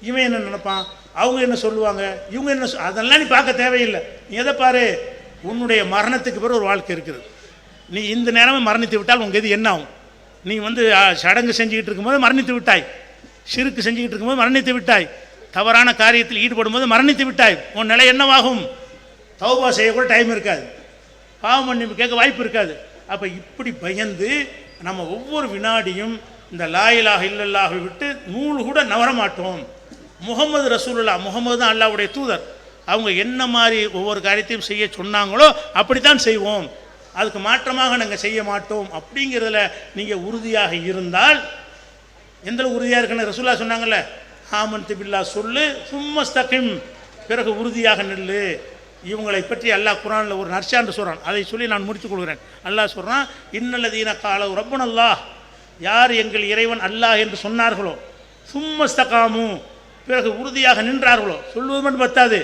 இவன் என்ன நினைப்பான், அவங்க என்ன சொல்லுவாங்க, இவங்க என்ன அதெல்லாம் நீ பார்க்க தேவையில்லை. நீ எதை பாரு, உன்னுடைய மரணத்துக்கு பிறகு ஒரு வாழ்க்கை இருக்குது. நீ இந்த நேரமே மரணித்து விட்டால் உங்கள் இது என்ன ஆகும்? நீ சடங்கு செஞ்சுக்கிட்டு இருக்கும்போது மரணித்து விட்டாய், ஷிர்க்கு செஞ்சுக்கிட்டு இருக்கும்போது மரணித்து விட்டாய், தவறான காரியத்தில் ஈடுபடும் போது மரணித்து விட்டாய். உன் நிலை என்னவாகும்? தௌபா செய்யக்கூட டைம் இருக்காது, பாவ மன்னிப்பு கேட்க வாய்ப்பு இருக்காது. அப்போ இப்படி பயந்து நம்ம ஒவ்வொரு வினாடியும் இந்த லா இலாஹ இல்லல்லாஹை விட்டு நூல் கூட நவர மாட்டோம். முகமது ரசூலுல்லாஹ், முகமது தான் அல்லாஹ்வுடைய தூதர். அவங்க என்ன மாதிரி ஒவ்வொரு காரியத்தையும் செய்ய சொன்னாங்களோ அப்படித்தான் செய்வோம், அதுக்கு மாற்றமாக நாங்கள் செய்ய மாட்டோம் அப்படிங்கிறதுல நீங்கள் உறுதியாக இருந்தால், எந்த உறுதியாக இருக்குன்னு ரசூலுல்லாஹ் சொன்னாங்கல்ல, ஆமன்து பில்லாஹ் சொல்லு சும்மஸ்தகிம், பிறகு உறுதியாக நில்லு. இவங்களை பற்றி அல்லாஹ் குர்ஆனில் ஒரு நற்சான்று சொல்கிறான். அதை சொல்லி நான் முடித்துக் கொள்கிறேன். அல்லாஹ் சொல்கிறான், இன்னல்லதீன காலு ரப்பனல்லாஹ், யார் எங்கள் இறைவன் அல்லாஹ் என்று சொன்னார்களோ, சும்மஸ்தகாமு, பிறகு உறுதியாக நின்றார்களோ. சொல்லுவது மட்டும் பத்தாது,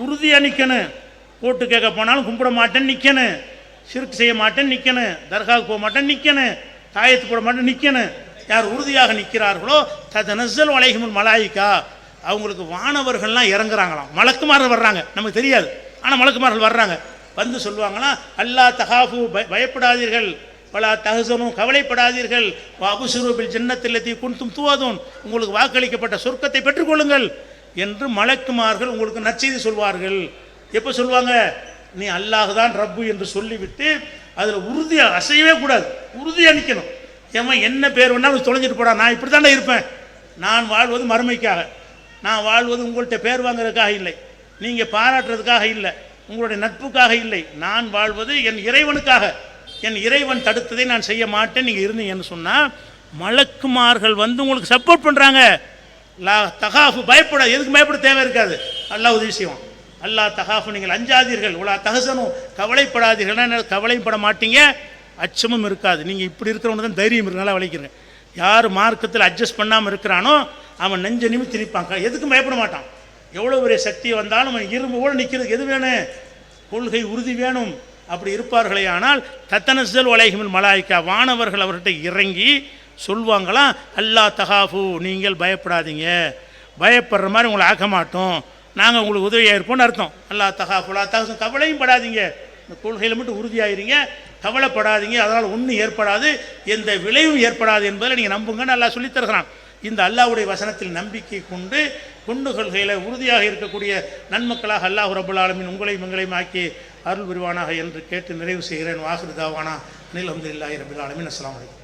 உறுதியாக நிற்கணும். ஓட்டு கேட்க போனாலும் கும்பிட மாட்டேன்னு நிற்கணும், ஷிர்க் செய்ய மாட்டேன்னு நிற்கணும், தர்காவுக்கு போக மாட்டேன்னு நிற்கணும், தாயத்து போட மாட்டேன்னு நிற்கணும். யார் உறுதியாக நிற்கிறார்களோ ததனஸ்ஸல் அலைஹிமுல் மலாயிகா, அவங்களுக்கு வானவர்கள்லாம் இறங்குறாங்களாம். மலக்குமார்கள் வர்றாங்க, நமக்கு தெரியாது, ஆனால் மலக்குமார்கள் வர்றாங்க. வந்து சொல்லுவாங்களாம், அல்லா தஹாஃபு, பயப்படாதீர்கள், வலா தஹ்சனும் கவலைப்படாதீர்கள், வஅப்ஷிரு பில் ஜன்னத்தில்லதி குன்தும் துஅதூன் உங்களுக்கு வாக்களிக்கப்பட்ட சொர்க்கத்தை பெற்றுக்கொள்ளுங்கள் என்று மலக்குமார்கள் உங்களுக்கு நற்செய்தி சொல்வார்கள். எப்போ சொல்லுவாங்க? நீ அல்லாஹ் தான் ரப்பு என்று சொல்லிவிட்டு அதில் உறுதியாக அசையவே கூடாது, உறுதியாக நிற்கணும். ஏமா என்ன பேர் வேணாலும் தொலைஞ்சிட்டு போடா, நான் இப்படி தானே இருப்பேன். நான் வாழ்வது மறுமைக்காக, நான் வாழ்வது உங்கள்கிட்ட பேர் வாங்குறதுக்காக இல்லை, நீங்கள் பாராட்டுறதுக்காக இல்லை, உங்களுடைய நட்புக்காக இல்லை. நான் வாழ்வது என் இறைவனுக்காக. என் இறைவன் தடுத்ததை நான் செய்ய மாட்டேன் நீங்கள் இருந்தீங்கன்னு சொன்னால் மலக்குமார்கள் வந்து உங்களுக்கு சப்போர்ட் பண்ணுறாங்க. லா தகாஃபு பயப்படாது, எதுக்கு பயப்பட தேவை இருக்காது, அல்லாஹ் உதவி செய்வான். அல்லா தகாஃபு நீங்கள் அஞ்சாதீர்கள், உலா தஹசனும் கவலைப்படாதீர்கள்னா கவலைப்பட மாட்டீங்க, அச்சமும் இருக்காது. நீங்கள் இப்படி இருக்கிறவங்க தான் தைரியம் இருக்கு. நல்லா வளைக்கிறேன். யார் மார்க்கத்தில் அட்ஜஸ்ட் பண்ணாமல் இருக்கிறானோ அவன் நெஞ்ச நிமித்தி நிற்பாங்க, எதுக்கும் பயப்பட மாட்டான். எவ்வளோ பெரிய சக்தி வந்தாலும் அவன் இரும்பு கூட நிற்கிறதுக்கு எது வேணும்? கொள்கை உறுதி வேணும். அப்படி இருப்பார்களே ஆனால் தத்தனஸ்ஸல் அலைஹிமுல் மலாயிகா வானவர்கள் அவர்கிட்ட இறங்கி சொல்வாங்களாம், அல்லா தகாஃபு நீங்கள் பயப்படாதீங்க, பயப்படுற மாதிரி உங்களை ஆக்க மாட்டோம், நாங்கள் உங்களுக்கு உதவியாக இருப்போம்னு அர்த்தம். அல்லா தகாஃபுலா தகசம் கவலையும் படாதீங்க, இந்த கொள்கையில் மட்டும் உறுதியாகிறீங்க, கவலைப்படாதீங்க, அதனால் ஒன்றும் ஏற்படாது, எந்த விளைவும் ஏற்படாது என்பதில் நீங்கள் நம்புங்கன்னு அல்லாஹ் சொல்லித் தருகிறான். இந்த அல்லாஹ்வுடைய வசனத்தில் நம்பிக்கை கொண்டு கொள்கையில் உறுதியாக இருக்கக்கூடிய நன்மக்களாக அல்லாஹ் ரப்பல் ஆலமீன் உங்களையும் எங்களையும் ஆக்கி அருள் புரிவானாக என்று கேட்டு நிறைவு செய்கிறேன். வாஹிரு தாவானா அனில் அல்ஹம்துலில்லாஹி ரப்பில் ஆலமீன். அஸ்ஸலாமு அலைக்கும்.